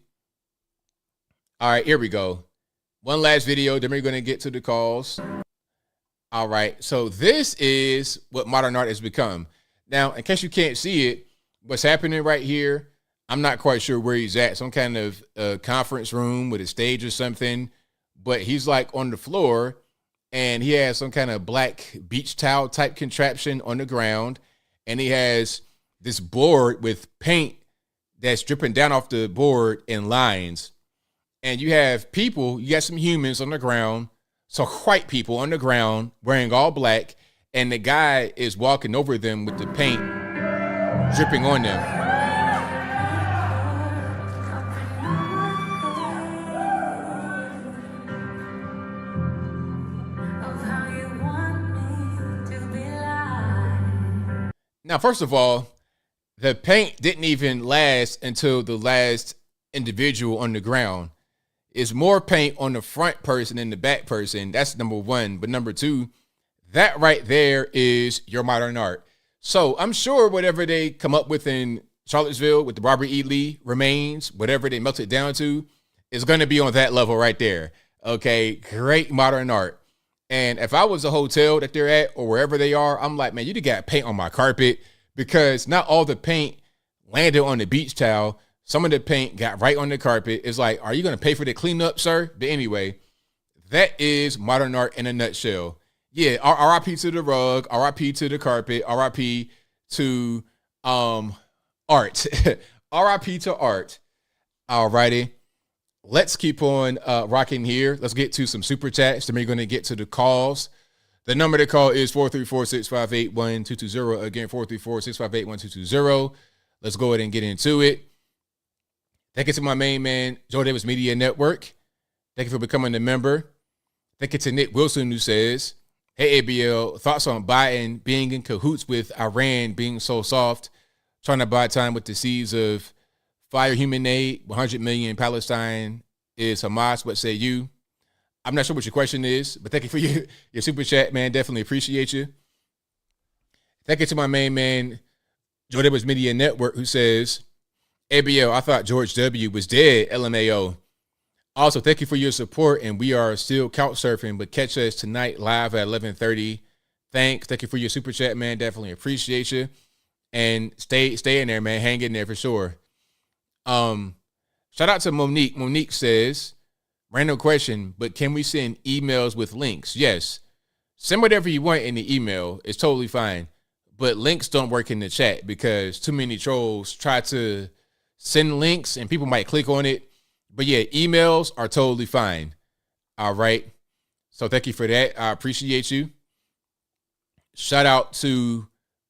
All right, here we go. One last video, then we're going to get to the calls. All right, so this is what modern art has become. Now, in case you can't see it, what's happening right here, I'm not quite sure where he's at. Some kind of conference room with a stage or something. But he's like on the floor and he has some kind of black beach towel type contraption on the ground. And he has this board with paint that's dripping down off the board in lines. And you have people, you got some humans on the ground. So white people on the ground wearing all black. And the guy is walking over them with the paint dripping on them. Now, first of all, the paint didn't even last until the last individual on the ground. It's more paint on the front person than the back person. That's number one. But number two, that right there is your modern art. So I'm sure whatever they come up with in Charlottesville with the Robert E. Lee remains, whatever they melt it down to, is going to be on that level right there. Okay, great modern art. And if I was a hotel that they're at or wherever they are, I'm like, man, you got paint on my carpet because not all the paint landed on the beach towel. Some of the paint got right on the carpet. It's like, are you going to pay for the cleanup, sir? But anyway, that is modern art in a nutshell. Yeah, RIP to the rug, RIP to the carpet, RIP to art. RIP to art. All righty. Let's keep on rocking here. Let's get to some super chats. Then we're going to get to the calls. The number to call is 434-658-1220. Again, 434-658-1220. Let's go ahead and get into it. Thank you to my main man, Joe Davis Media Network. Thank you for becoming a member. Thank you to Nick Wilson, who says, hey, ABL, thoughts on Biden being in cahoots with Iran being so soft, trying to buy time with the seas of fire human aid, 100 million Palestine is Hamas. What say you? I'm not sure what your question is, but thank you for your super chat, man. Definitely appreciate you. Thank you to my main man, Jordan Edwards Media Network, who says, ABL, I thought George W. was dead, LMAO. Also, thank you for your support, and we are still couch surfing, but catch us tonight live at 11:30. Thanks. Thank you for your super chat, man. Definitely appreciate you. And stay in there, man. Hang in there for sure. Shout out to Monique. Monique says, random question, but can we send emails with links? Yes. Send whatever you want in the email. It's totally fine. But links don't work in the chat because too many trolls try to send links and people might click on it. But yeah, emails are totally fine. All right. So thank you for that. I appreciate you. Shout out to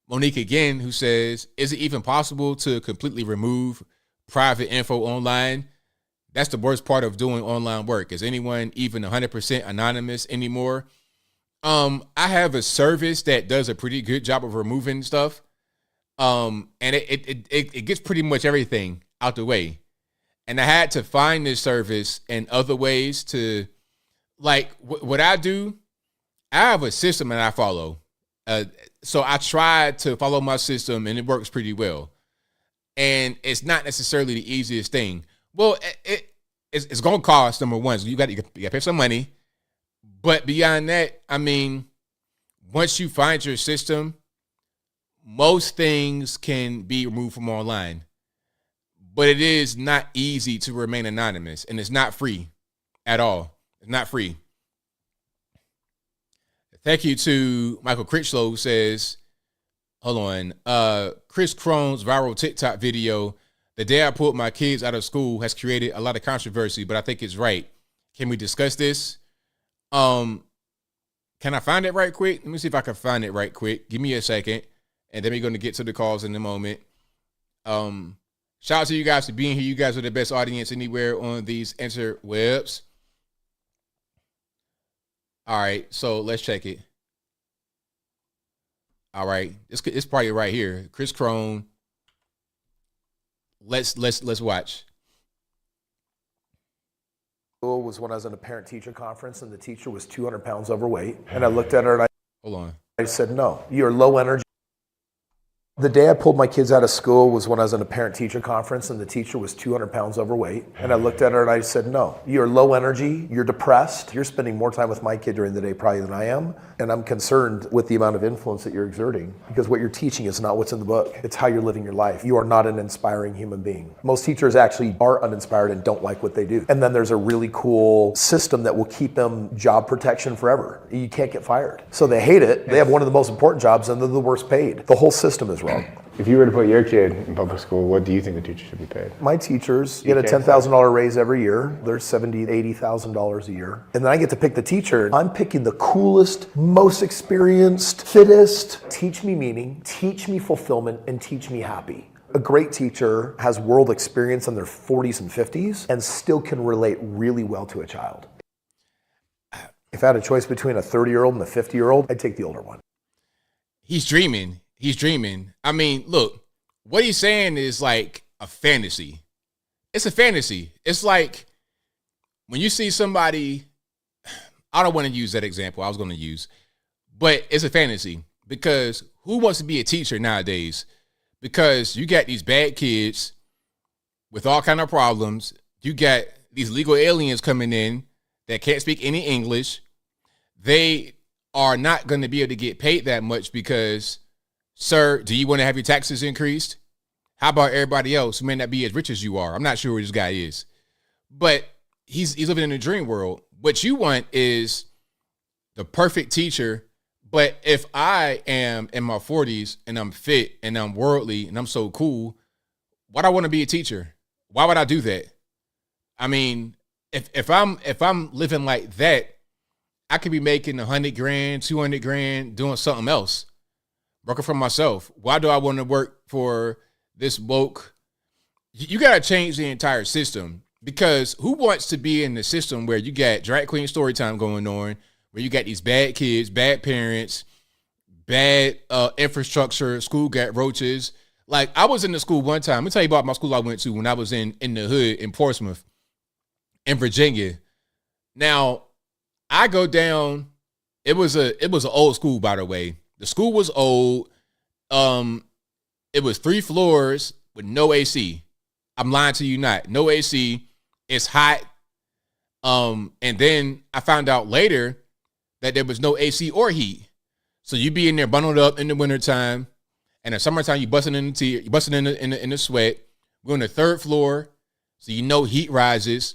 Monique again, who says, is it even possible to completely remove private info online? That's the worst part of doing online work. Is anyone even 100% anonymous anymore? I have a service that does a pretty good job of removing stuff. And it gets pretty much everything out the way. And I had to find this service and other ways to, like, what I do, I have a system that I follow. So I tried to follow my system and it works pretty well. And it's not necessarily the easiest thing. Well, it's going to cost, number one. So you got to pay some money. But beyond that, I mean, once you find your system, most things can be removed from online. But it is not easy to remain anonymous. And it's not free at all. It's not free. Thank you to Michael Critchlow, who says, hold on, Chris Crone's viral TikTok video, the day I pulled my kids out of school, has created a lot of controversy, but I think it's right. Can we discuss this? Can I find it right quick? Let me see if I can find it right quick. Give me a second, and then we're going to get to the calls in a moment. Shout out to you guys for being here. You guys are the best audience anywhere on these interwebs. All right, so let's check it. All right, it's probably right here. Chris Crone. Let's watch. Was when I was in a parent-teacher conference and the teacher was 200 pounds overweight, and I looked at her and I said, "No, you're low energy." The day I pulled my kids out of school was when I was in a parent-teacher conference and the teacher was 200 pounds overweight. And I looked at her and I said, no, you're low energy, you're depressed, you're spending more time with my kid during the day probably than I am. And I'm concerned with the amount of influence that you're exerting because what you're teaching is not what's in the book. It's how you're living your life. You are not an inspiring human being. Most teachers actually are uninspired and don't like what they do. And then there's a really cool system that will keep them job protection forever. You can't get fired. So they hate it. They have one of the most important jobs and they're the worst paid. The whole system is wrong. If you were to put your kid in public school, what do you think the teacher should be paid? My teachers get a $10,000 raise every year. They're $70,000 to $80,000 a year. And then I get to pick the teacher. I'm picking the coolest, most experienced, fittest. Teach me meaning, teach me fulfillment, and teach me happy. A great teacher has world experience in their 40s and 50s and still can relate really well to a child. If I had a choice between a 30-year-old and a 50-year-old, I'd take the older one. He's dreaming. He's dreaming. I mean, look, what he's saying is like a fantasy. It's a fantasy. It's like when you see somebody, I don't want to use that example I was going to use, but it's a fantasy because who wants to be a teacher nowadays? Because you got these bad kids with all kind of problems. You got these legal aliens coming in that can't speak any English. They are not going to be able to get paid that much because, sir, do you want to have your taxes increased? How about everybody else who may not be as rich as you are? I'm not sure who this guy is. But he's living in a dream world. What you want is the perfect teacher. But if I am in my 40s and I'm fit and I'm worldly and I'm so cool, why do I want to be a teacher? Why would I do that? I mean, if I'm living like that, I could be making $100 grand, $200 grand doing something else. Working for myself. Why do I want to work for this woke? You got to change the entire system because who wants to be in the system where you got drag queen story time going on, where you got these bad kids, bad parents, bad infrastructure, school got roaches. Like I was in the school one time. Let me tell you about my school I went to when I was in the hood in Portsmouth in Virginia. Now I go down, it was an old school, by the way. The school was old. It was 3 floors with no AC. I'm lying to you not. No AC. It's hot. And then I found out later that there was no AC or heat. So you be in there bundled up in the wintertime. And in the summertime, you busting in the sweat. We're on the 3rd floor. So you know heat rises.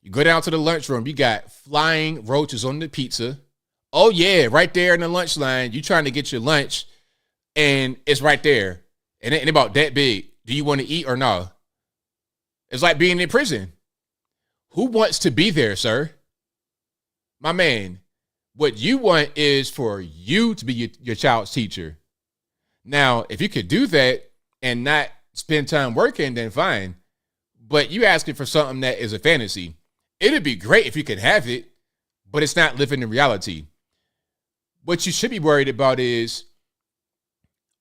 You go down to the lunchroom. You got flying roaches on the pizza. Oh, yeah, right there in the lunch line. You trying to get your lunch, and it's right there. And it ain't about that big. Do you want to eat or no? It's like being in prison. Who wants to be there, sir? My man, what you want is for you to be your child's teacher. Now, if you could do that and not spend time working, then fine. But you asking for something that is a fantasy. It'd be great if you could have it, but it's not living in reality. What you should be worried about is,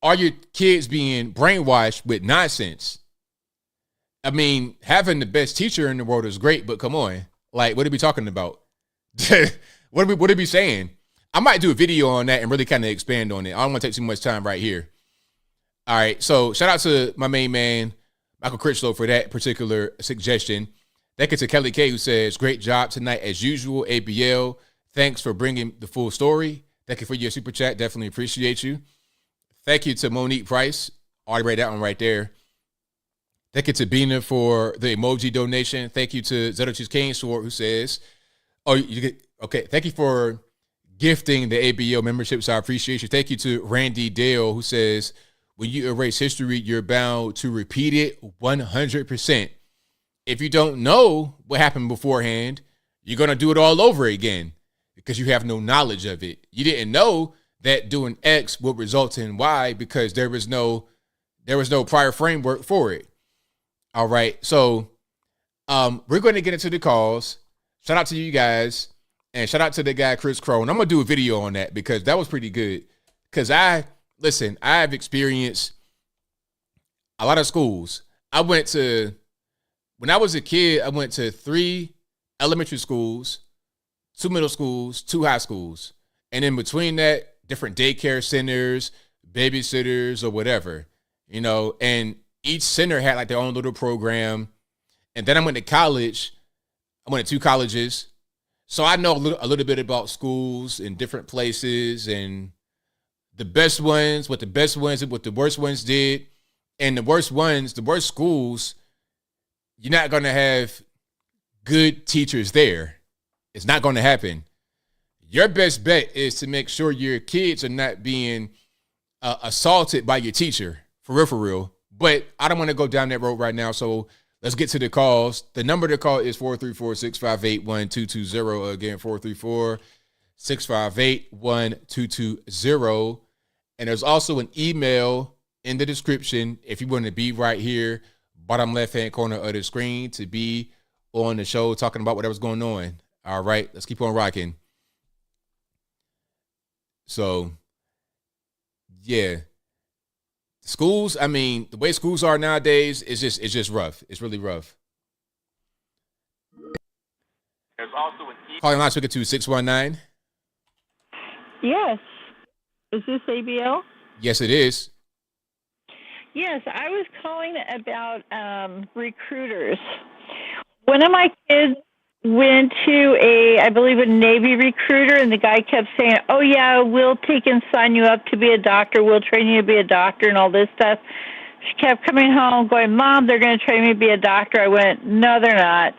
are your kids being brainwashed with nonsense? I mean, having the best teacher in the world is great, but come on. Like, what are we talking about? What are we saying? I might do a video on that and really kind of expand on it. I don't want to take too much time right here. All right, so shout out to my main man, Michael Critchlow, for that particular suggestion. Thank you to Kelly K, who says, great job tonight as usual, ABL. Thanks for bringing the full story. Thank you for your super chat. Definitely appreciate you. Thank you to Monique Price. Already read that one right there. Thank you to Bina for the emoji donation. Thank you to Zedochis Kane Sword, who says, okay, thank you for gifting the ABL membership, so I appreciate you. Thank you to Randy Dale, who says, when you erase history, you're bound to repeat it 100%. If you don't know what happened beforehand, you're going to do it all over again because you have no knowledge of it. You didn't know that doing X would result in Y because there was no prior framework for it. All right. So we're going to get into the calls. Shout out to you guys and shout out to the guy, Chris Crow. And I'm going to do a video on that because that was pretty good. Because I've experienced a lot of schools. When I was a kid, I went to 3 elementary schools, 2 middle schools, 2 high schools. And in between that, different daycare centers, babysitters, or whatever, and each center had like their own little program. And then I went to college. I went to 2 colleges. So I know a little bit about schools in different places and the best ones, what the best ones and what the worst ones did. And the worst schools, you're not going to have good teachers there. It's not going to happen. Your best bet is to make sure your kids are not being assaulted by your teacher, for real. But I don't want to go down that road right now, so let's get to the calls. The number to call is 434-658-1220. Again, 434-658-1220. And there's also an email in the description if you want to be right here, bottom left-hand corner of the screen, to be on the show talking about whatever's going on. All right, let's keep on rocking. So, yeah. Schools, I mean, the way schools are nowadays is just rough. It's really rough. There's also calling line speaker to 619. Yes. Is this ABL? Yes, it is. Yes, I was calling about recruiters. One of my kids went to I believe a Navy recruiter, and the guy kept saying, oh, yeah, we'll take and sign you up to be a doctor. We'll train you to be a doctor and all this stuff. She kept coming home going, Mom, they're going to train me to be a doctor. I went, no, they're not.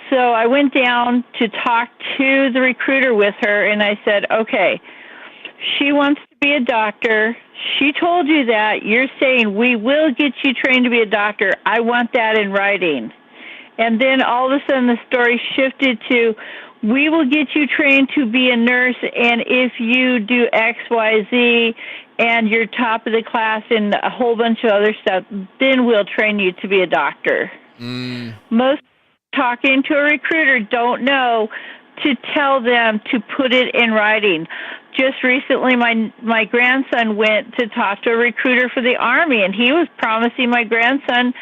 So I went down to talk to the recruiter with her, and I said, okay, she wants to be a doctor. She told you that. You're saying we will get you trained to be a doctor. I want that in writing. And then all of a sudden the story shifted to, we will get you trained to be a nurse, and if you do X, Y, Z, and you're top of the class and a whole bunch of other stuff, then we'll train you to be a doctor. Most talking to a recruiter don't know to tell them to put it in writing. Just recently, my grandson went to talk to a recruiter for the Army, and he was promising my grandson,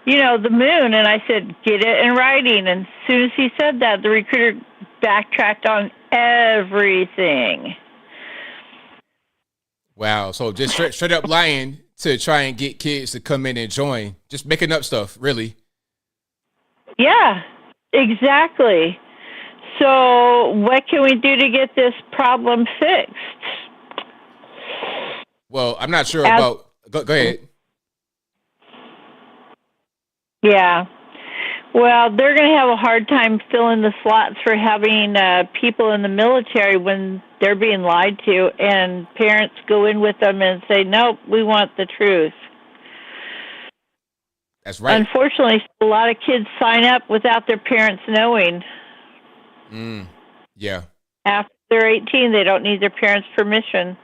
the moon. And I said, get it in writing. And as soon as he said that, the recruiter backtracked on everything. Wow. So just straight up lying to try and get kids to come in and join. Just making up stuff, really. Yeah, exactly. So what can we do to get this problem fixed? Well, I'm not sure about... Go ahead. Yeah. Well, they're going to have a hard time filling the slots for having people in the military when they're being lied to, and parents go in with them and say, nope, we want the truth. That's right. Unfortunately, a lot of kids sign up without their parents knowing. Yeah. After they're 18, they don't need their parents' permission.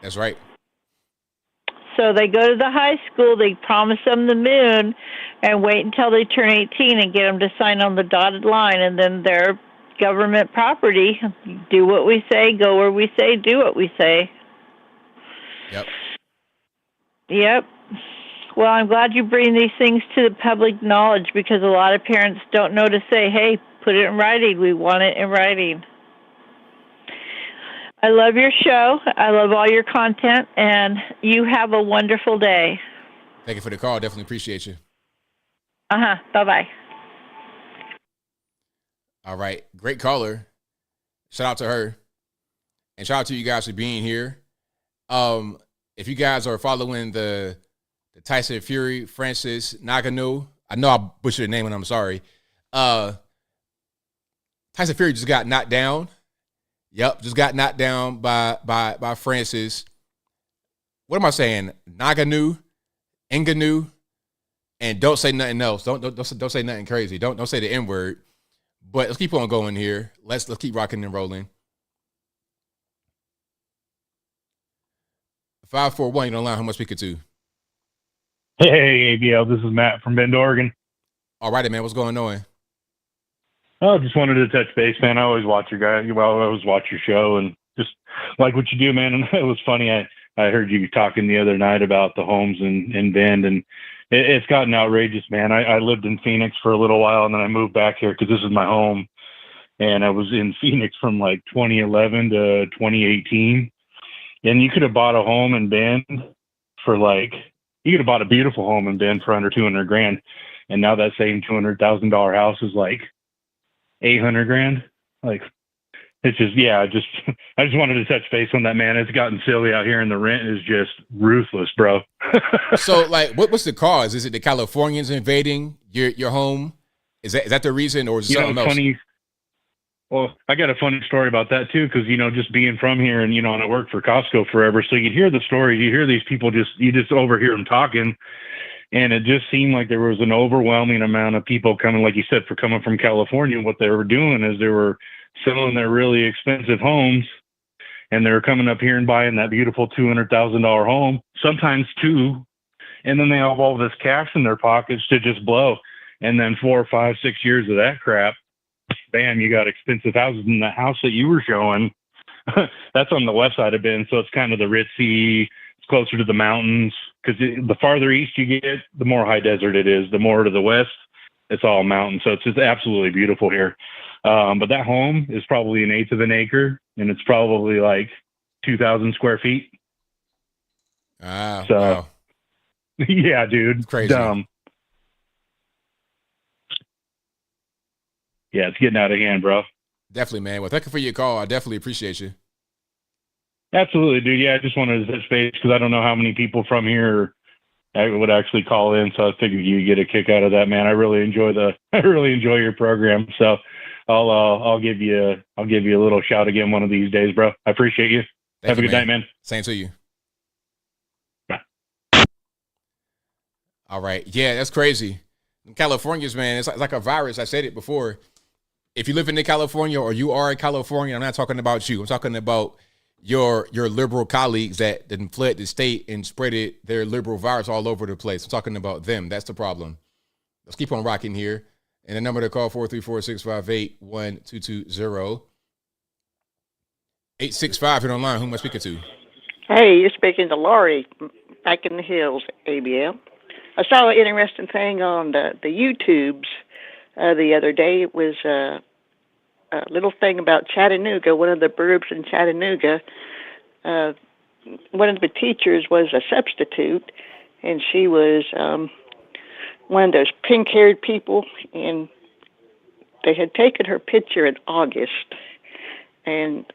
That's right. So they go to the high school, they promise them the moon, and wait until they turn 18 and get them to sign on the dotted line, and then they're government property. Do what we say, go where we say, do what we say. Yep. Well, I'm glad you bring these things to the public knowledge, because a lot of parents don't know to say, hey, put it in writing. We want it in writing. I love your show. I love all your content, and you have a wonderful day. Thank you for the call. Definitely appreciate you. Bye-bye. All right. Great caller. Shout out to her. And shout out to you guys for being here. If you guys are following the Tyson Fury, Francis Ngannou, I know I butchered the name and I'm sorry. Tyson Fury just got knocked down. Yep, just got knocked down by Francis. What am I saying? Ngannou, and don't say nothing else. Don't say nothing crazy. Don't say the N-word. But let's keep on going here. Let's keep rocking and rolling. 541, you don't line. Who am I speaking to? Hey, ABL, this is Matt from Bend, Oregon. All righty, man. What's going on? Oh, just wanted to touch base, man. I always watch your guy. Well, I always watch your show and just like what you do, man. And it was funny. I heard you talking the other night about the homes in Bend, and it's gotten outrageous, man. I lived in Phoenix for a little while, and then I moved back here because this is my home. And I was in Phoenix from like 2011 to 2018. And you could have bought a home in Bend for you could have bought a beautiful home in Bend for under $200,000. And now that same $200,000 house is like $800,000. Like, it's just, I just wanted to touch base on that, man. It's gotten silly out here, and the rent is just ruthless, bro. So, what's the cause? Is it the Californians invading your home? Is that the reason, or is it something else? Funny. Well, I got a funny story about that too, because just being from here, and and I worked for Costco forever, so you hear the stories, you hear these people you just overhear them talking, and it just seemed like there was an overwhelming amount of people coming, like you said, coming from California. What they were doing is they were selling their really expensive homes, and they were coming up here and buying that beautiful $200,000 home, sometimes two, and then they have all this cash in their pockets to just blow, and then 4, 5, 6 years of that crap. Bam, you got expensive houses. In the house that you were showing, that's on the west side of Bend, so it's kind of the ritzy, it's closer to the mountains, because the farther east you get, the more high desert it is. The more to the west, it's all mountain, so it's just absolutely beautiful here. But that home is probably 1/8 of an acre, and it's probably like 2,000 square feet. Wow. Yeah, dude. Crazy. Dumb. Yeah, it's getting out of hand, bro. Definitely, man. Well, thank you for your call. I definitely appreciate you. Absolutely, dude. Yeah, I just wanted to touch base because I don't know how many people from here would actually call in, so I figured you'd get a kick out of that, man. I really enjoy your program. So I'll give you a little shout again one of these days, bro. I appreciate you. Have a good night, man. Same to you. Bye. All right. Yeah, that's crazy. Californians, man, it's like a virus. I said it before. If you live in California or you are a Californian, I'm not talking about you. I'm talking about your liberal colleagues that then fled the state and spreaded their liberal virus all over the place. I'm talking about them. That's the problem. Let's keep on rocking here. And the number to call, 434-658-1220. 865, you're online. Who am I speaking to? Hey, you're speaking to Laurie back in the hills, ABL. I saw an interesting thing on the YouTubes the other day. It was a little thing about Chattanooga, one of the burbs in Chattanooga. one of the teachers was a substitute, and she was one of those pink-haired people, and they had taken her picture in August, and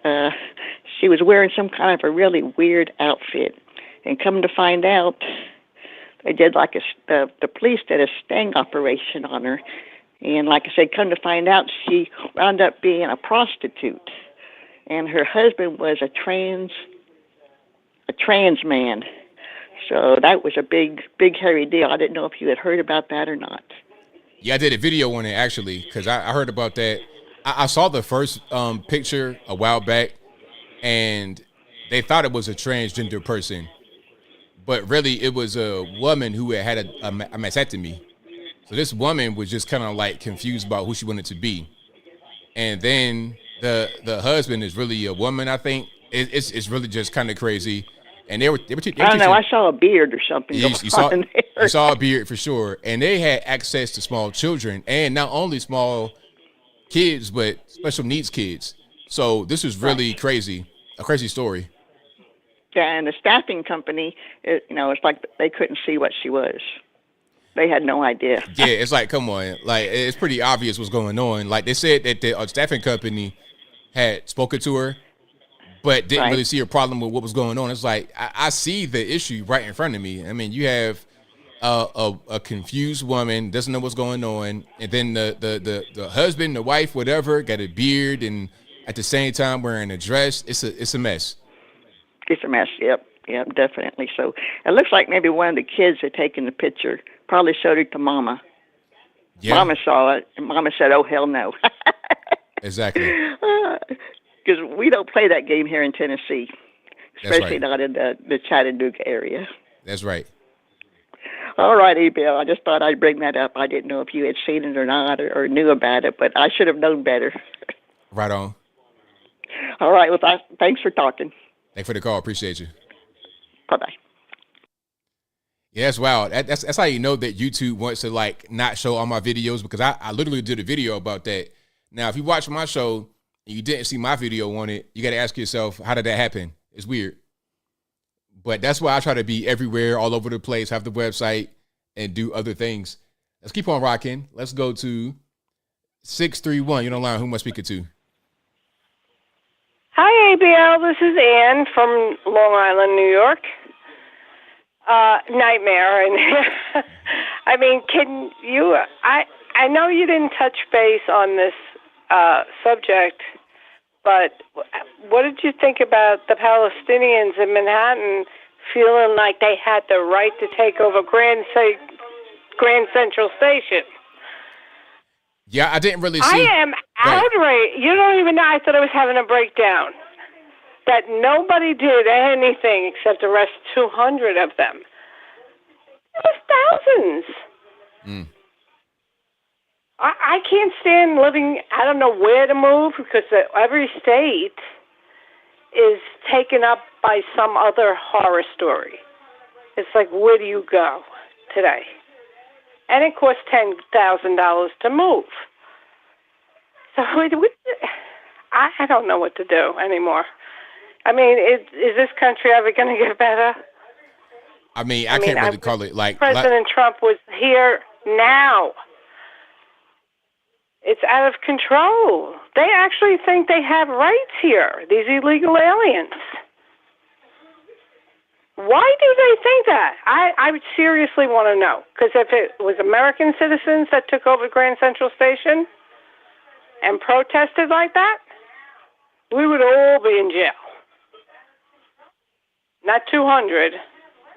she was wearing some kind of a really weird outfit. And come to find out, they did like the police did a sting operation on her. And like I said, come to find out, she wound up being a prostitute. And her husband was a trans man. So that was a big, hairy deal. I didn't know if you had heard about that or not. Yeah, I did a video on it, actually, because I heard about that. I saw the first picture a while back, and they thought it was a transgender person. But really, it was a woman who had a mastectomy. So this woman was just kind of like confused about who she wanted to be. And then the husband is really a woman, I think. It's really just kind of crazy. And they were I don't know. I saw a beard or something. You saw a beard for sure. And they had access to small children, and not only small kids, but special needs kids. So this was really crazy, a crazy story. Yeah, and the staffing company, it's like they couldn't see what she was. They had no idea. Yeah, it's like, come on. Like, it's pretty obvious what's going on. Like, they said that the staffing company had spoken to her, but didn't really see a problem with what was going on. It's like, I see the issue right in front of me. I mean, you have a confused woman, doesn't know what's going on, and then the husband, the wife, whatever, got a beard, and at the same time wearing a dress. It's a mess. It's a mess. Yep, definitely. So it looks like maybe one of the kids had taken the picture, probably showed it to Mama. Yeah. Mama saw it, and Mama said, "Oh, hell no." Exactly. Because we don't play that game here in Tennessee, especially not in the Chattanooga area. That's right. All right, ABL, I just thought I'd bring that up. I didn't know if you had seen it or not, or knew about it, but I should have known better. Right on. All right, well, thanks for talking. Thanks for the call. Appreciate you. Bye-bye. Yeah, that's wild. That's how you know that YouTube wants to, like, not show all my videos, because I literally did a video about that. Now, if you watch my show and you didn't see my video on it, you got to ask yourself, how did that happen? It's weird. But that's why I try to be everywhere, all over the place, have the website, and do other things. Let's keep on rocking. Let's go to 631. You're on the line. Who am I speaking to? Hi, ABL. This is Ann from Long Island, New York. Nightmare. And I mean, can you? I know you didn't touch base on this subject, but what did you think about the Palestinians in Manhattan feeling like they had the right to take over Grand Central Station? Yeah, I didn't really see. I am outraged. You don't even know. I thought I was having a breakdown. That nobody did anything except arrest 200 of them. It was thousands. Mm. I can't stand living. I don't know where to move, because every state is taken up by some other horror story. It's like, where do you go today? And it costs $10,000 to move. So I don't know what to do anymore. I mean, is this country ever going to get better? I mean, I can't really call it like... President Trump was here now. It's out of control. They actually think they have rights here, these illegal aliens. Why do they think that? I would seriously want to know. Because if it was American citizens that took over Grand Central Station and protested like that, we would all be in jail. Not 200,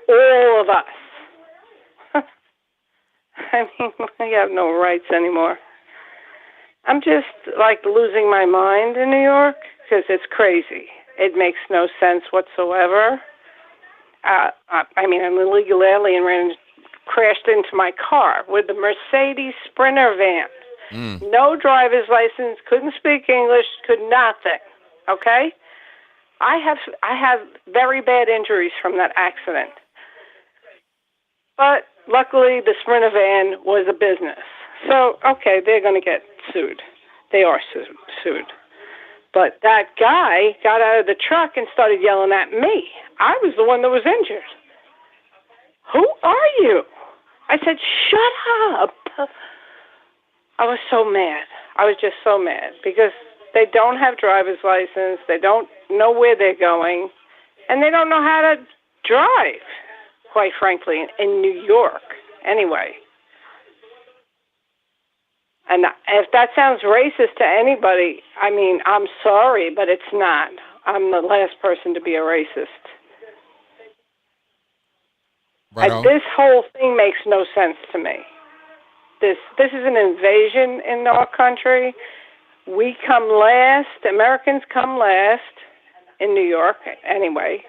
all of us. I mean, we have no rights anymore. I'm just, like, losing my mind in New York, because it's crazy. It makes no sense whatsoever. I mean, an illegal alien crashed into my car with the Mercedes Sprinter van. No driver's license, couldn't speak English, could nothing. Okay? I have very bad injuries from that accident. But luckily, the Sprinter van was a business. So, okay, they're going to get sued. They are sued. But that guy got out of the truck and started yelling at me. I was the one that was injured. Who are you? I said, shut up. I was so mad. I was just so mad because they don't have driver's license. They don't know where they're going. And they don't know how to drive, quite frankly, in New York. Anyway. And if that sounds racist to anybody, I mean, I'm sorry, but it's not. I'm the last person to be a racist. Right on. This whole thing makes no sense to me. This is an invasion in our country. We come last. Americans come last in New York, anyway.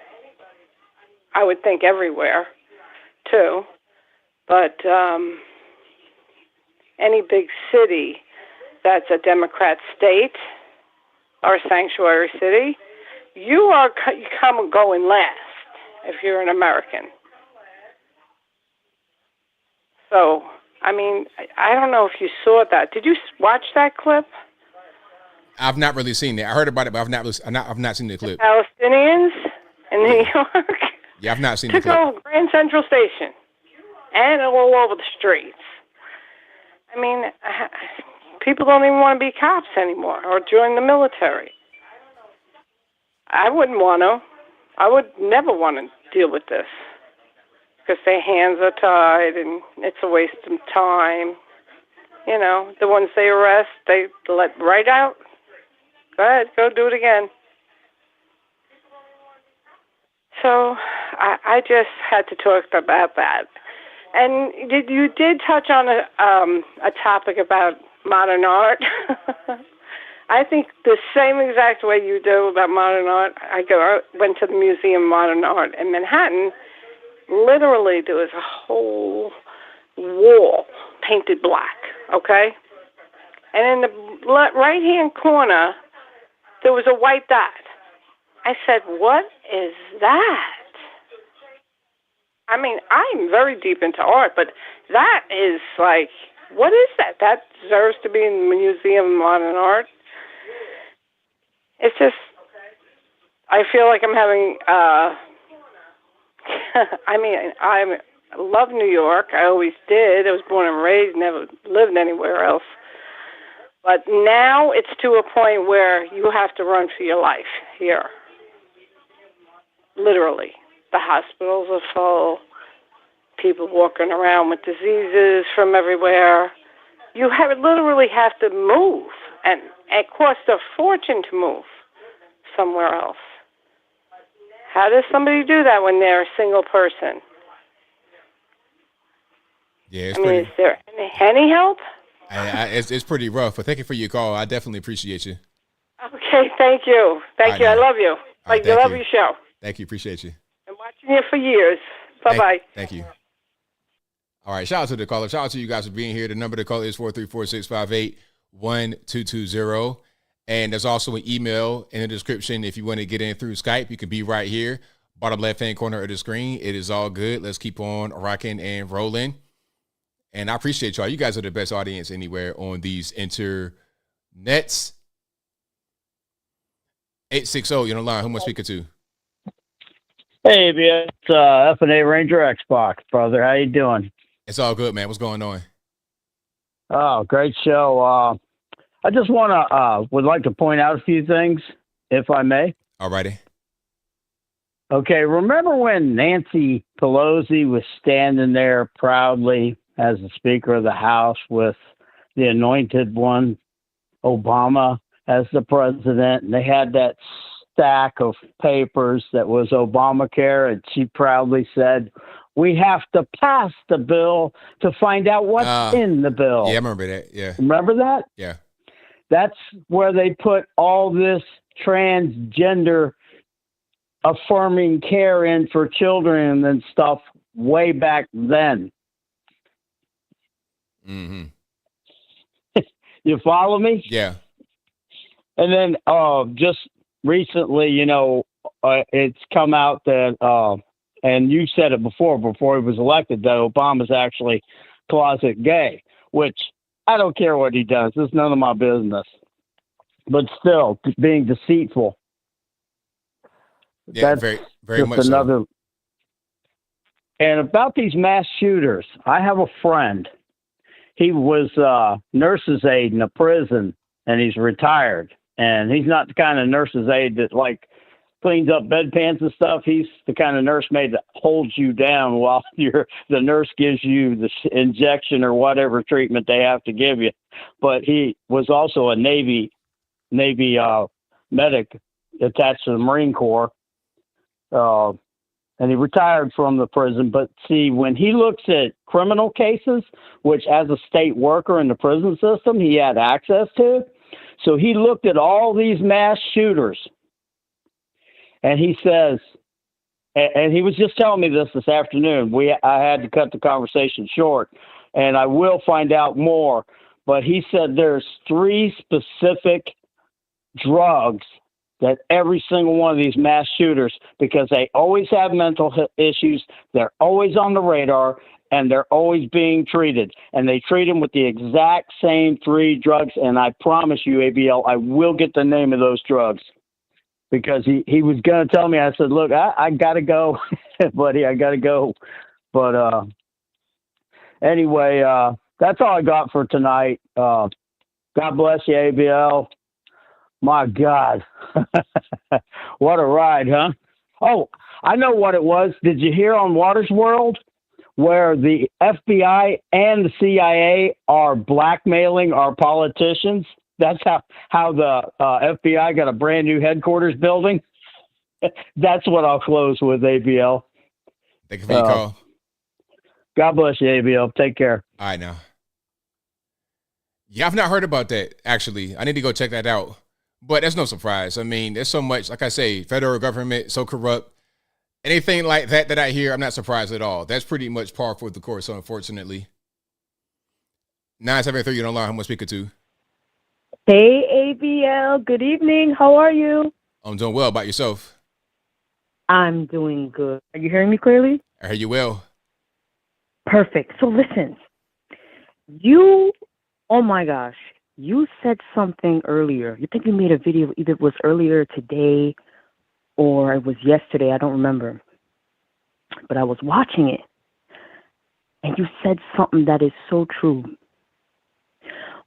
I would think everywhere, too. But any big city that's a Democrat state or a sanctuary city, you come going last if you're an American. So, I mean, I don't know if you saw that. Did you watch that clip? I've not really seen it. I heard about it, but I've not seen the clip. Palestinians in New York. Yeah, I've not seen the took clip. over Grand Central Station and all over the streets. I mean, people don't even want to be cops anymore or join the military. I wouldn't want to. I would never want to deal with this because their hands are tied and it's a waste of time. You know, the ones they arrest, they let right out. Go ahead, go do it again. So I just had to talk about that. And you did touch on a topic about modern art. I think the same exact way you do about modern art. I went to the Museum of Modern Art in Manhattan. Literally, there was a whole wall painted black, okay? And in the right-hand corner, there was a white dot. I said, what is that? I mean, I'm very deep into art, but that is like, what is that? That deserves to be in the Museum of Modern Art. It's just, I feel like I'm having, I mean, I love New York. I always did. I was born and raised, never lived anywhere else. But now it's to a point where you have to run for your life here. Literally. The hospitals are full. People walking around with diseases from everywhere. You literally have to move. And it costs a fortune to move somewhere else. How does somebody do that when they're a single person? Yeah, I mean, is there any help? It's pretty rough, but thank you for your call. I definitely appreciate you. Okay, thank you. Thank you. I love you. I love your show. Thank you. Appreciate you. I'm watching you for years. Bye-bye. Thank you. All right, shout out to the caller. Shout out to you guys for being here. The number to call is 434-658-1220. And there's also an email in the description if you want to get in through Skype. You can be right here, bottom left-hand corner of the screen. It is all good. Let's keep on rocking and rolling. And I appreciate y'all. You guys are the best audience anywhere on these internets. 860, you're on the line. Who am I speaking to? Hey, it's F&A Ranger Xbox, brother. How you doing? It's all good, man. What's going on? Oh, great show. I just would like to point out a few things, if I may. All righty. Okay, remember when Nancy Pelosi was standing there proudly as the Speaker of the House with the anointed one, Obama, as the president, and they had that stack of papers that was Obamacare, and she proudly said, we have to pass the bill to find out what's in the bill. Yeah, I remember that. Yeah. Remember that? Yeah. That's where they put all this transgender affirming care in for children and stuff way back then. Mm-hmm. You follow me? Yeah. And then just recently, it's come out that, and you said it before he was elected, that Obama's actually closet gay, which I don't care what he does. It's none of my business. but still being deceitful. Yeah, That's very just much another. so. And about these mass shooters, I have a friend. He was nurse's aide in a prison, and he's retired. And he's not the kind of nurse's aide that like cleans up bedpans and stuff. He's the kind of nursemaid that holds you down while the nurse gives you the injection or whatever treatment they have to give you. But he was also a Navy medic attached to the Marine Corps. And he retired from the prison. But see, when he looks at criminal cases, which as a state worker in the prison system, he had access to. So he looked at all these mass shooters. And he says, and he was just telling me this afternoon. I had to cut the conversation short, and I will find out more. But he said there's 3 specific drugs that every single one of these mass shooters, because they always have mental issues, they're always on the radar, and they're always being treated. And they treat them with the exact same 3 drugs. And I promise you, ABL, I will get the name of those drugs. Because he was going to tell me, I said, look, I got to go, buddy, I got to go. But anyway, that's all I got for tonight. God bless you, ABL. My God. What a ride, huh? Oh, I know what it was. Did you hear on Waters World where the FBI and the CIA are blackmailing our politicians? That's how the FBI got a brand new headquarters building. That's what I'll close with, ABL. Thank you for your call. God bless you, ABL. Take care. All right, now. Yeah, I've not heard about that, actually. I need to go check that out. But that's no surprise. I mean, there's so much, like I say, federal government, so corrupt. Anything like that I hear, I'm not surprised at all. That's pretty much par for the course, unfortunately. 973, you don't know how much speaker to. Hey, ABL. Good evening. How are you? I'm doing well. About yourself? I'm doing good. Are you hearing me clearly? I hear you well. Perfect. So listen, oh my gosh, you said something earlier. You think you made a video, either it was earlier today or it was yesterday. I don't remember. But I was watching it. And you said something that is so true.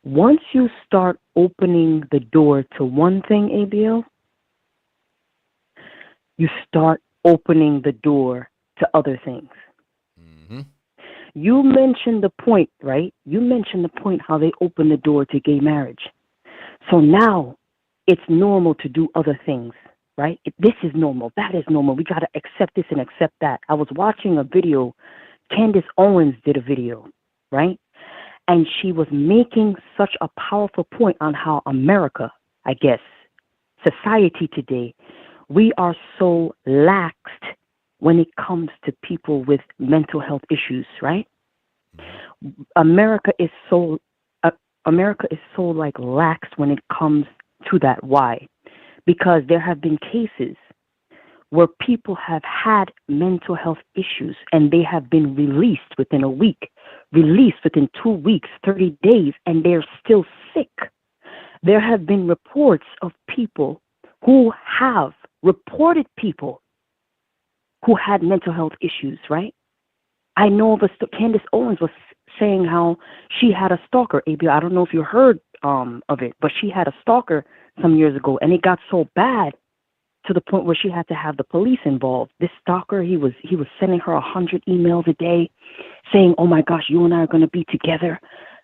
Once you start opening the door to one thing, ABL, you start opening the door to other things. Mm-hmm. You mentioned the point, right? You mentioned the point how they open the door to gay marriage. So now it's normal to do other things, right? This is normal. That is normal. We got to accept this and accept that. I was watching a video. Candace Owens did a video, right? And she was making such a powerful point on how America, I guess, society today, we are so laxed when it comes to people with mental health issues, right? America is so like lax when it comes to that. Why? Because there have been cases where people have had mental health issues and they have been released within a week, released within 2 weeks, 30 days, and they're still sick. There have been reports of people who have reported people who had mental health issues, right? I know of Candace Owens was saying how she had a stalker, ABL. I don't know if you heard of it, but she had a stalker some years ago, and it got so bad to the point where she had to have the police involved. This stalker, he was sending her 100 emails a day saying, oh my gosh, you and I are going to be together.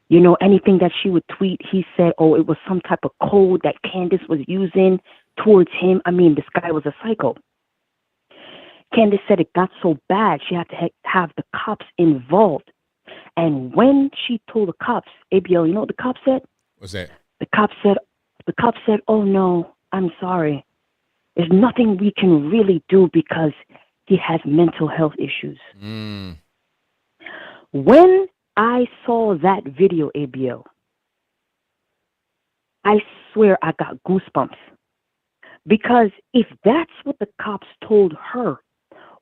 You know, anything that she would tweet, he said, oh, it was some type of code that Candace was using towards him. I mean, this guy was a psycho. Candace said it got so bad, she had to have the cops involved. And when she told the cops, ABL, you know what the cops said? What's that? The cops said, oh no, I'm sorry. There's nothing we can really do because he has mental health issues. Mm. When I saw that video, ABL, I swear I got goosebumps. Because if that's what the cops told her,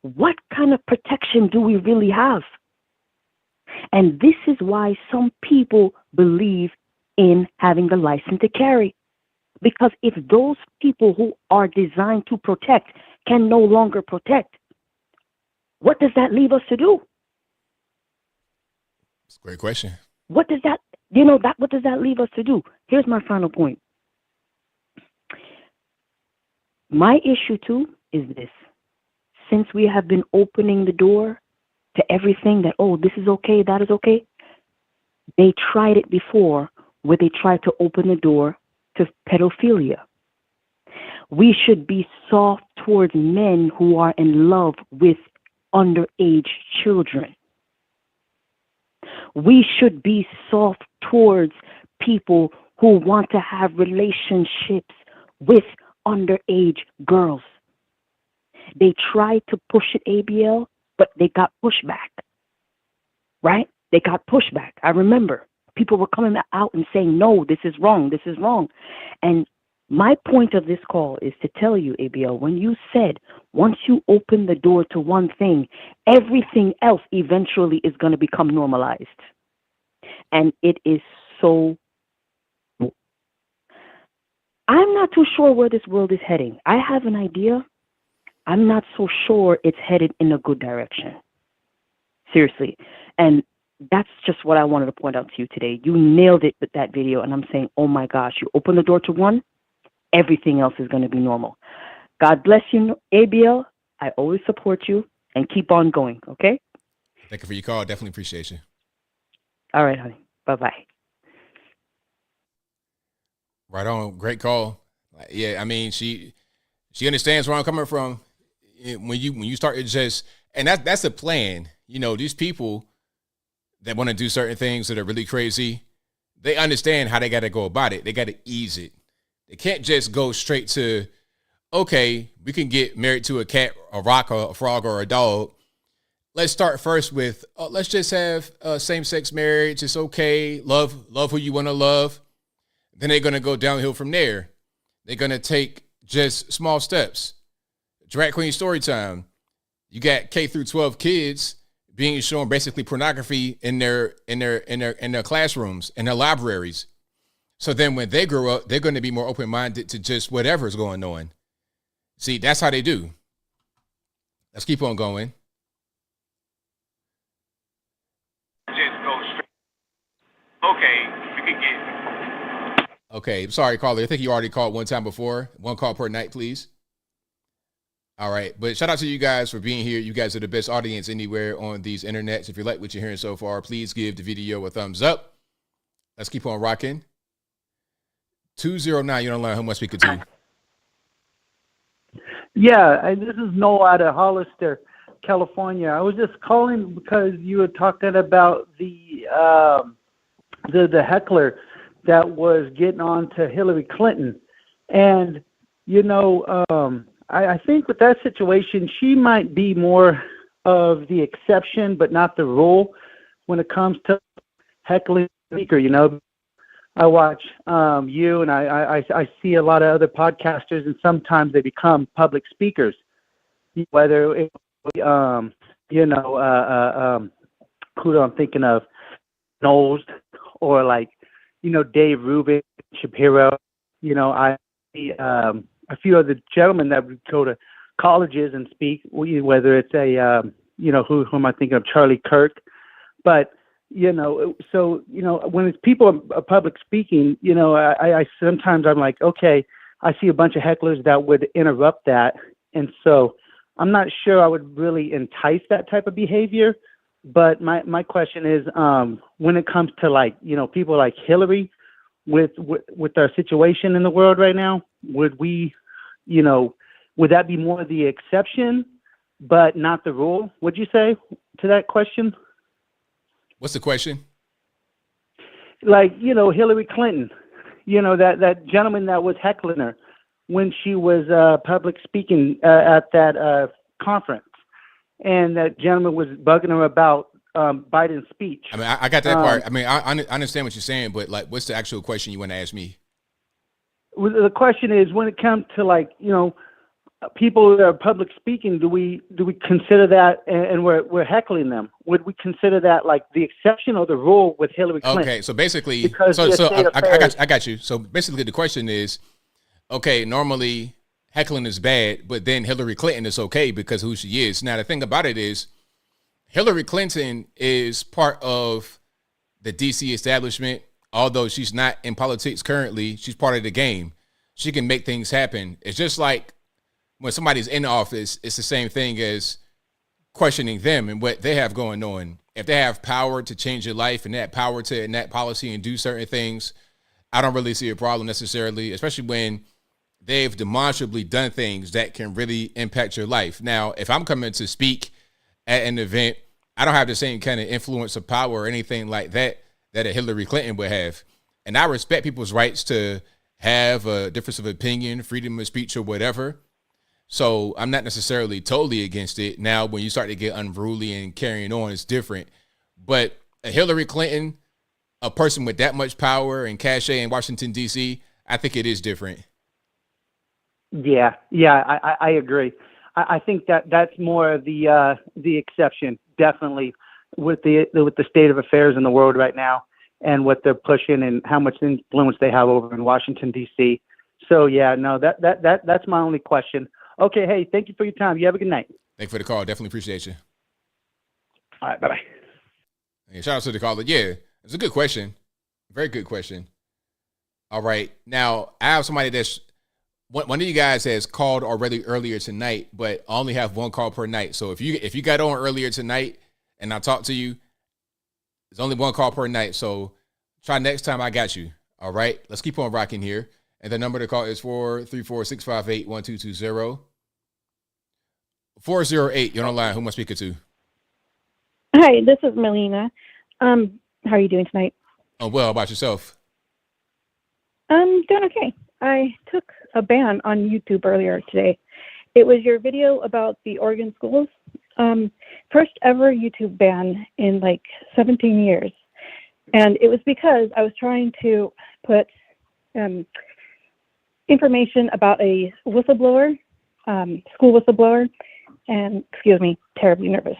what kind of protection do we really have? And this is why some people believe in having the license to carry. Because if those people who are designed to protect can no longer protect, what does that leave us to do? It's a great question. What does that, what does that leave us to do? Here's my final point. My issue too is this. Since we have been opening the door to everything that, oh, this is okay, that is okay, they tried it before where they tried to open the door to pedophilia. We should be soft towards men who are in love with underage children. We should be soft towards people who want to have relationships with underage girls. They tried to push it, ABL, but they got pushback, right? They got pushback. I remember people were coming out and saying, no, this is wrong, this is wrong. And my point of this call is to tell you, ABL, when you said once you open the door to one thing, everything else eventually is going to become normalized. And it is so. I'm not too sure where this world is heading. I have an idea. I'm not so sure it's headed in a good direction. Seriously. And that's just what I wanted to point out to you today. You nailed it with that video. And I'm saying, oh my gosh, you open the door to one, everything else is going to be normal. God bless you, ABL. I always support you and keep on going, okay? Thank you for your call. Definitely appreciate you. All right, honey. Bye-bye. Right on. Great call. Yeah, I mean, she understands where I'm coming from. When you start to just, and that's a plan. You know, these people that want to do certain things that are really crazy, they understand how they got to go about it. They got to ease it. They can't just go straight to, okay, we can get married to a cat, a rock, or a frog, or a dog. Let's start first with, let's just have same-sex marriage. It's okay. Love who you want to love. Then they're going to go downhill from there. They're going to take just small steps. Drag queen story time. You got K through 12 kids being shown basically pornography in their classrooms, in their libraries. So then when they grow up, they're going to be more open-minded to just whatever's going on. See, that's how they do. Let's keep on going. Just go straight. Okay, you can get. Okay, sorry, caller. I think you already called one time before. One call per night, please. All right, but shout out to you guys for being here. You guys are the best audience anywhere on these internets. If you like what you're hearing so far, please give the video a thumbs up. Let's keep on rocking. 209, you're online. Who am I speaking to? Yeah, this is Noel out of Hollister, California. I was just calling because you were talking about the heckler that was getting on to Hillary Clinton. And, you know, I think with that situation, she might be more of the exception, but not the rule when it comes to heckling the speaker. You know, I watch you, and I see a lot of other podcasters, and sometimes they become public speakers. Whether it, who I'm thinking of, Knowles, or like, you know, Dave Rubin, Shapiro. You know, I see a few other gentlemen that would go to colleges and speak, whether it's who am I thinking of, Charlie Kirk. But, you know, so, you know, when it's people are public speaking, you know, I sometimes I'm like, okay, I see a bunch of hecklers that would interrupt that. And so I'm not sure I would really entice that type of behavior. But my question is, when it comes to, like, you know, people like Hillary, with our situation in the world right now, would we, you know, would that be more the exception but not the rule? Would you say to that question? What's the question? Like, you know, Hillary Clinton, you know, that gentleman that was heckling her when she was public speaking at that conference, and that gentleman was bugging her about Biden's speech. I mean, I got that part. I mean, I understand what you're saying, but, like, what's the actual question you want to ask me? The question is, when it comes to, like, you know, people that are public speaking, do we consider that, and we're heckling them? Would we consider that like the exception or the rule with Hillary Clinton? Okay, so basically, I got you. So basically, the question is, okay, normally heckling is bad, but then Hillary Clinton is okay because of who she is. Now, the thing about it is Hillary Clinton is part of the DC establishment. Although she's not in politics currently, she's part of the game. She can make things happen. It's just like when somebody's in office, it's the same thing as questioning them and what they have going on. If they have power to change your life and that power to enact policy and do certain things, I don't really see a problem necessarily, especially when they've demonstrably done things that can really impact your life. Now, if I'm coming to speak at an event, I don't have the same kind of influence or power or anything like that a Hillary Clinton would have. And I respect people's rights to have a difference of opinion, freedom of speech or whatever. So I'm not necessarily totally against it. Now, when you start to get unruly and carrying on, it's different. But a Hillary Clinton, a person with that much power and cachet in Washington, D.C., I think it is different. Yeah, I agree. I think that's more of the exception, definitely, with the state of affairs in the world right now and what they're pushing and how much influence they have over in Washington, D.C. So, yeah, no, that's my only question. Okay, hey, thank you for your time. You have a good night. Thank you for the call. Definitely appreciate you. All right, bye-bye. And shout out to the caller. Yeah, it's a good question. Very good question. All right. Now, I have somebody that's one of you guys has called already earlier tonight, but I only have one call per night. So if you got on earlier tonight and I talked to you, there's only one call per night. So try next time. I got you. All right. Let's keep on rocking here. And the number to call is 434-658-1220. 408. You're on the line. Who am I speaking to? Hi, this is Melina. How are you doing tonight? Oh, well, how about yourself? I'm doing okay. I took a ban on YouTube earlier today. It was your video about the Oregon schools. First ever YouTube ban in like 17 years. And it was because I was trying to put information about a whistleblower, school whistleblower, and, excuse me, terribly nervous.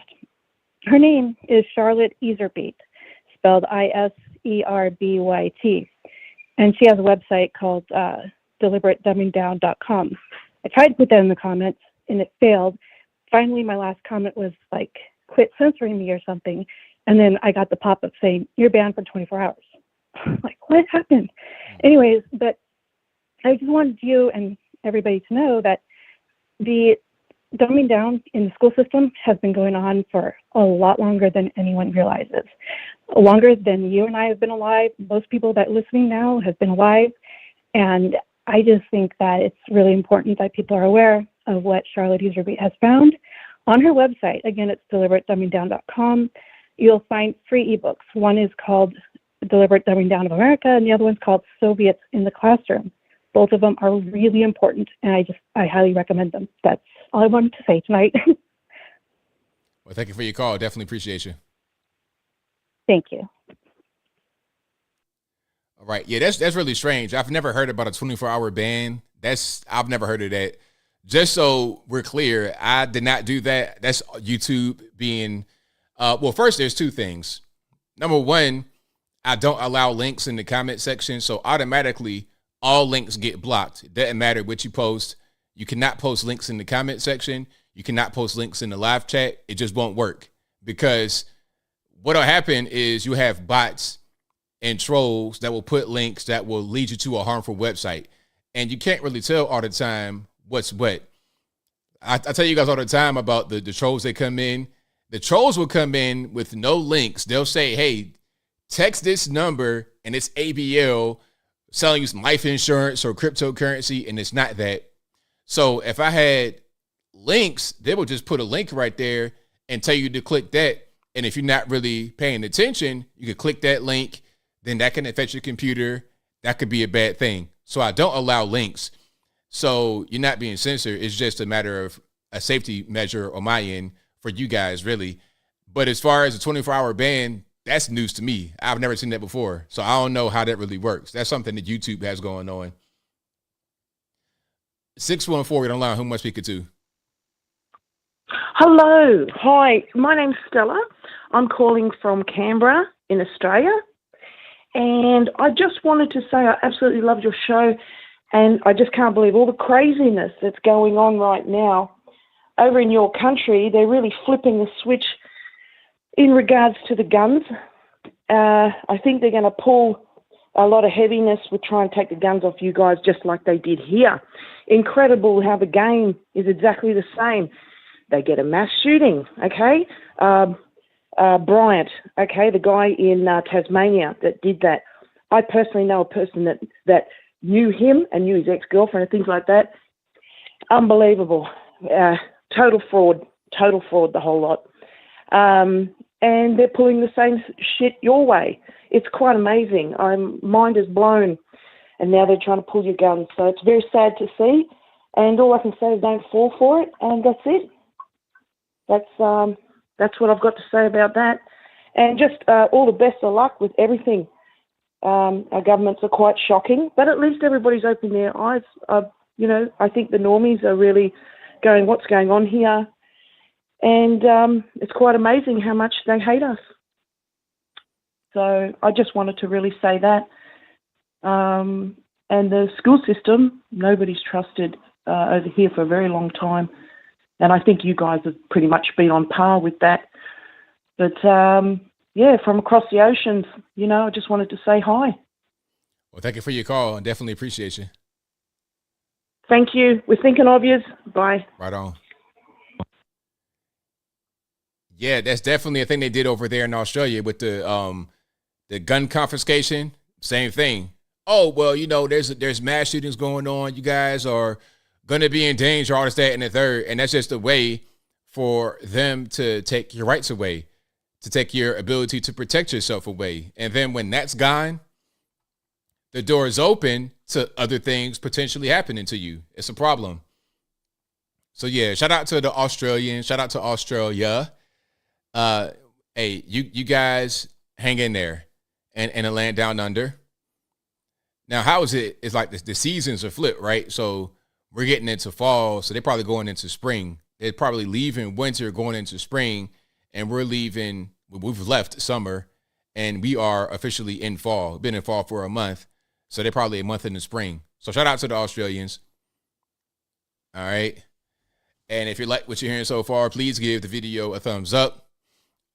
Her name is Charlotte Iserbyt, spelled Iserbyt. And she has a website called deliberatedumbingdown.com. I tried to put that in the comments, and it failed. Finally, my last comment was like, quit censoring me or something. And then I got the pop-up saying, you're banned for 24 hours. Like, what happened? Anyways, but I just wanted you and everybody to know that the dumbing down in the school system has been going on for a lot longer than anyone realizes. Longer than you and I have been alive. Most people that are listening now have been alive. And I just think that it's really important that people are aware of what Charlotte Iserbyt has found. On her website, again, it's deliberatedumbingdown.com, you'll find free ebooks. One is called Deliberate Dumbing Down of America, and the other one's called Soviets in the Classroom. Both of them are really important, and I highly recommend them. That's all I wanted to say tonight. Well, thank you for your call. Definitely appreciate you. Thank you. All right. Yeah, that's really strange. I've never heard about a 24-hour ban. I've never heard of that. Just so we're clear, I did not do that. That's YouTube being, well, first there's two things. Number one, I don't allow links in the comment section. So automatically all links get blocked. It doesn't matter what you post. You cannot post links in the comment section. You cannot post links in the live chat. It just won't work because what'll happen is you have bots and trolls that will put links that will lead you to a harmful website. And you can't really tell all the time what's what. I tell you guys all the time about the trolls that come in. The trolls will come in with no links. They'll say, hey, text this number and it's ABL selling you some life insurance or cryptocurrency, and it's not that. So if I had links, they will just put a link right there and tell you to click that. And if you're not really paying attention, you can click that link. Then that can affect your computer. That could be a bad thing. So I don't allow links. So you're not being censored. It's just a matter of a safety measure on my end for you guys, really. But as far as a 24-hour ban, that's news to me. I've never seen that before. So I don't know how that really works. That's something that YouTube has going on. 614, you're online. Who am I speaking to? Hello. Hi. My name's Stella. I'm calling from Canberra in Australia. And I just wanted to say I absolutely love your show. And I just can't believe all the craziness that's going on right now over in your country. They're really flipping the switch in regards to the guns. I think they're going to pull a lot of heaviness with trying to take the guns off you guys just like they did here. Incredible how the game is exactly the same. They get a mass shooting, okay? Bryant, okay, the guy in Tasmania that did that. I personally know a person that knew him and knew his ex-girlfriend and things like that. Unbelievable. Total fraud, the whole lot. And they're pulling the same shit your way. It's quite amazing. Mind is blown. And now they're trying to pull your guns. So it's very sad to see. And all I can say is don't fall for it. And that's it. That's what I've got to say about that. And just all the best of luck with everything. Our governments are quite shocking, but at least everybody's opening their eyes. I think the normies are really going, what's going on here? And it's quite amazing how much they hate us. So I just wanted to really say that. And the school system, nobody's trusted over here for a very long time. And I think you guys have pretty much been on par with that. But, from across the oceans, I just wanted to say hi. Well, thank you for your call. I definitely appreciate you. Thank you. We're thinking of you. Bye. Right on. Yeah, that's definitely a thing they did over there in Australia with the gun confiscation. Same thing. Oh, well, there's mass shootings going on. You guys are going to be in danger, all this, that, and the third. And that's just a way for them to take your rights away, to take your ability to protect yourself away. And then when that's gone, the door is open to other things potentially happening to you. It's a problem. So, yeah, shout out to the Australians. Shout out to Australia. Hey, you guys hang in there and the land down under. Now, how is it? It's like the seasons are flipped, right? So we're getting into fall, so they're probably going into spring. They're probably leaving winter, going into spring, and we've left summer, and we are officially in fall. We've been in fall for a month, so they're probably a month in the spring. So shout out to the Australians. All right. And if you like what you're hearing so far, please give the video a thumbs up.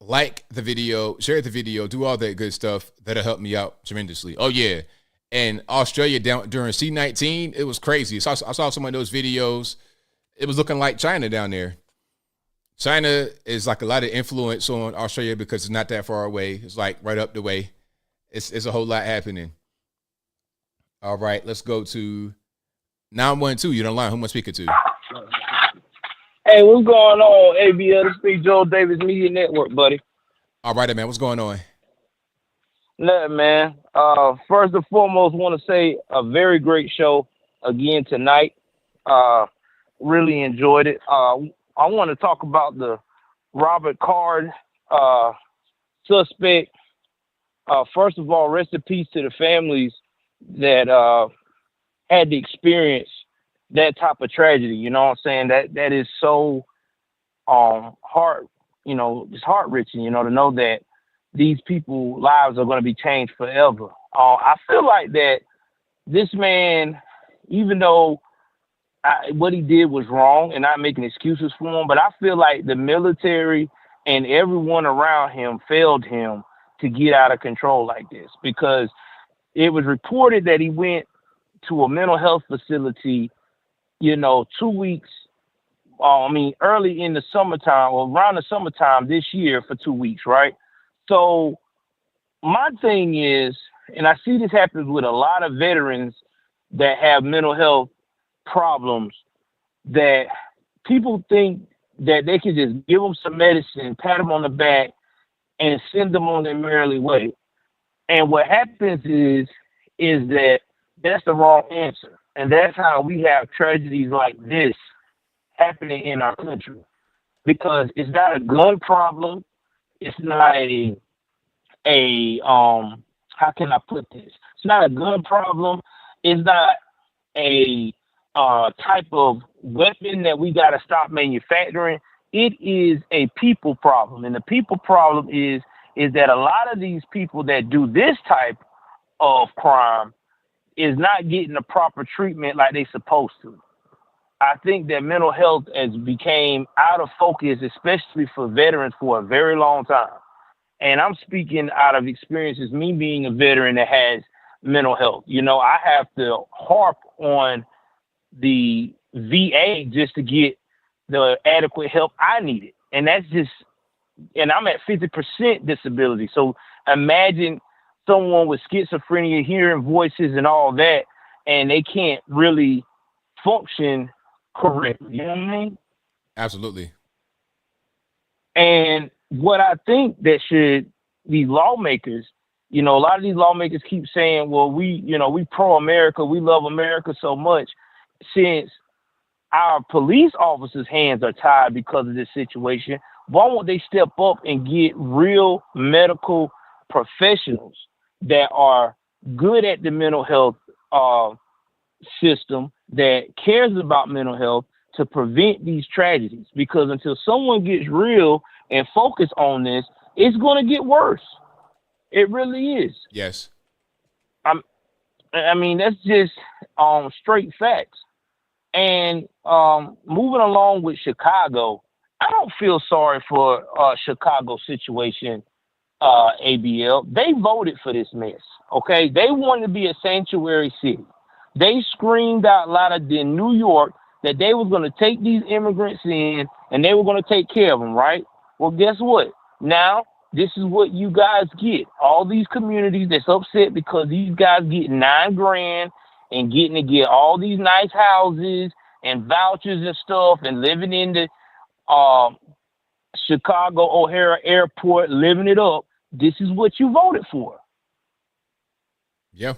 Like the video, share the video, do all that good stuff. That'll help me out tremendously. Oh, yeah. And Australia during C-19, it was crazy. So I saw some of those videos. It was looking like China down there. China is like a lot of influence on Australia because it's not that far away. It's like right up the way. It's a whole lot happening. All right, let's go to 912. You're on the line. Who am I speaking to? Hey, what's going on, ABL? This is Joel Davis Media Network, buddy. All right, man. What's going on? Nothing, man. First and foremost, want to say a very great show again tonight. Really enjoyed it. I want to talk about the Robert Card suspect. First of all, rest in peace to the families that had to experience that type of tragedy. You know what I'm saying? That is so it's heart-wrenching, to know that these people's lives are going to be changed forever. I feel like that this man, even though what he did was wrong and not making excuses for him, but I feel like the military and everyone around him failed him to get out of control like this, because it was reported that he went to a mental health facility, 2 weeks, early in the summertime or around the summertime this year for 2 weeks, right? So my thing is, and I see this happens with a lot of veterans that have mental health problems, that people think that they can just give them some medicine, pat them on the back, and send them on their merry way. And what happens is that that's the wrong answer. And that's how we have tragedies like this happening in our country. Because it's not a gun problem. It's not how can I put this? It's not a gun problem. It's not a type of weapon that we got to stop manufacturing. It is a people problem. And the people problem is that a lot of these people that do this type of crime is not getting the proper treatment like they supposed to. I think that mental health has became out of focus, especially for veterans, for a very long time. And I'm speaking out of experiences, me being a veteran that has mental health. You know, I have to harp on the VA just to get the adequate help I needed. And that's just, and I'm at 50% disability. So imagine someone with schizophrenia, hearing voices and all that, and they can't really function correctly. You know what I mean? Absolutely. And what I think that should, these lawmakers, you know, a lot of these lawmakers keep saying, well, we pro-America, we love America so much. Since our police officers' hands are tied because of this situation, why won't they step up and get real medical professionals that are good at the mental health system, that cares about mental health, to prevent these tragedies? Because until someone gets real and focus on this, it's going to get worse. It really is. Yes. I mean, that's just straight facts. And moving along with Chicago, I don't feel sorry for Chicago's situation, ABL. They voted for this mess, okay? They wanted to be a sanctuary city. They screamed out louder than New York that they was going to take these immigrants in and they were going to take care of them, right? Well, guess what? Now, this is what you guys get. All these communities that's upset because these guys get $9 grand and getting to get all these nice houses and vouchers and stuff and living in the Chicago O'Hare Airport, living it up. This is what you voted for. Yeah.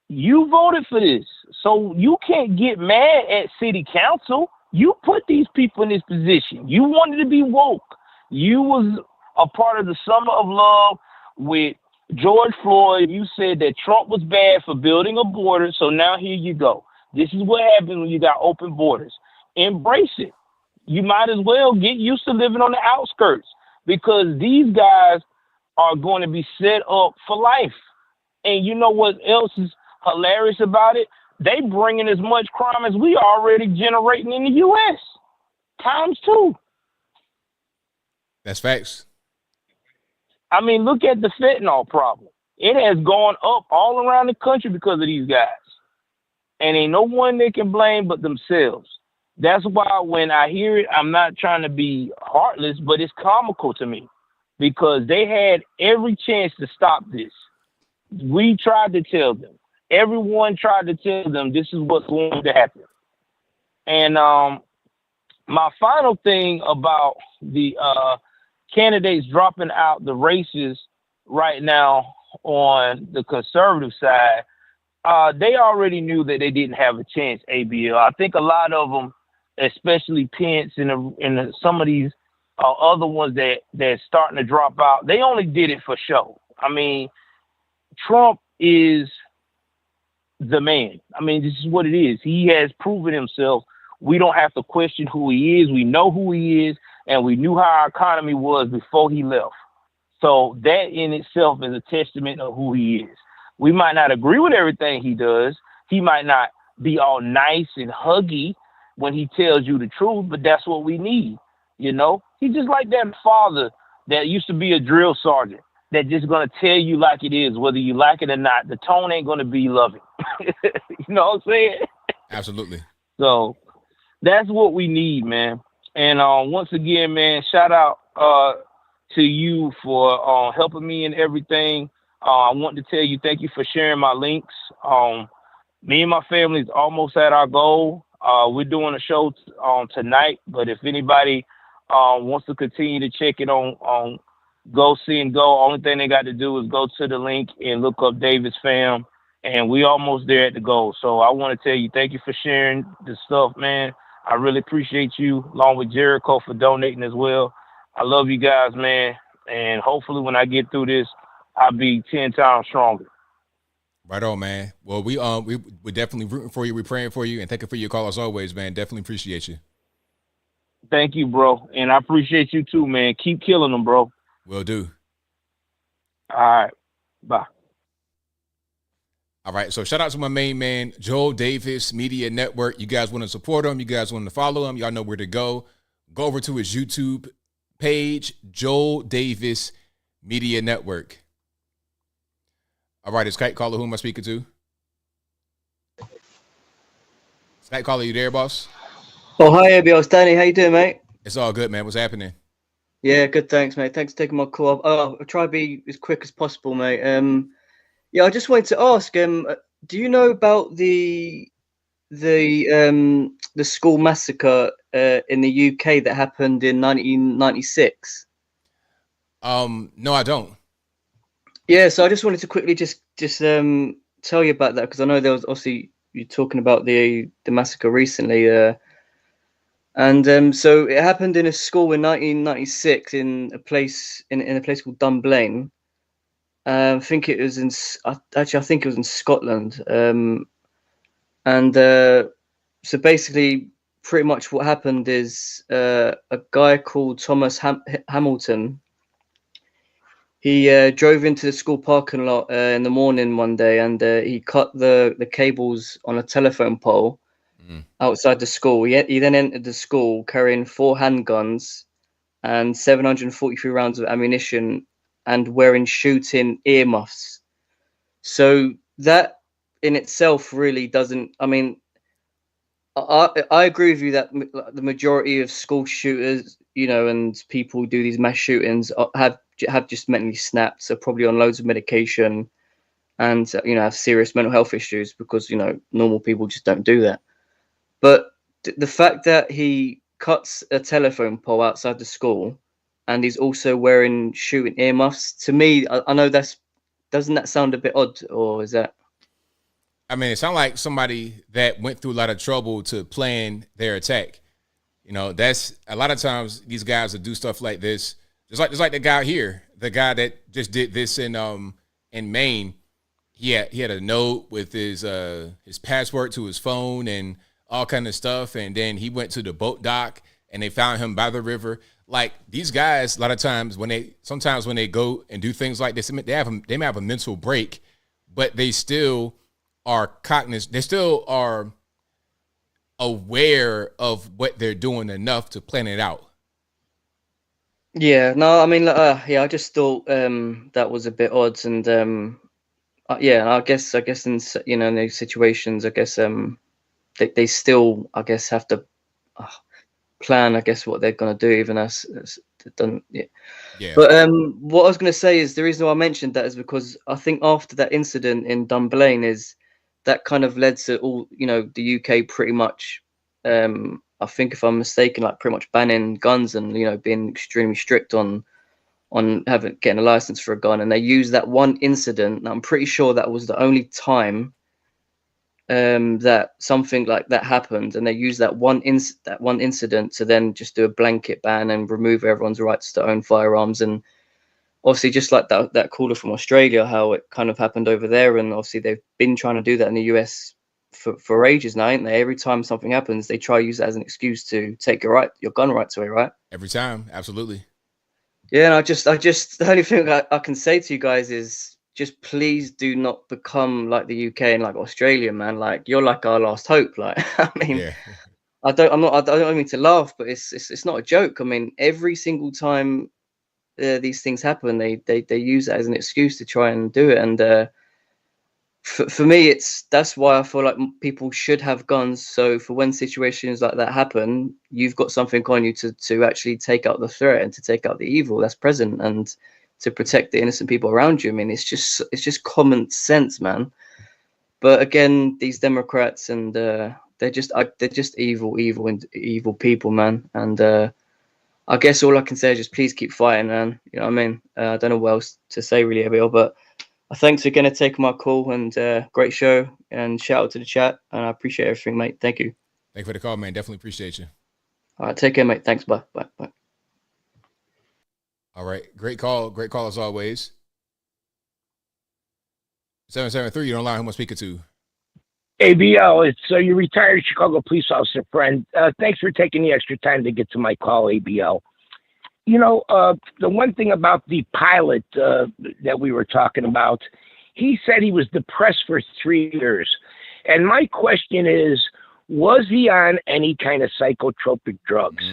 You voted for this. So you can't get mad at city council. You put these people in this position. You wanted to be woke. You was a part of the Summer of Love with George Floyd. You said that Trump was bad for building a border. So now here you go. This is what happens when you got open borders. Embrace it. You might as well get used to living on the outskirts, because these guys are going to be set up for life. And you know what else is hilarious about it? They bringing as much crime as we already generating in the U.S. times 2. That's facts. I mean, look at the fentanyl problem. It has gone up all around the country because of these guys. And ain't no one they can blame but themselves. That's why when I hear it, I'm not trying to be heartless, but it's comical to me, because they had every chance to stop this. We tried to tell them. Everyone tried to tell them this is what's going to happen. And my final thing about the candidates dropping out the races right now on the conservative side, they already knew that they didn't have a chance, ABL. I think a lot of them, especially Pence and some of these other ones that's starting to drop out, they only did it for show. I mean, Trump is the man. I mean, this is what it is. He has proven himself. We don't have to question who he is. We know who he is, and we knew how our economy was before he left. So that in itself is a testament of who he is. We might not agree with everything he does. He might not be all nice and huggy when he tells you the truth, but that's what we need. You know, he's just like that father that used to be a drill sergeant that just going to tell you like it is, whether you like it or not. The tone ain't going to be loving. You know what I'm saying? Absolutely. So that's what we need, man. And once again, man, shout out to you for helping me in everything. I want to tell you thank you for sharing my links. Me and my family is almost at our goal. We're doing a show tonight, but if anybody wants to continue to check it on Go See and Go, only thing they got to do is go to the link and look up Davis Fam, and we almost there at the goal. So I want to tell you thank you for sharing the stuff, man. I really appreciate you, along with Jericho, for donating as well. I love you guys, man, and hopefully when I get through this, I'll be 10 times stronger. Right on, man. Well, we're definitely rooting for you. We're praying for you, and thank you for your call as always, man. Definitely appreciate you. Thank you, bro. And I appreciate you too, man. Keep killing them, bro. Will do. All right. Bye. All right, so shout out to my main man, Joel Davis Media Network. You guys want to support him? You guys want to follow him? Y'all know where to go. Go over to his YouTube page, Joel Davis Media Network. All right, it's Skype caller. Who am I speaking to? Skype caller, you there, boss? Oh, hi, ABL. It's Danny. How you doing, mate? It's all good, man. What's happening? Yeah, good. Thanks, mate. Thanks for taking my call. I'll try to be as quick as possible, mate. Yeah, I just wanted to ask. Do you know about the school massacre in the UK that happened in 1996? No, I don't. Yeah, so I just wanted to quickly just tell you about that, because I know there was obviously you're talking about the massacre recently. And so it happened in a school in 1996 in a place called Dunblane. I think it was I think it was in Scotland. So basically, pretty much what happened is a guy called Thomas Hamilton. He drove into the school parking lot in the morning one day, and he cut the cables on a telephone pole outside the school. He then entered the school carrying 4 handguns and 743 rounds of ammunition and wearing shooting earmuffs. So that in itself really doesn't, I mean, I agree with you that the majority of school shooters, you know, and people who do these mass shootings have just mentally snapped, so probably on loads of medication and, you know, have serious mental health issues, because, you know, normal people just don't do that. But the fact that he cuts a telephone pole outside the school and he's also wearing shooting earmuffs, to me, I know doesn't that sound a bit odd, or is that? I mean, it sounds like somebody that went through a lot of trouble to plan their attack. You know, that's a lot of times these guys will do stuff like this. Just like the guy here, the guy that just did this in Maine. He had a note with his password to his phone and all kind of stuff, and then he went to the boat dock and they found him by the river. Like, these guys, a lot of times when they go and do things like this, they may have a mental break, but they still are cognizant. They still are aware of what they're doing enough to plan it out. Yeah, no, I mean, yeah, I just thought that was a bit odd, and yeah, I guess in, you know, in these situations, I guess they still, I guess, have to plan, I guess, what they're gonna do, even as done. Yeah. But what I was gonna say is, the reason why I mentioned that is because I think after that incident in Dunblane is that kind of led to all, you know, the UK pretty much, I think if I'm mistaken, like pretty much banning guns and, you know, being extremely strict on getting a license for a gun. And they used that one incident, and I'm pretty sure that was the only time that something like that happened, and they used that one incident to then just do a blanket ban and remove everyone's rights to own firearms. And obviously, just like that caller from Australia, how it kind of happened over there, and obviously they've been trying to do that in the US for ages now, ain't they? Every time something happens, they try to use that as an excuse to take your gun rights away, right? Every time, absolutely. Yeah, and I just the only thing I can say to you guys is, just please do not become like the UK and like Australia, man. Like, you're like our last hope. Like, I mean, yeah. I don't mean to laugh, but it's not a joke. I mean, every single time these things happen, they use it as an excuse to try and do it. And for me, that's why I feel like people should have guns. So for when situations like that happen, you've got something on you to actually take out the threat and to take out the evil that's present, and to protect the innocent people around you. I mean, it's just common sense, man. But again, these Democrats, and they're just evil people, man. And I guess all I can say is just please keep fighting, man. You know what I mean? I don't know what else to say really, Abiel, but thanks again for taking my call, and great show, and shout out to the chat, and I appreciate everything, mate. Thank you. Thank you for the call, man. Definitely appreciate you. All right, take care, mate. Thanks. Bye. All right, great call as always. 773, you're online. Who am I speaking to? ABL, it's your retired Chicago police officer friend. Thanks for taking the extra time to get to my call, ABL. You know, the one thing about the pilot that we were talking about he said he was depressed for 3 years. And my question is, was he on any kind of psychotropic drugs?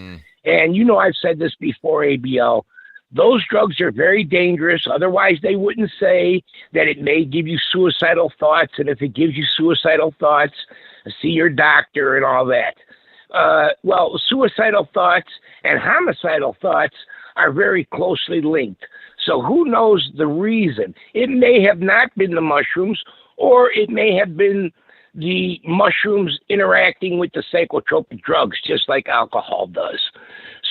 And you know, I've said this before, ABL, those drugs are very dangerous. Otherwise, they wouldn't say that it may give you suicidal thoughts. And if it gives you suicidal thoughts, see your doctor and all that. Well, suicidal thoughts and homicidal thoughts are very closely linked. So who knows the reason? It may have not been the mushrooms, or it may have been the mushrooms interacting with the psychotropic drugs, just like alcohol does.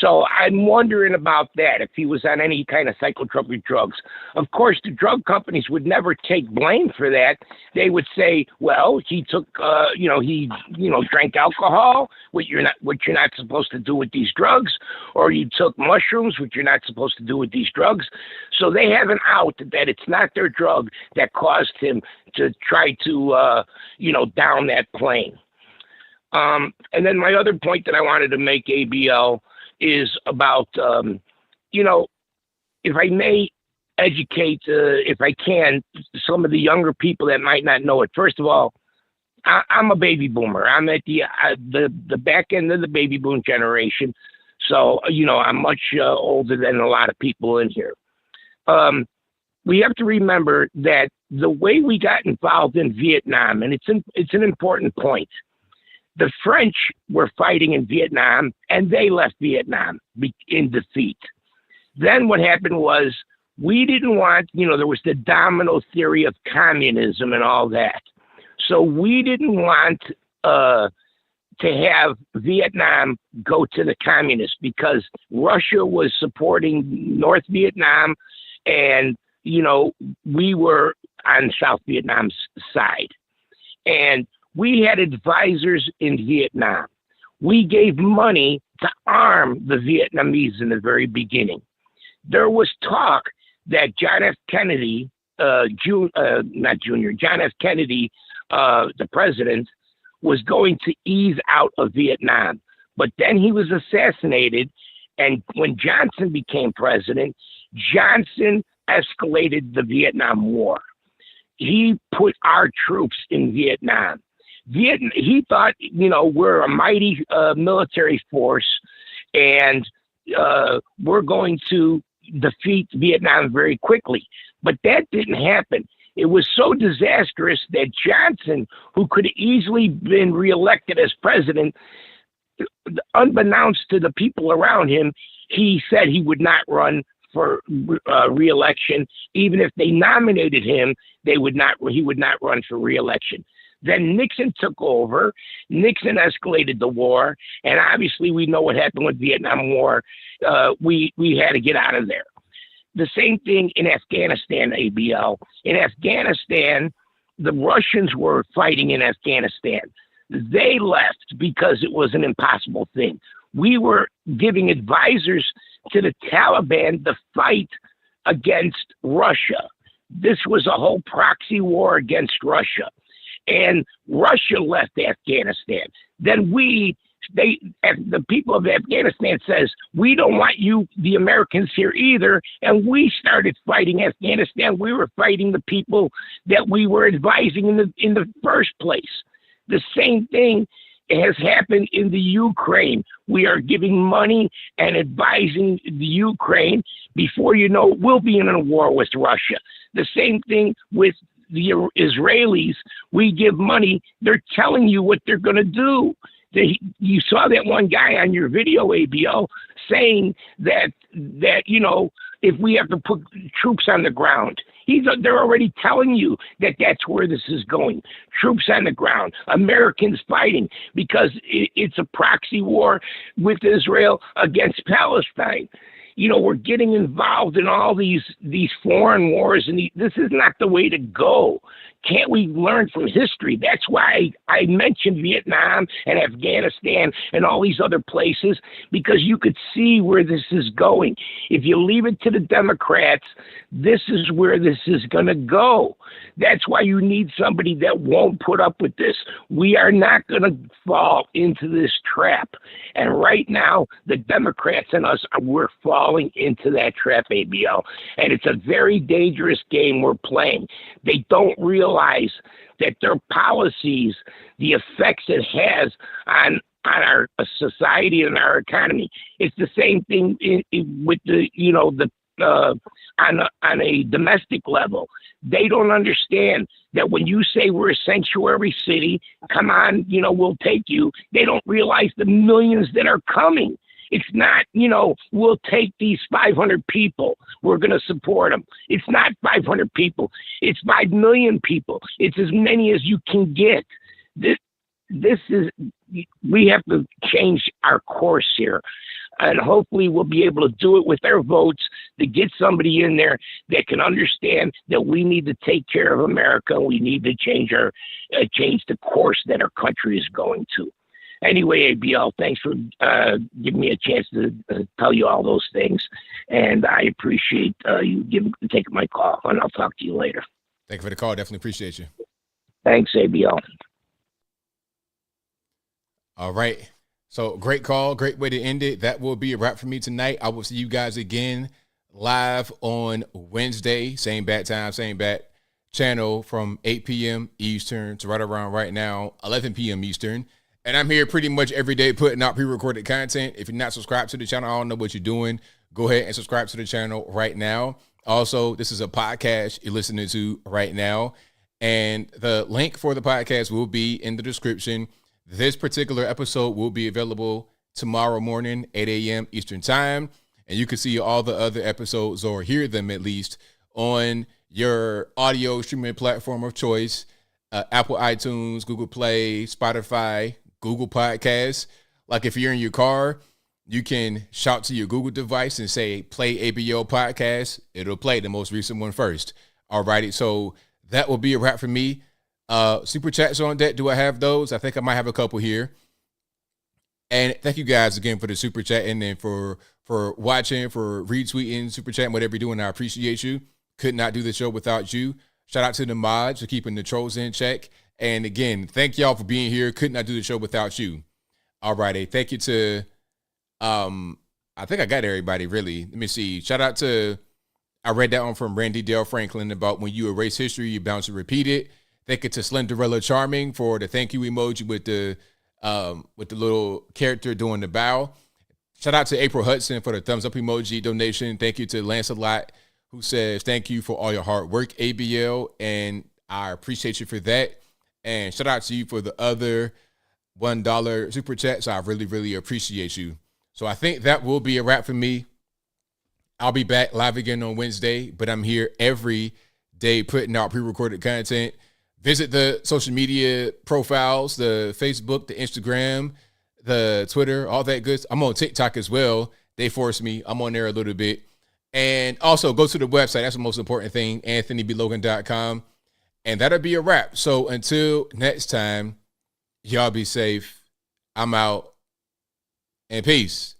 So I'm wondering about that, if he was on any kind of psychotropic drugs. Of course, the drug companies would never take blame for that. They would say, well, he took, he drank alcohol, what you're not supposed to do with these drugs, or you took mushrooms, which you're not supposed to do with these drugs. So they have an out that it's not their drug that caused him to try to, down that plane. And then my other point that I wanted to make, ABL, is about, if I may educate, if I can, some of the younger people that might not know it. First of all, I'm a baby boomer. I'm at the back end of the baby boom generation. So, I'm much older than a lot of people in here. We have to remember that the way we got involved in Vietnam, and it's an important point. The French were fighting in Vietnam, and they left Vietnam in defeat. Then what happened was, we didn't want, there was the domino theory of communism and all that. So we didn't want to have Vietnam go to the communists, because Russia was supporting North Vietnam, and, we were on South Vietnam's side. And we had advisors in Vietnam. We gave money to arm the Vietnamese in the very beginning. There was talk that John F. Kennedy, John F. Kennedy, the president, was going to ease out of Vietnam. But then he was assassinated, and when Johnson became president, Johnson escalated the Vietnam War. He put our troops in Vietnam. He thought, we're a mighty military force, and we're going to defeat Vietnam very quickly. But that didn't happen. It was so disastrous that Johnson, who could have easily been reelected as president, unbeknownst to the people around him, he said he would not run for reelection. Even if they nominated him, he would not run for reelection. Then Nixon took over. Nixon escalated the war, and obviously we know what happened with Vietnam War. We had to get out of there. The same thing in Afghanistan, ABL. In Afghanistan, the Russians were fighting in Afghanistan. They left because it was an impossible thing. We were giving advisors to the Taliban to fight against Russia. This was a whole proxy war against Russia. And Russia left Afghanistan. Then the people of Afghanistan says, we don't want you, the Americans, here either. And we started fighting Afghanistan. We were fighting the people that we were advising in the first place. The same thing has happened in the Ukraine. We are giving money and advising the Ukraine. Before you know, we'll be in a war with Russia. The same thing with the Israelis. We give money. They're telling you what they're going to do. You saw that one guy on your video, ABL, saying that if we have to put troops on the ground, they're already telling you that that's where this is going. Troops on the ground, Americans fighting, because it's a proxy war with Israel against Palestine. We're getting involved in all these foreign wars, and this is not the way to go. Can't we learn from history? That's why I mentioned Vietnam and Afghanistan and all these other places, because you could see where this is going. If you leave it to the Democrats, this is where this is going to go. That's why you need somebody that won't put up with this. We are not going to fall into this trap. And right now, the Democrats and us, we're falling falling into that trap, ABL. And it's a very dangerous game we're playing. They don't realize that their policies, the effects it has on our society and our economy. It's the same thing with on a domestic level. They don't understand that when you say we're a sanctuary city, come on, we'll take you. They don't realize the millions that are coming. It's not, we'll take these 500 people. We're going to support them. It's not 500 people. It's 5 million people. It's as many as you can get. We have to change our course here. And hopefully we'll be able to do it with our votes to get somebody in there that can understand that we need to take care of America. We need to change the course that our country is going to. Anyway, ABL, thanks for giving me a chance to tell you all those things. And I appreciate you taking my call, and I'll talk to you later. Thank you for the call. Definitely appreciate you. Thanks, ABL. All right. So great call. Great way to end it. That will be a wrap for me tonight. I will see you guys again live on Wednesday. Same bat time, same bat channel from 8 p.m. Eastern to right around right now, 11 p.m. Eastern. And I'm here pretty much every day putting out pre-recorded content. If you're not subscribed to the channel, I don't know what you're doing. Go ahead and subscribe to the channel right now. Also, this is a podcast you're listening to right now. And the link for the podcast will be in the description. This particular episode will be available tomorrow morning, 8 a.m. Eastern time. And you can see all the other episodes, or hear them at least, on your audio streaming platform of choice, Apple iTunes, Google Play, Spotify, Google Podcasts. Like if you're in your car, you can shout to your Google device and say, play ABL podcast. It'll play the most recent one first. All righty. So that will be a wrap for me. Super chats on deck. Do I have those? I think I might have a couple here. And thank you guys again for the super chat, and then for watching, for retweeting, super chatting, whatever you're doing. I appreciate you. Could not do the show without you. Shout out to the mods for keeping the trolls in check. And again, thank y'all for being here. Could not do the show without you. All righty. Thank you to, I think I got everybody really. Let me see. Shout out to, I read that one from Randy Dale Franklin about when you erase history, you're bound to repeat it. Thank you to Slenderella Charming for the thank you emoji with the little character doing the bow. Shout out to April Hudson for the thumbs up emoji donation. Thank you to Lancelot, who says thank you for all your hard work, ABL, and I appreciate you for that. And shout out to you for the other $1 super chat. So I really, really appreciate you. So I think that will be a wrap for me. I'll be back live again on Wednesday, but I'm here every day putting out pre-recorded content. Visit the social media profiles, the Facebook, the Instagram, the Twitter, all that good. I'm on TikTok as well. They forced me. I'm on there a little bit. And also go to the website. That's the most important thing, anthonyblogan.com. And that'll be a wrap. So until next time, y'all be safe. I'm out. And peace.